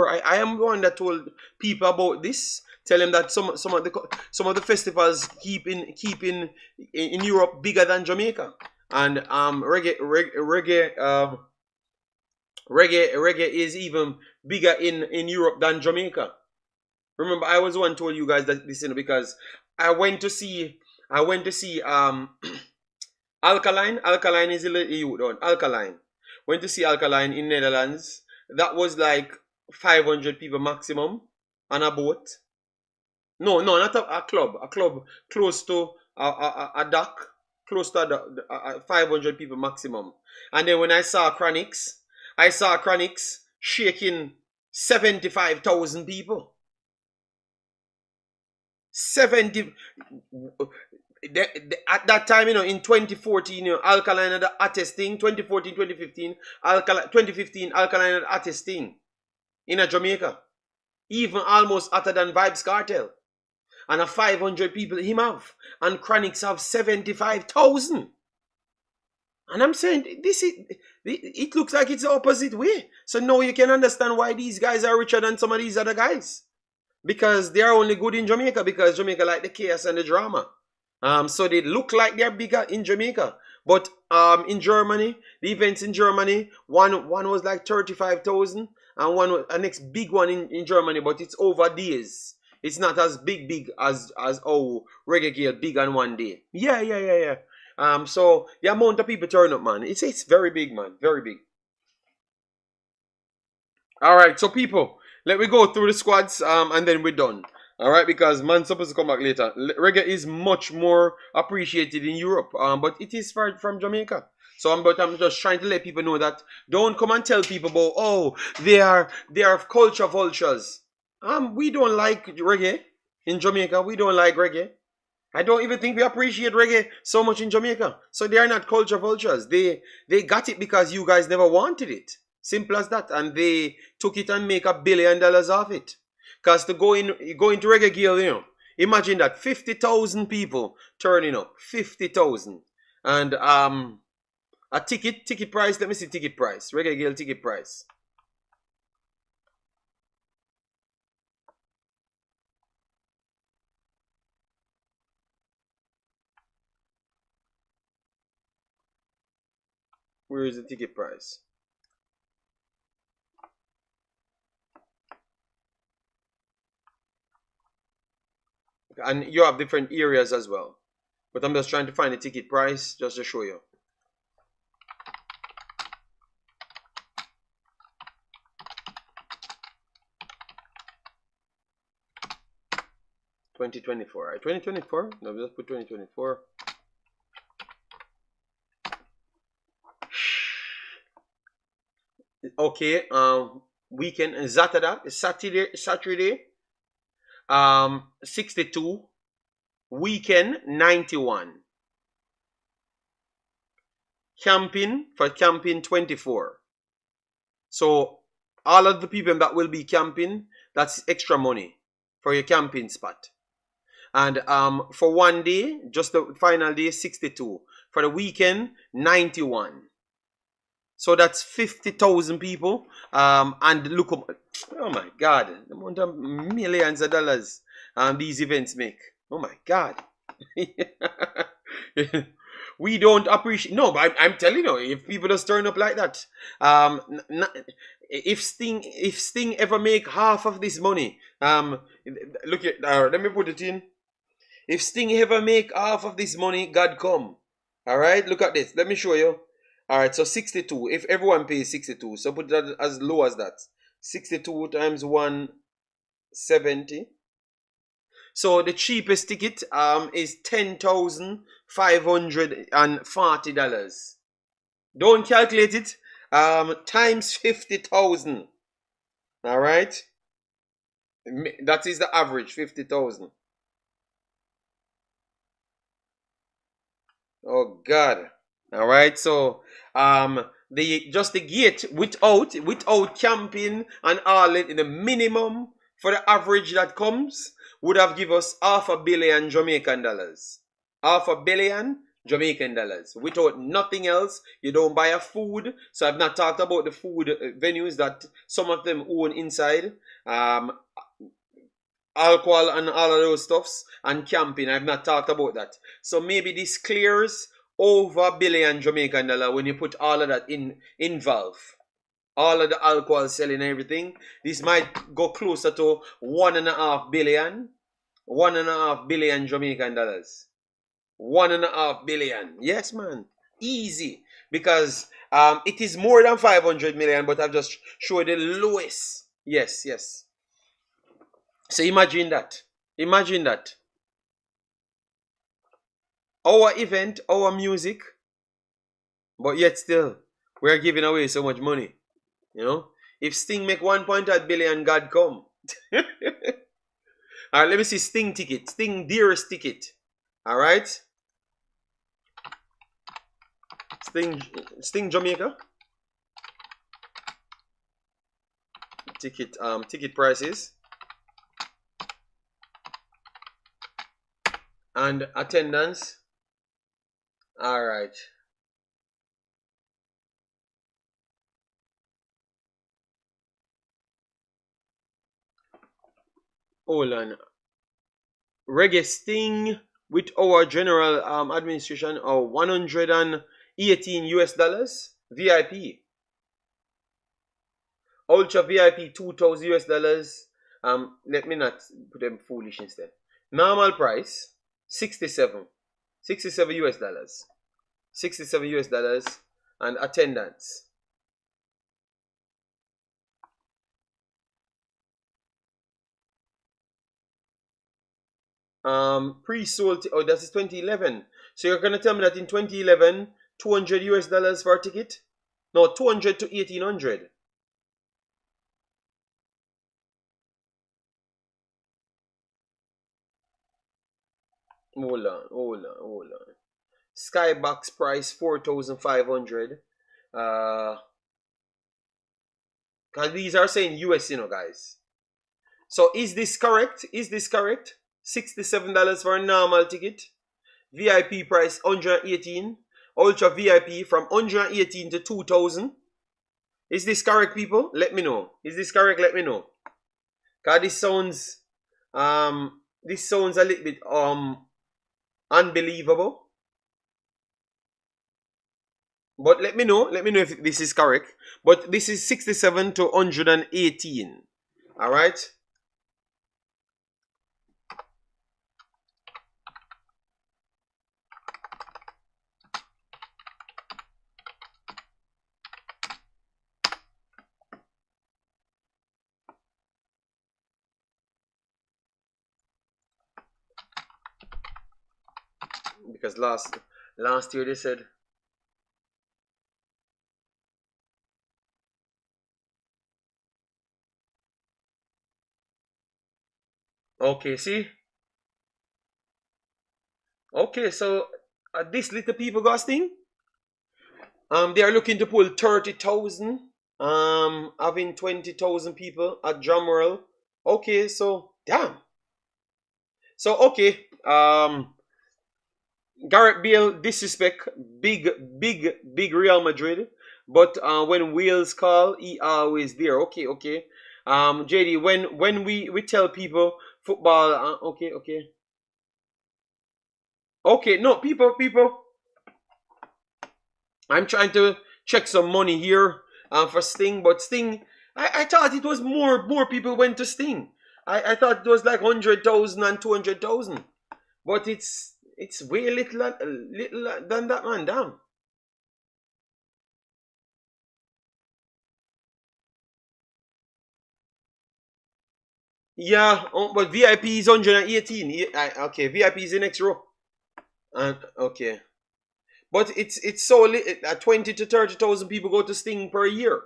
I am the one that told people about this. Tell them that some of the festivals keep in Europe bigger than Jamaica, and reggae is even bigger in Europe than Jamaica. Remember, I was the one told you guys that this, because I went to see Alkaline. Alkaline is Alkaline. Went to see Alkaline in Netherlands. That was like 500 people maximum on a boat. No, not a club. A club close to a dock. Close to 500 people maximum. And then when I saw Chronics shaking 75,000 people. 70. At that time, in 2014, Alkaline had the hottest thing. 2014, 2015, 2015, Alkaline had the hottest thing in Jamaica. Even almost hotter than Vibes Cartel. And a 500 people him have. And Chronics have 75,000. And I'm saying, it looks like it's the opposite way. So now you can understand why these guys are richer than some of these other guys. Because they are only good in Jamaica, because Jamaica like the chaos and the drama. So they look like they're bigger in Jamaica. But in Germany, the events in Germany, one was like 35,000, and a next big one in Germany, but it's over days. It's not as big as Reggae Gale big on one day. Yeah. So the amount of people turn up, man, it's very big, man, very big. All right, so people, let me go through the squads, and then we're done. All right, because man's supposed to come back later. Reggae is much more appreciated in Europe, but it is from Jamaica. So I'm just trying to let people know that don't come and tell people about, they are culture vultures. We don't like reggae in Jamaica. We don't like reggae. I don't even think we appreciate reggae so much in Jamaica. So they are not culture vultures. They got it because you guys never wanted it. Simple as that. And they took it and make $1 billion off it. Because to go into Reggae Gale, imagine that 50,000 people turning up. 50,000. And a ticket price, let me see ticket price. Reggae Gale ticket price. Where is the ticket price? And you have different areas as well. But I'm just trying to find the ticket price just to show you. $2024, right? 2024? No, let's put 2024. Okay, weekend Saturday, 62, weekend 91, camping 24. So all of the people that will be camping, that's extra money for your camping spot. And for one day, just the final day, 62. For the weekend, 91. So that's 50,000 people. And look, oh my God, the amount of millions of dollars these events make. Oh my God. We don't appreciate. No, but I'm telling you, if people just turn up like that, if Sting ever make half of this money, look at, let me put it in. If Sting ever make half of this money, God come. Alright, look at this. Let me show you. Alright, so 62. If everyone pays 62, so put that as low as that. 62 times 170. So the cheapest ticket is $10,540. Don't calculate it. Times 50,000. Alright. That is the average, 50,000. Oh God. Alright, so the gate without camping and all the minimum for the average that comes would have give us $500 million Jamaican dollars. $500 million Jamaican dollars. Without nothing else, you don't buy a food. So I've not talked about the food venues that some of them own inside. Alcohol and all of those stuffs and camping. I've not talked about that. So maybe this clears over $1 billion Jamaican dollar when you put all of that in Valve. All of the alcohol selling and everything. This might go closer to $1.5 billion. $1.5 billion Jamaican dollars. $1.5 billion. Yes, man. Easy. Because it is more than 500 million, but I've just showed the lowest. Yes, yes. So imagine that. Imagine that. Our event, our music, but yet still, we're giving away so much money. You know? If Sting make 1.8 billion, God come. Alright, let me see Sting ticket. Sting dearest ticket. Alright. Sting Jamaica. Ticket prices. And attendance. Alright. Hold on. Reggae Sting with our general administration of 118 US dollars. VIP. Ultra VIP 2,000 US dollars. Let me not put them foolish instead. Normal price 67 US dollars. 67 US dollars. And attendance. Pre-sold. Oh, that is 2011. So you're gonna tell me that in 2011, 200 US dollars for a ticket? No, 200 to 1800. Hold on. Skybox price 4,500. Cause these are saying US, you know, guys. So is this correct? Is this correct? $67 for a normal ticket. VIP price 118. Ultra VIP from 118 to 2,000. Is this correct, people? Let me know. Is this correct? Let me know. Cause this sounds a little bit unbelievable. But let me know if this is correct. But this is 67 to 118. Alright? Because last year they said okay, see? Okay, so this little people got Sting. They are looking to pull 30,000. Having 20,000 people at Drumroll. Okay, so damn. So okay, Gareth Bale disrespect big Real Madrid, but when Wales call, he always there. Okay. JD, when we tell people football, okay, no, people, I'm trying to check some money here for Sting, but Sting, I thought it was more people went to Sting. I thought it was like 100,000 and 200,000. But it's way little than that, man. Damn. Yeah, but VIP is 118. Okay, VIP is the next row. Okay, but it's so little. 20 to 30,000 people go to Sting per year.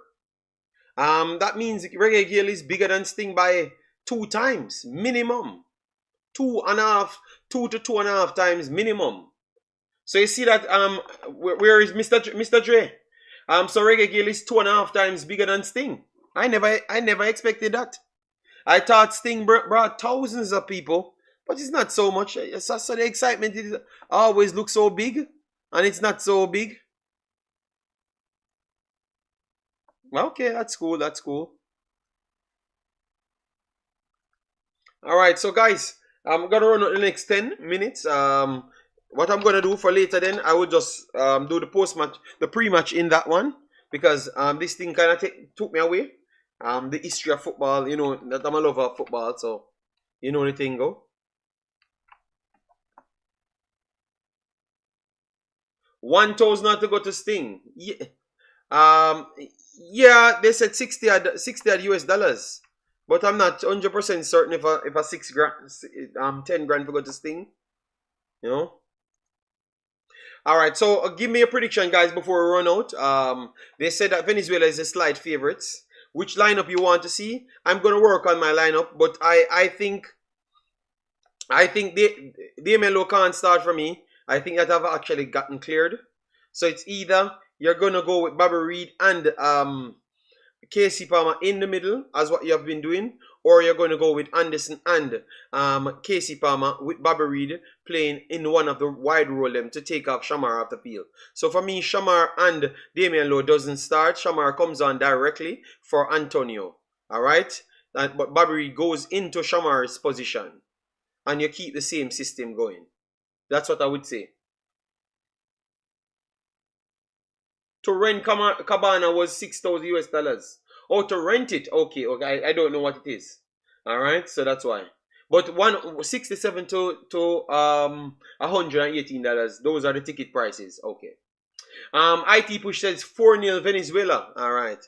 That means Reggae Girl is bigger than Sting by 2 times minimum. 2.5 to 2.5 times minimum. So you see that where is Mr. Dre? So Reggae Girl is 2.5 times bigger than Sting. I never expected that. I thought Sting brought thousands of people, but it's not so much. So the excitement is always looks so big, and it's not so big. Okay, that's cool. That's cool. All right, so guys, I'm gonna run the next 10 minutes. What I'm gonna do for later, then I will just do the post match, the pre-match in that one, because this thing kind of took me away. The history of football, you know that I'm a lover of football, so you know the thing go. 1,000 not to go to Sting. Yeah. Yeah, they said 60 at US dollars, but I'm not 100% certain if a 6 grand, 10 grand for go to Sting. You know. All right, so give me a prediction, guys, before we run out. They said that Venezuela is a slight favorites. Which lineup you want to see? I'm gonna work on my lineup, but I think the MLO can't start for me. I think that I've actually gotten cleared. So it's either you're gonna go with Bobby Reed and Casey Palmer in the middle, as what you have been doing, or you're going to go with Anderson and Casey Palmer with Bobby Reed playing in one of the wide role them to take off Shamar off the field. So for me, Shamar and Damian Lowe doesn't start. Shamar comes on directly for Antonio. All right, but Bobby Reed goes into Shamar's position, and you keep the same system going. That's what I would say. To rent Cabana was 6,000 US dollars. Oh, to rent it? Okay, okay. I don't know what it is. All right, so that's why. But 167 to $118. Those are the ticket prices. Okay. IT Push says 4-0 Venezuela. All right.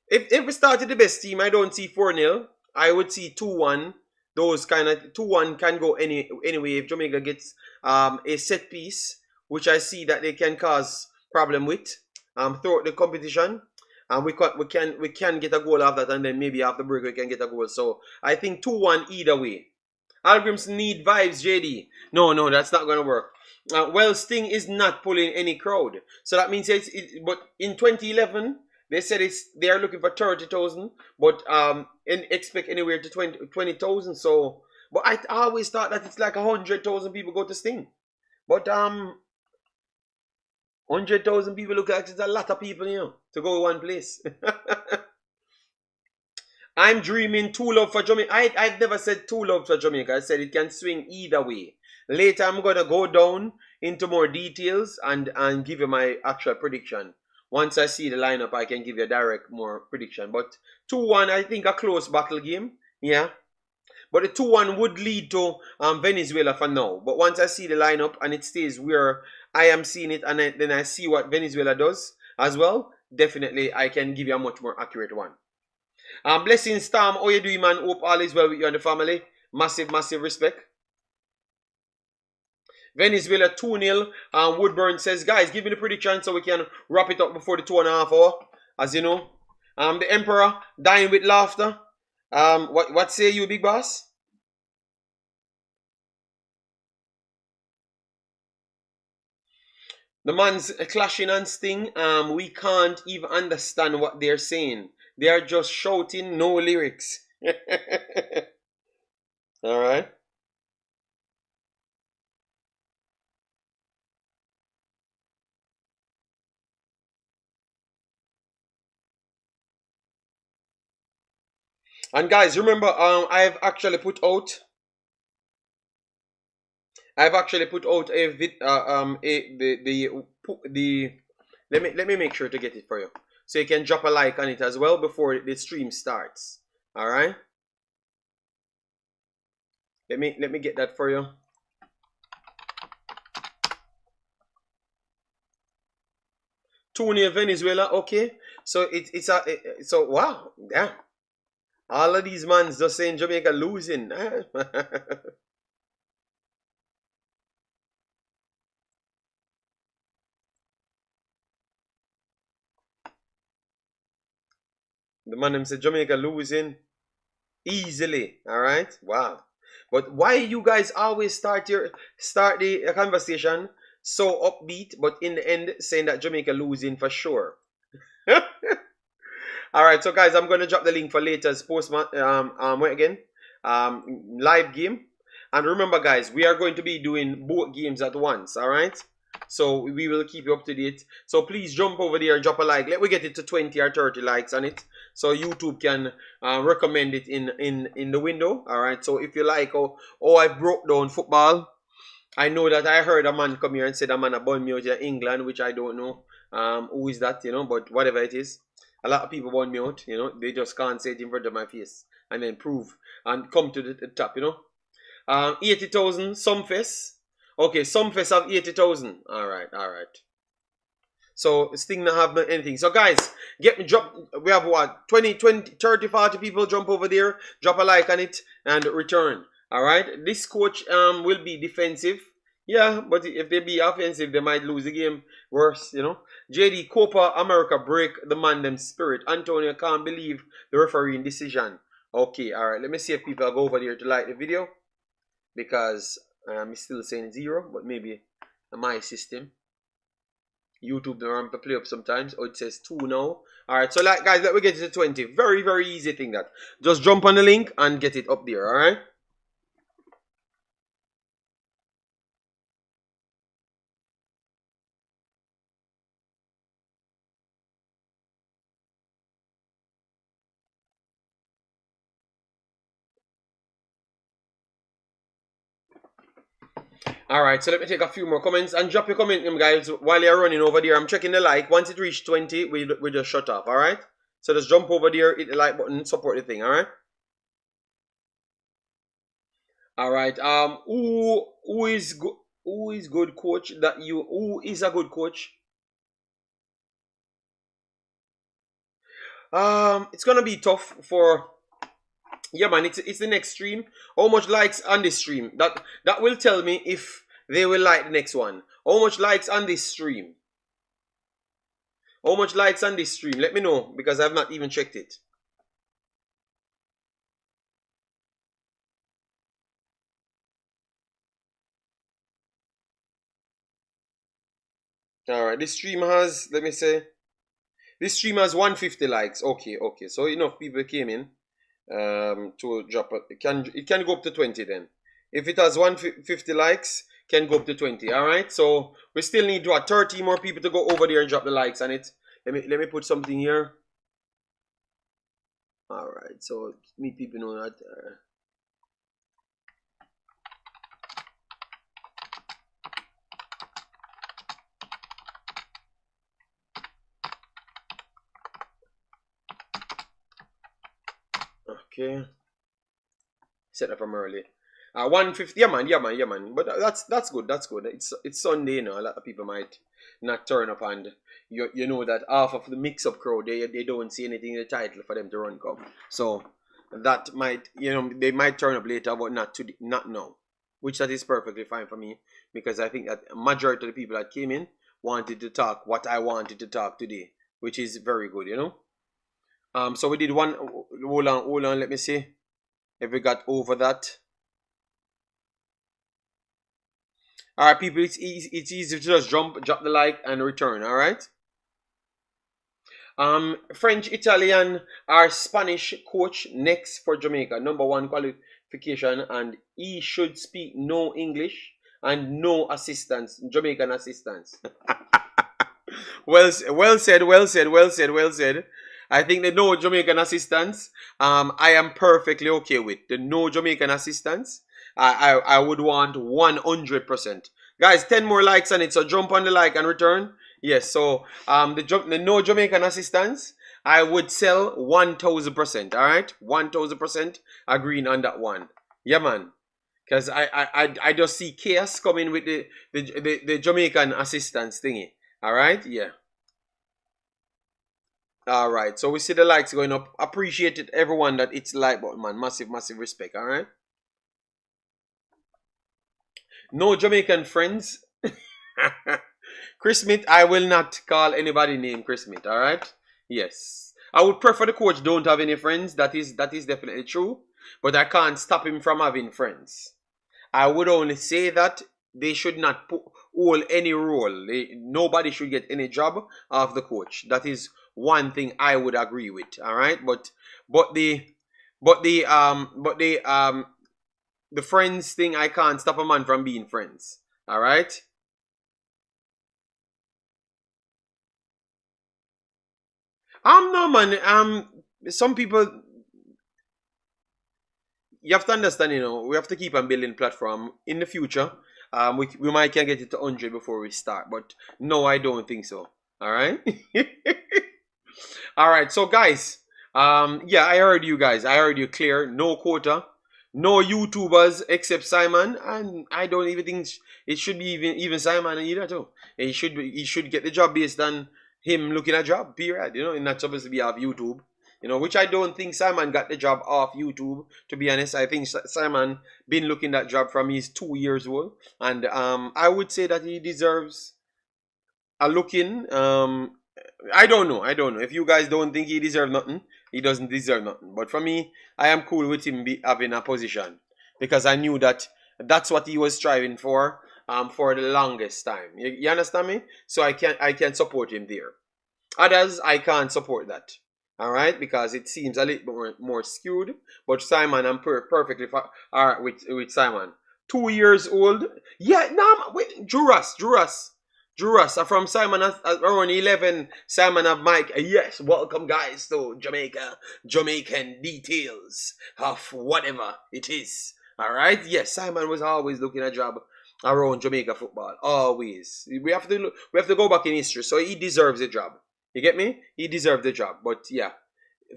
If we started the best team, I don't see 4-0. I would see 2-1. Those kind of 2-1 can go anyway if Jamaica gets a set piece, which I see that they can cause problem with throughout the competition. And we can get a goal after that, and then maybe after break we can get a goal. So I think 2-1 either way. Hallgrimsson need vibes, JD. No, that's not gonna work. Well, Sting is not pulling any crowd, so that means but in 2011 they said they are looking for 30,000, but expect anywhere to 20,000. So, but I always thought that it's like 100,000 people go to Sting, but 100,000 people look like it's a lot of people, to go one place. I'm dreaming two love for Jamaica. I've never said two love for Jamaica. I said it can swing either way. Later, I'm gonna go down into more details and give you my actual prediction. Once I see the lineup, I can give you a direct more prediction. But 2-1, I think a close battle game. Yeah. But the 2-1 would lead to Venezuela for now. But once I see the lineup and it stays where I am seeing it, and then I see what Venezuela does as well, definitely I can give you a much more accurate one. Blessings, Tom. How you doing, man? Hope all is well with you and the family. Massive, massive respect. Venezuela 2-0. Woodburn says, guys, give me the prediction so we can wrap it up before the 2.5 hour. As you know. The Emperor dying with laughter. What say you, big boss? The man's clashing and Sting. We can't even understand what they're saying. They are just shouting, no lyrics. All right. And guys, remember, I've actually put out a vid, the let me make sure to get it for you, so you can drop a like on it as well before the stream starts. All right. Let me get that for you. Tony Venezuela, okay. So so wow, yeah. All of these mans just saying Jamaica losing. The man them said Jamaica losing easily. All right. Wow. But why you guys always start the conversation so upbeat, but in the end saying that Jamaica losing for sure? All right. So guys, I'm gonna drop the link for later's post what again? Live game. And remember, guys, we are going to be doing both games at once. All right. So we will keep you up to date. So please jump over there and drop a like. Let me get it to 20 or 30 likes on it, so YouTube can recommend it in the window. All right. So if you like, I broke down football. I know that I heard a man come here and said a man a born me out in England, which I don't know. Who is that? But whatever it is, a lot of people born me out. They just can't say it in front of my face and then prove and come to the top. 80,000 some fest. Okay, some fest have 80,000. All right. So Sting not have anything. So guys, drop. We have what 20, 30, 40 people jump over there. Drop a like on it and return. All right. This coach will be defensive. Yeah, but if they be offensive, they might lose the game worse. JD Copa America break the man them spirit. Antonio can't believe the refereeing decision. Okay, all right. Let me see if people go over there to like the video, because I'm still saying 0, but maybe my system. YouTube don't ramp to play up sometimes. Oh, it says 2 now. Alright, so guys, let me get it to 20. Very, very easy thing that. Just jump on the link and get it up there, alright? Alright, so let me take a few more comments and drop your comment, guys, while you're running over there. I'm checking the like. Once it reaches 20, we just shut off, alright? So just jump over there, hit the like button, support the thing, alright? Alright, who is good coach that who is a good coach? It's gonna be tough for. Yeah, man, it's the next stream. How much likes on this stream? That will tell me if they will like the next one. How much likes on this stream? How much likes on this stream? Let me know, because I've not even checked it. Alright, this stream has, let me say, this stream has 150 likes. Okay. So enough people came in to drop it. It can go up to 20 then. If it has 150 likes, can go up to 20. Alright, so we still need 30 more people to go over there and drop the likes on it. Let me put something here. Alright, so me people know that. Okay. Set up from early. 150. Yeah man. But that's good. That's good. It's Sunday, A lot of people might not turn up, and you know that half of the mix-up crowd, they don't see anything in the title for them to run come. So that might, they might turn up later, but not now. Which that is perfectly fine for me, because I think that a majority of the people that came in wanted to talk what I wanted to talk today, which is very good, So we did one. Hold on. Let me see if we got over that. Alright, people, it's easy to just drop the like and return, alright? French, Italian, or Spanish coach next for Jamaica. #1 qualification, and he should speak no English and no assistance, Jamaican assistance. Well said. I think the no Jamaican assistance, I am perfectly okay with. The no Jamaican assistance, I would want 100%. Guys, 10 more likes on it, so jump on the like and return. Yes, so the no Jamaican assistance, I would sell 1,000%. Alright? 1,000% agreeing on that one. Yeah, man. Because I just see chaos coming with the Jamaican assistance thingy. All right, yeah. All right, so we see the likes going up. Appreciate it, everyone that it's like button, man. Massive, massive respect. All right. No Jamaican friends. Chris Smith, I will not call anybody named Chris Smith. All right. Yes, I would prefer the coach don't have any friends. That is definitely true. But I can't stop him from having friends. I would only say that they should not hold any role. Nobody should get any job of the coach. That is one thing I would agree with. All right, but the friends thing, I can't stop a man from being friends. All right. No man. Some people, you have to understand, we have to keep on building platform in the future. We might can get it to 100 before we start, but no, I don't think so. All right. All right. So guys, yeah, I heard you guys. I heard you clear. No quota, no YouTubers except Simon, and I don't even think it should be even Simon either too. He should get the job based on him looking at job. Period. It's not supposed to be off YouTube. Which I don't think Simon got the job off YouTube. To be honest, I think Simon been looking that job from he's 2 years old, and I would say that he deserves a looking. I don't know. I don't know. If you guys don't think he deserves nothing, he doesn't deserve nothing. But for me, I am cool with him having a position because I knew that that's what he was striving for the longest time. You understand me? So I can support him there. Others, I can't support that. All right, because it seems a little bit more skewed. But Simon, I'm perfectly all right with Simon. 2 years old. Yeah, no, wait, Juras are from Simon around 11. Simon of Mike. Yes, welcome guys to Jamaican details of whatever it is. All right. Yes, Simon was always looking at job around Jamaica football. Always. We have to go back in history. So he deserves a job. You get me? He deserves the job. But yeah,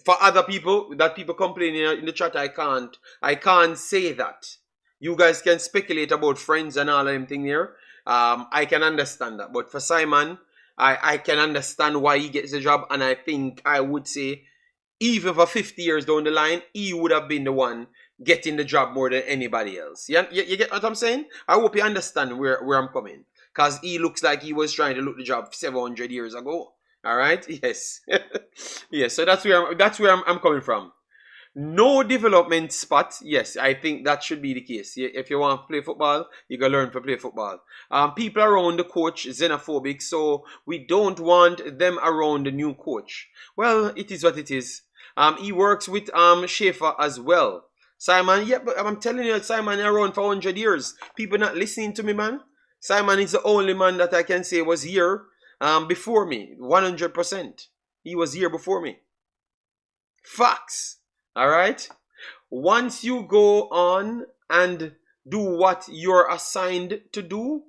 for other people, that people complaining in the chat, I can't say that. You guys can speculate about friends and all of them thing here. I can understand that. But for Simon, I can understand why he gets the job, and I think I would say even for 50 years down the line, he would have been the one getting the job more than anybody else. You get what I'm saying? I hope you understand where I'm coming. Because he looks like he was trying to look the job 700 years ago. All right? Yes. Yes, so that's where I'm coming from. No development spot. Yes, I think that should be the case. If you want to play football, you gotta learn to play football. People around the coach xenophobic, so we don't want them around the new coach. Well, it is what it is. He works with Schaefer as well. Simon, yeah, but I'm telling you, Simon around for 100 years. People not listening to me, man. Simon is the only man that I can say was here before me. 100%. He was here before me. Facts. All right. Once you go on and do what you're assigned to do,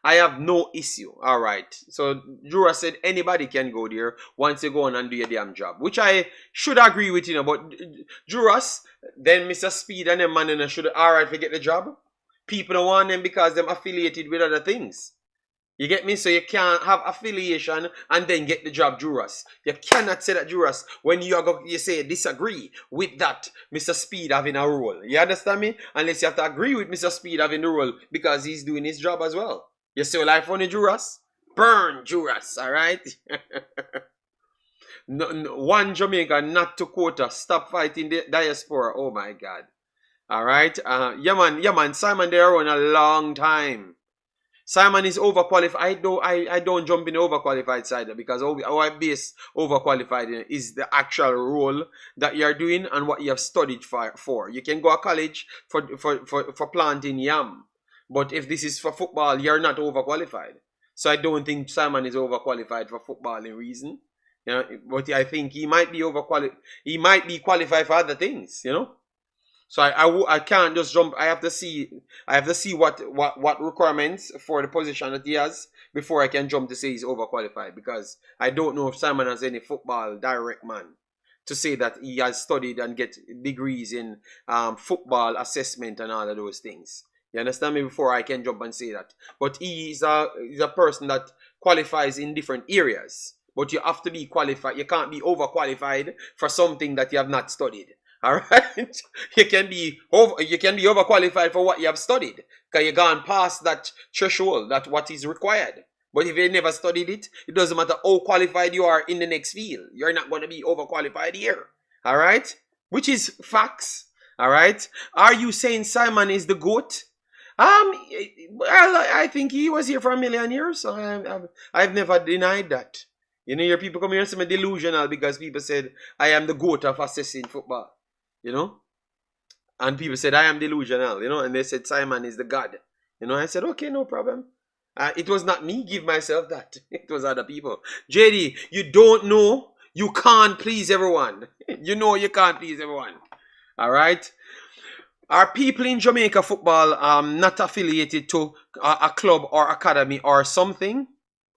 I have no issue. All right. So Jura said anybody can go there once you go on and do your damn job, which I should agree with, But Juras, then Mr. Speed and them man should all right to get the job. People don't want them because they're affiliated with other things. You get me? So you can't have affiliation and then get the job, Juras. You cannot say that, Juras, when you say disagree with that Mr. Speed having a role. You understand me? Unless you have to agree with Mr. Speed having the role because he's doing his job as well. You see what life on the Juras? Burn, Juras, alright? No, one Jamaica, not to quota. Stop fighting the diaspora. Oh my God. Alright? Yeah man. Simon, they're on a long time. Simon is overqualified. I don't jump in the overqualified side because our base overqualified is the actual role that you are doing and what you have studied for. You can go to college for planting yam, but if this is for football, you're not overqualified. So I don't think Simon is overqualified for footballing reason. But I think he might be overqualified. He might be qualified for other things. So I can't just jump. I have to see what requirements for the position that he has before I can jump to say he's overqualified because I don't know if Simon has any football direct man. to say that he has studied and get degrees in football assessment and all of those things. You understand me? Before I can jump and say that. But he's a person that qualifies in different areas. But you have to be qualified. You can't be overqualified for something that you have not studied. All right? You can be overqualified for what you have studied. Because you've gone past that threshold, that what is required. But if you never studied it, it doesn't matter how qualified you are in the next field. You're not going to be overqualified here. All right? Which is facts. All right? Are you saying Simon is the GOAT? Well, I think he was here for a million years. So I've never denied that. You know, your people come here and say I'm delusional because people said I am the GOAT of assessing football. You know? And people said I am delusional. You know? And they said Simon is the God. You know? I said, okay, no problem. It was not me give myself that. It was other people. JD, you don't know. You can't please everyone. You know you can't please everyone. All right? Are people in Jamaica football not affiliated to a club or academy or something?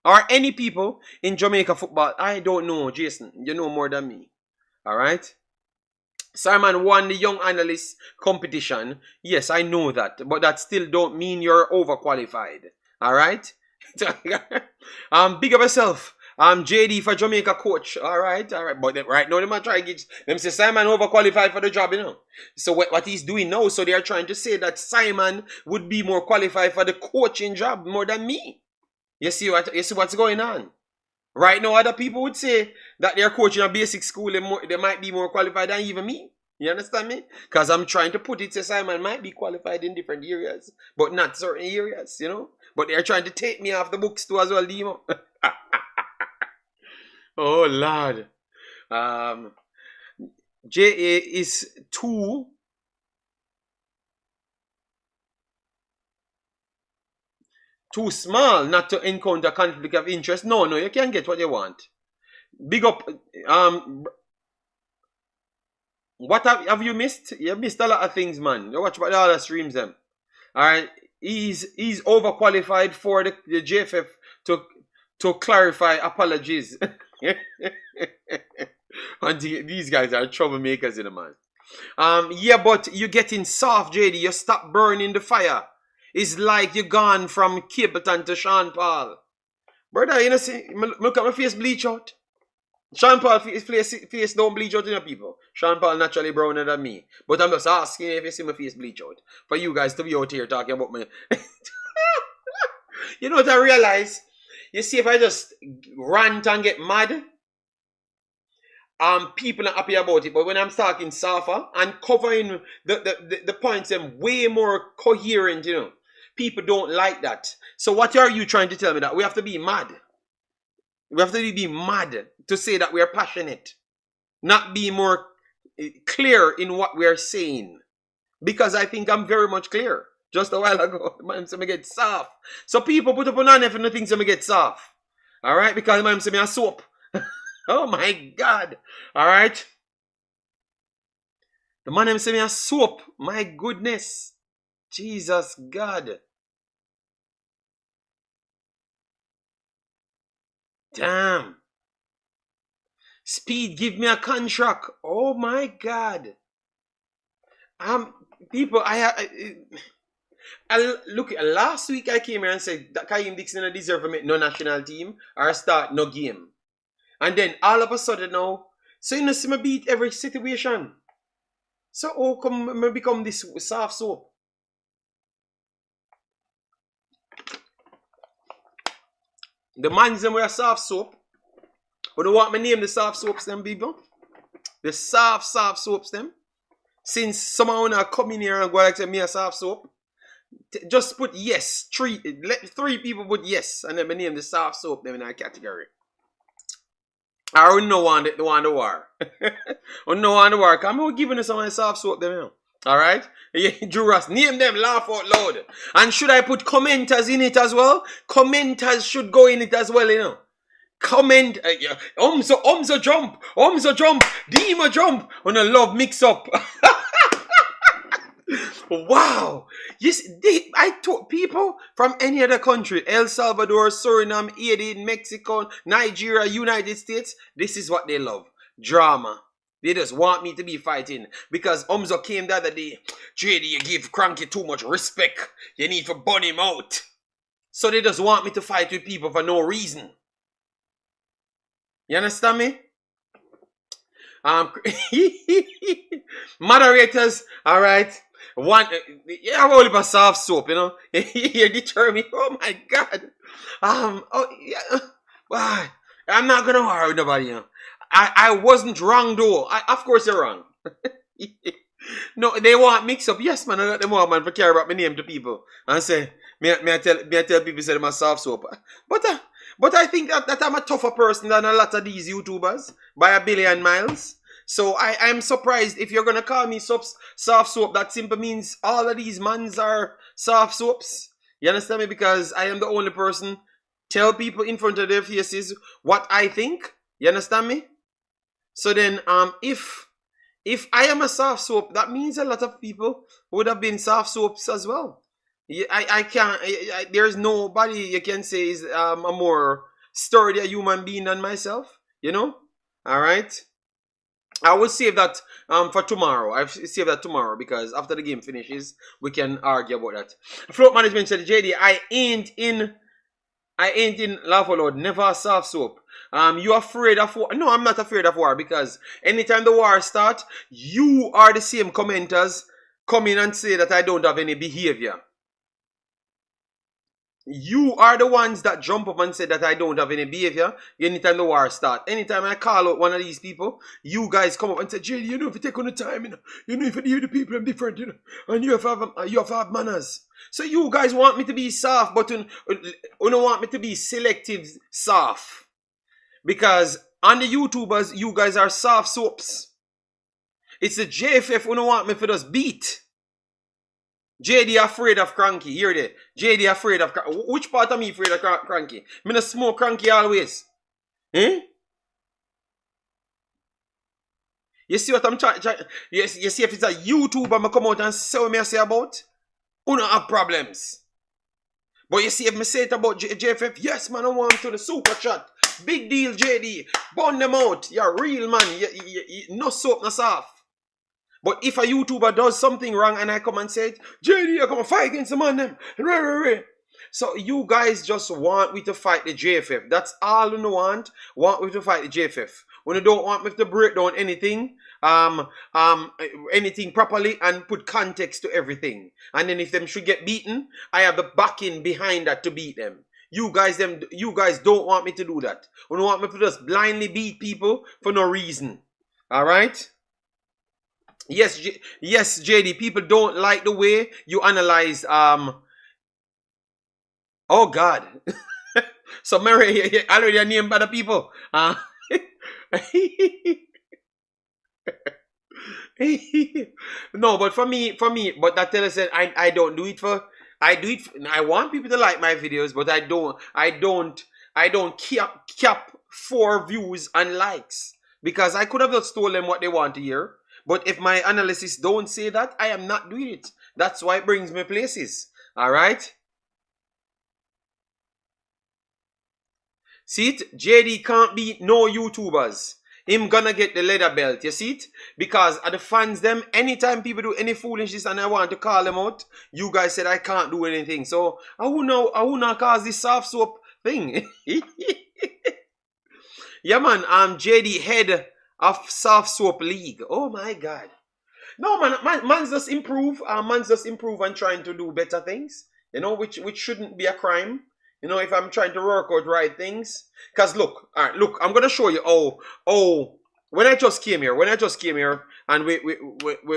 Are any people in Jamaica football? I don't know, Jason. You know more than me. All right? Simon won the Young Analyst competition. Yes, I know that. But that still don't mean you're overqualified. All right? Big up yourself. JD for Jamaica coach. All right. But right now, they might try to get them say Simon overqualified for the job, you know. So what he's doing now, so they are trying to say that Simon would be more qualified for the coaching job more than me. You see what's going on? Right now, other people would say that they're coaching a basic school, they might be more qualified than even me. You understand me? Because I'm trying to put it so Simon might be qualified in different areas, but not certain areas, you know. But they're trying to take me off the books too as well, Demo. Oh, Lord. JA is too small not to encounter conflict of interest. No, you can get what you want. Big up. What have you missed? You missed a lot of things, man. You watch about all the streams, them. All right. He's overqualified for the JFF to clarify apologies. And these guys are troublemakers in the man. Yeah, but you're getting soft, JD. You stop burning the fire. It's like you gone from Capleton to Sean Paul. Brother, you know, see, look at my face bleach out. Sean Paul face don't bleach out in the people. Sean Paul naturally browner than me. But I'm just asking if you see my face bleach out. For you guys to be out here talking about me. You know what I realize? You see, if I just rant and get mad, people are happy about it. But when I'm talking softer and covering the points and way more coherent, you know, people don't like that. So what are you trying to tell me? That we have to be mad? We have to be mad to say that we are passionate. Not be more clear in what we are saying. Because I think I'm very much clear. Just a while ago, man said me get soft. So people put up on if nothing say me get soft. Alright? Because man said me a soap. Oh my God. Alright? The man say me a soap. My goodness. Jesus God. Damn. Speed, give me a contract. Oh my God. People, look, last week I came here and said that Kaim Dixon doesn't deserve to make no national team or start no game. And then all of a sudden now, so you know, see me beat every situation. So how come I become this soft soap? The man's them wear soft soap. But do what me name the soft soaps them, people? The soft soaps them. Since someone are coming here and go like say me a soft soap, just put yes. Let 3 people put yes, and then me name the soft soap them in that category. I don't know the war. I don't know the war. Come on, giving us some soft soap them, you know. Alright? Drew Ross, name them, laugh out loud. And should I put commenters in it as well? Commenters should go in it as well, you know. Comment, Omzo jump, Dima jump, on a love mix up. Wow. Yes, I told people from any other country, El Salvador, Suriname, Haiti, Mexico, Nigeria, United States, this is what they love. Drama. They just want me to be fighting. Because Umzo came the other day. JD, you give Cranky too much respect. You need to burn him out. So they just want me to fight with people for no reason. You understand me? Moderators, all right. One, yeah, I'm only a soft soap, you know. You deter me. Oh my God. Oh yeah. I'm not gonna worry with nobody, you know. I wasn't wrong though. Of course you're wrong. No, they want mix up. Yes, man. I got them all, man, for care about my name to people and say, me I tell people say I'm a soft soap. But I think that I'm a tougher person than a lot of these YouTubers by a billion miles. So I'm surprised if you're gonna call me soft soap. That simply means all of these mans are soft soaps. You understand me? Because I am the only person tell people in front of their faces what I think. You understand me? So then, if I am a soft soap, that means a lot of people would have been soft soaps as well. I can't. There's nobody you can say is a more sturdy human being than myself. You know. All right. I will save that for tomorrow. I've saved that tomorrow because after the game finishes, we can argue about that. Float management said, JD, I ain't in Lava Lord, never a soft soap. You afraid of war? No, I'm not afraid of war because anytime the war starts, you are the same commenters come in and say that I don't have any behavior. You are the ones that jump up and say that I don't have any behavior anytime the war starts. Anytime I call out one of these people, you guys come up and say, JD, you know, if you take on the time, you know, if you deal with the people, I'm different, you know, and you have to have manners. So you guys want me to be soft, but you don't want me to be selective soft. Because on the YouTubers, you guys are soft soaps. It's the JFF who don't want me to just beat. JD afraid of Cranky. Hear that? JD afraid of Cranky. Which part of me afraid of Cranky? Me not smoke Cranky always. Eh? You see what I'm trying? You see if it's a YouTuber I come out and say what I say about? Who don't have problems. But you see if I say it about JFF, yes man, I want to the super chat. Big deal JD. Burn them out. You're real man. No soap, no soft. But if a YouTuber does something wrong and I come and say it, JD, I come and fight against the man them. So you guys just want me to fight the JFF. That's all you want me to fight the JFF. When you don't want me to break down anything, anything properly and put context to everything. And then if them should get beaten, I have the backing behind that to beat them. You guys don't want me to do that. You don't want me to just blindly beat people for no reason. Alright? Yes, yes, JD, people don't like the way you analyze, oh God. So Mary, already named by the people. No, but for me, but that teller said I don't do it for, I want people to like my videos, but I don't cap for views and likes. Because I could have just told them what they want to hear. But if my analysis don't say that, I am not doing it. That's why it brings me places. Alright? See it? JD can't beat no YouTubers. Him gonna get the leather belt. You see it? Because of the fans them, anytime people do any foolishness and I want to call them out, you guys said I can't do anything. So I will not cause this soft soap thing. Yeah man, JD head of soft soap league. Oh my God. No man, man's just improve. Man's just improve and trying to do better things. You know, which shouldn't be a crime. You know, if I'm trying to work out right things. Cause look, alright, look, I'm gonna show you when I just came here and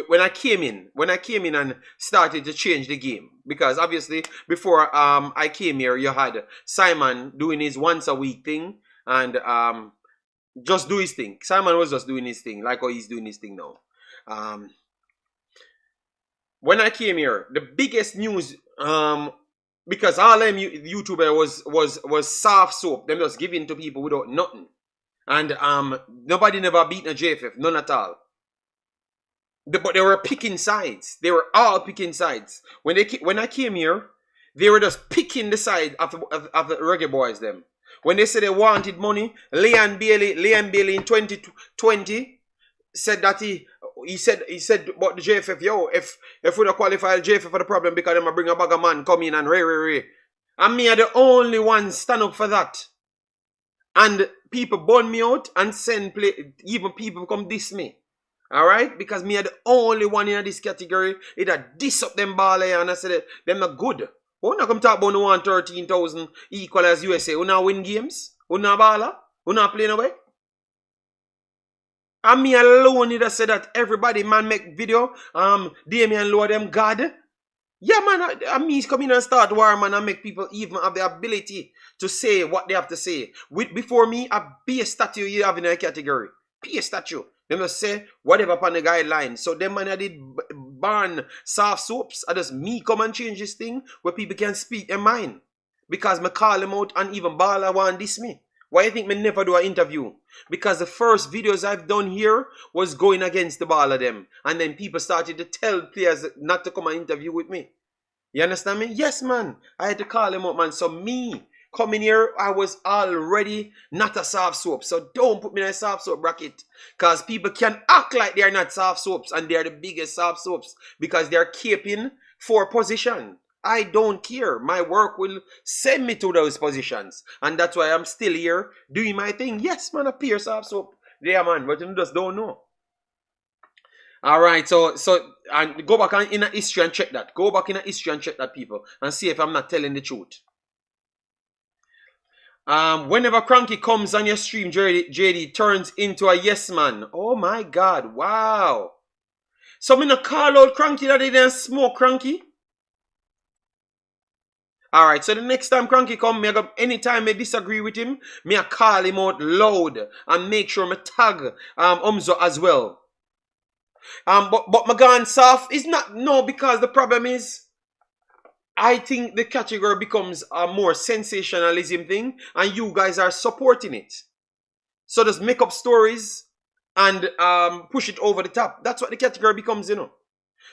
when I came in and started to change the game. Because obviously before I came here, you had Simon doing his once a week thing and just do his thing. Simon was just doing his thing, like how he's doing his thing now. When I came here, the biggest news, because all them YouTuber was soft soap, them just giving to people without nothing, and nobody never beat a JFF, none at all. But they were picking sides. They were all picking sides. When I came here, they were just picking the side of the Reggae Boyz them. When they said they wanted money, Leon Bailey in 2020, said that he said about the JFF, yo, if we don't qualify the JFF for the problem because them a bring a bag of man come in and ray. And me are the only one stand up for that. And people burn me out and send play, even people come diss me. Alright? Because me are the only one in this category. It a diss up them ball and I said them not good. Who not come talk about the 113,000 equal as USA? Who not win games? Who not baller? Who not play no way? And me alone need to say that everybody man make video. Damian Lowe them God. Yeah man, and me come in and start war man and make people even have the ability to say what they have to say. Before me, a base statue you have in a category. Base statue. They must say whatever upon the guidelines. So them man I did ban soft soaps. I just me come and change this thing where people can speak their mind. Because me call them out and even baller want diss me. Why you think me never do an interview? Because the first videos I've done here was going against the ball of them. And then people started to tell players not to come and interview with me. You understand me? Yes, man. I had to call them out, man. So me coming here, I was already not a soft soap. So don't put me in a soft soap bracket. Because people can act like they are not soft soaps. And they are the biggest soft soaps. Because they are keeping for position. I don't care. My work will send me to those positions. And that's why I'm still here doing my thing. Yes, man, a pure soft soap. Yeah, man, but you just don't know. Alright, so and go back in a history and check that. Go back in a history and check that, people. And see if I'm not telling the truth. Whenever Cranky comes on your stream, JD turns into a yes man. Oh my God, wow. So me not call out Cranky that they didn't smoke Cranky. Alright, so the next time Cranky come, anytime I disagree with him, me I call him out loud and make sure me tag Umzo as well. But my gun soft is not, no, because the problem is, I think the category becomes a more sensationalism thing and you guys are supporting it. So just make up stories and push it over the top. That's what the category becomes, you know.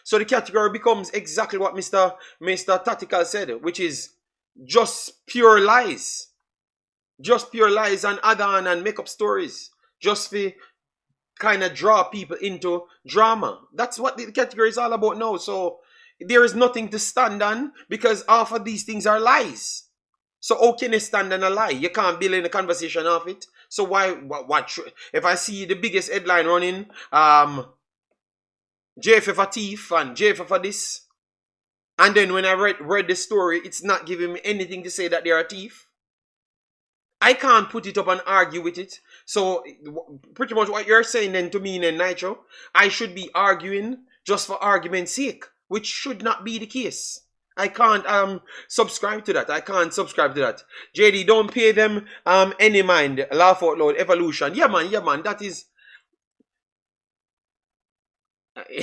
So the category becomes exactly what Mr. Statistical said, which is just pure lies. Just pure lies and add on and make up stories. Just to kind of draw people into drama. That's what the category is all about now. So there is nothing to stand on because half of these things are lies. So how can you stand on a lie? You can't build in a conversation off it. So what if I see the biggest headline running, JFF a thief and JFF a this. And then when I read the story, it's not giving me anything to say that they're a thief. I can't put it up and argue with it. So pretty much what you're saying then to me then, Nitro, I should be arguing just for argument's sake, which should not be the case. I can't subscribe to that. I can't subscribe to that. JD, don't pay them any mind. Laugh out loud. Evolution. Yeah man, that is...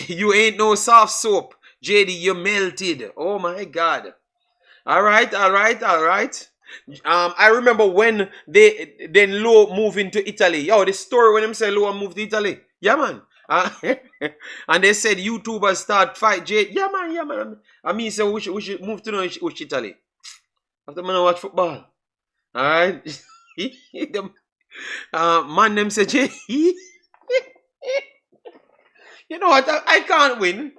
You ain't no soft soap. JD, you melted. Oh my God. Alright. I remember when then Lowe moved into Italy. Yo, the story when them say Lowe moved to Italy. Yeah, man. And they said YouTubers start fight JD. Yeah, man. I mean, so we should move to which Italy. After man watch football. Alright. Man, them say JD. You know what? I can't win.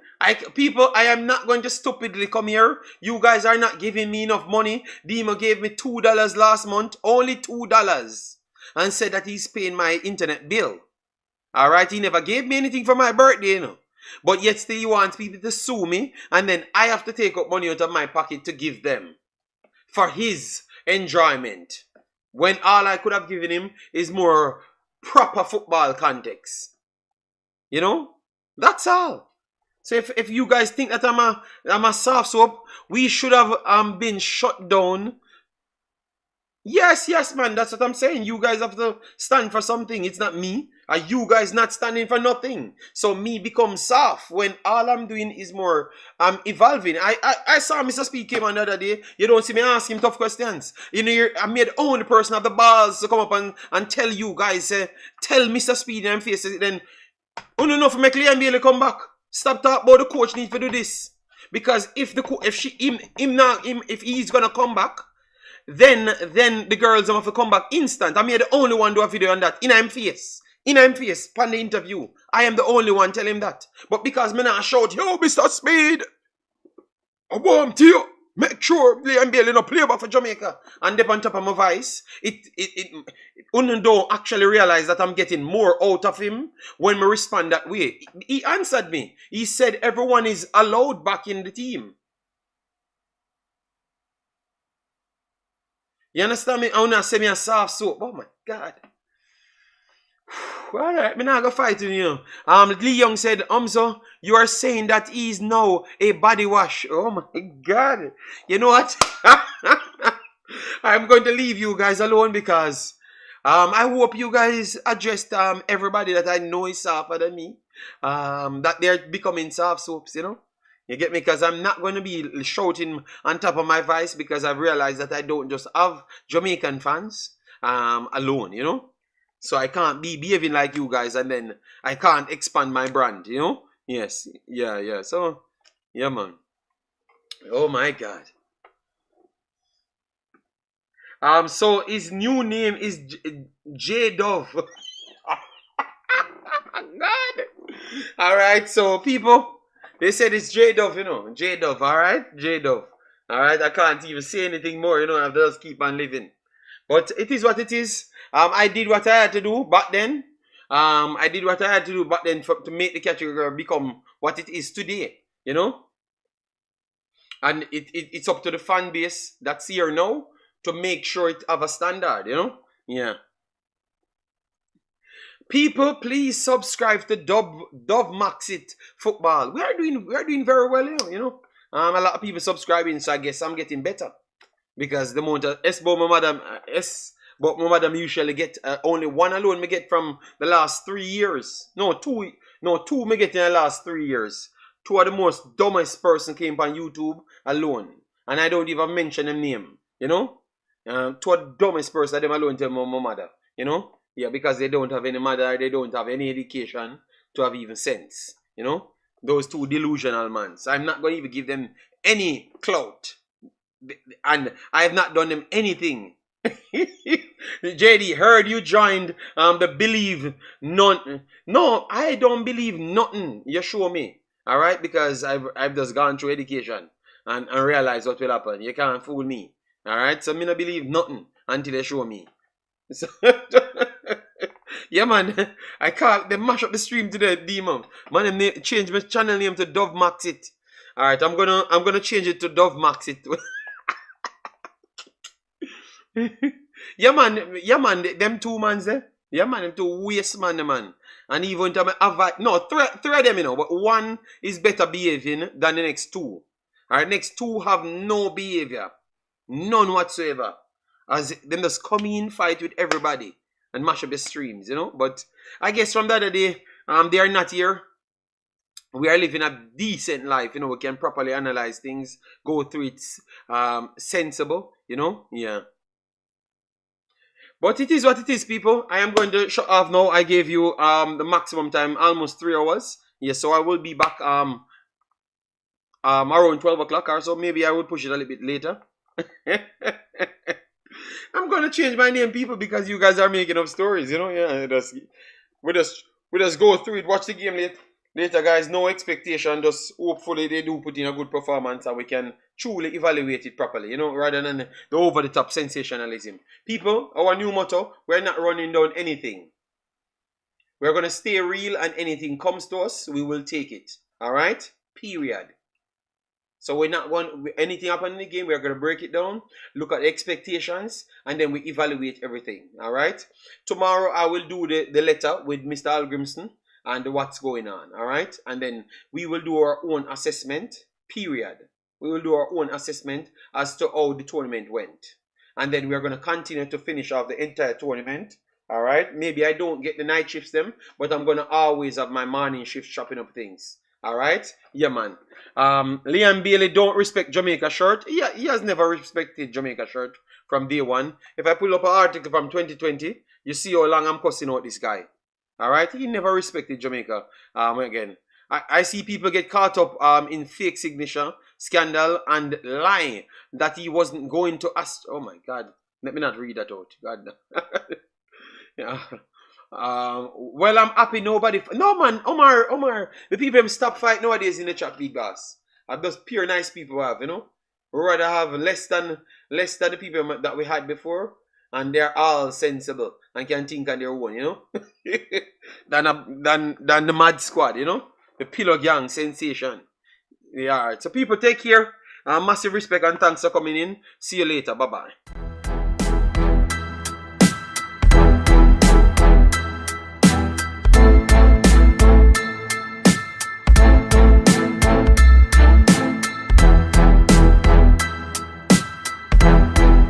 People, I am not going to stupidly come here. You guys are not giving me enough money. Demo gave me $2 last month. Only $2. And said that he's paying my internet bill. Alright? He never gave me anything for my birthday, you know. But yet still he wants people to sue me. And then I have to take up money out of my pocket to give them. For his enjoyment. When all I could have given him is more proper football context. You know? That's all. So if you guys think that I'm a soft soap, we should have been shut down. Yes, man, that's what I'm saying. You guys have to stand for something. It's not me. Are you guys not standing for nothing? So me become soft when all I'm doing is more evolving. I saw Mr. Speed came on the other day. You don't see me ask him tough questions. You know, I made the only person have the balls to come up and tell you guys, tell Mr. Speed in them faces, then oh no, for make Liam Bailey come back. Stop talking about the coach need to do this. Because if he's gonna come back, then the girls have to come back instant. I mean the only one do a video on that. In him face. In him face, pan the interview. I am the only one tell him that. But because me not shout, yo, Mr. Speed, I want you. Make sure Liam Bailey no play back for Jamaica. And dip on top of my voice, it don't actually realize that I'm getting more out of him when me respond that way. He answered me. He said everyone is allowed back in the team. You understand me? I wanna say me a soft soap. Oh my God. Alright, me not go fight with you. Lee Young said, Umzo, you are saying that he is now a body wash. Oh my God. You know what? I'm going to leave you guys alone because I hope you guys addressed everybody that I know is softer than me. That they're becoming soft soaps, you know? You get me? Because I'm not going to be shouting on top of my voice because I've realized that I don't just have Jamaican fans alone, you know? So I can't be behaving like you guys and then I can't expand my brand, you know? Yes, yeah. So, yeah, man. Oh my God. So his new name is J Dove. God. Alright, so people, they said it's J Dove, you know. J Dove, alright? J Dove. Alright, I can't even say anything more, you know, I have to just keep on living. But it is what it is. I did what I had to do back then. To make the category become what it is today. You know? And it's up to the fan base that's here now to make sure it have a standard, you know? Yeah. People, please subscribe to Wemaxit football. We are doing very well, you know. A lot of people subscribing, so I guess I'm getting better. Because the amount of but my madam usually get only one alone me get from the last 3 years. Two me get in the last 3 years. Two of the most dumbest person came on YouTube alone. And I don't even mention them name. You know? Two of the dumbest person them alone tell my mother. You know? Yeah, because they don't have any mother, they don't have any education to have even sense. You know? Those two delusional mans. I'm not going to even give them any clout. And I have not done them anything. JD, heard you joined the Believe None. No, I don't believe nothing. You show me. Alright? Because I've just gone through education and realized what will happen. You can't fool me. Alright? So me not believe nothing until they show me. So yeah, man. I can't. They mash up the stream today, demon. Man, they change my channel name to Wemaxit. Alright, I'm gonna change it to Wemaxit. Yeah, man, them two mans there. Yeah, man, them two waste man. And even to three of them, you know, but one is better behaving than the next two. Alright, next two have no behavior. None whatsoever. As them just come in, fight with everybody and mash up the streams, you know. But I guess from the other day, they are not here. We are living a decent life, you know. We can properly analyze things, go through it sensible, you know. Yeah. But it is what it is, people. I am going to shut off now. I gave you the maximum time, almost 3 hours. Yes, so I will be back around 12 o'clock or so. Maybe I will push it a little bit later. I'm gonna change my name, people, because you guys are making up stories, you know. Yeah, we just go through it, watch the game later, guys. No expectation, just hopefully they do put in a good performance and we can truly evaluate it properly, you know, rather than the over-the-top sensationalism. People, our new motto: we're not running down anything. We're gonna stay real, and anything comes to us, we will take it. All right, period. So we're not going, anything happen in the game, we're going to break it down, look at the expectations, and then we evaluate everything. All right. Tomorrow I will do the letter with Mr. Hallgrimsson and what's going on. All right. And then we will do our own assessment, period. We will do our own assessment as to how the tournament went. And then we're going to continue to finish off the entire tournament. All right. Maybe I don't get the night shifts them, but I'm going to always have my morning shift chopping up things. Alright? Yeah, man. Liam Bailey don't respect Jamaica shirt. Yeah, he has never respected Jamaica shirt from day one. If I pull up an article from 2020, you see how long I'm cussing out this guy. Alright? He never respected Jamaica. Again, I see people get caught up in fake signature, scandal, and lie that he wasn't going to ask. Oh my God. Let me not read that out. God. Yeah. Well, I'm happy nobody. No, man, Omar. The people them stop fight nowadays in the chat, big boss. Are just pure nice people we have, you know. We rather have less than the people that we had before, and they're all sensible and can think on their own, you know, than the mad squad, you know, the pillow gang sensation. Yeah, so people take care. Massive respect and thanks for coming in. See you later. Bye bye.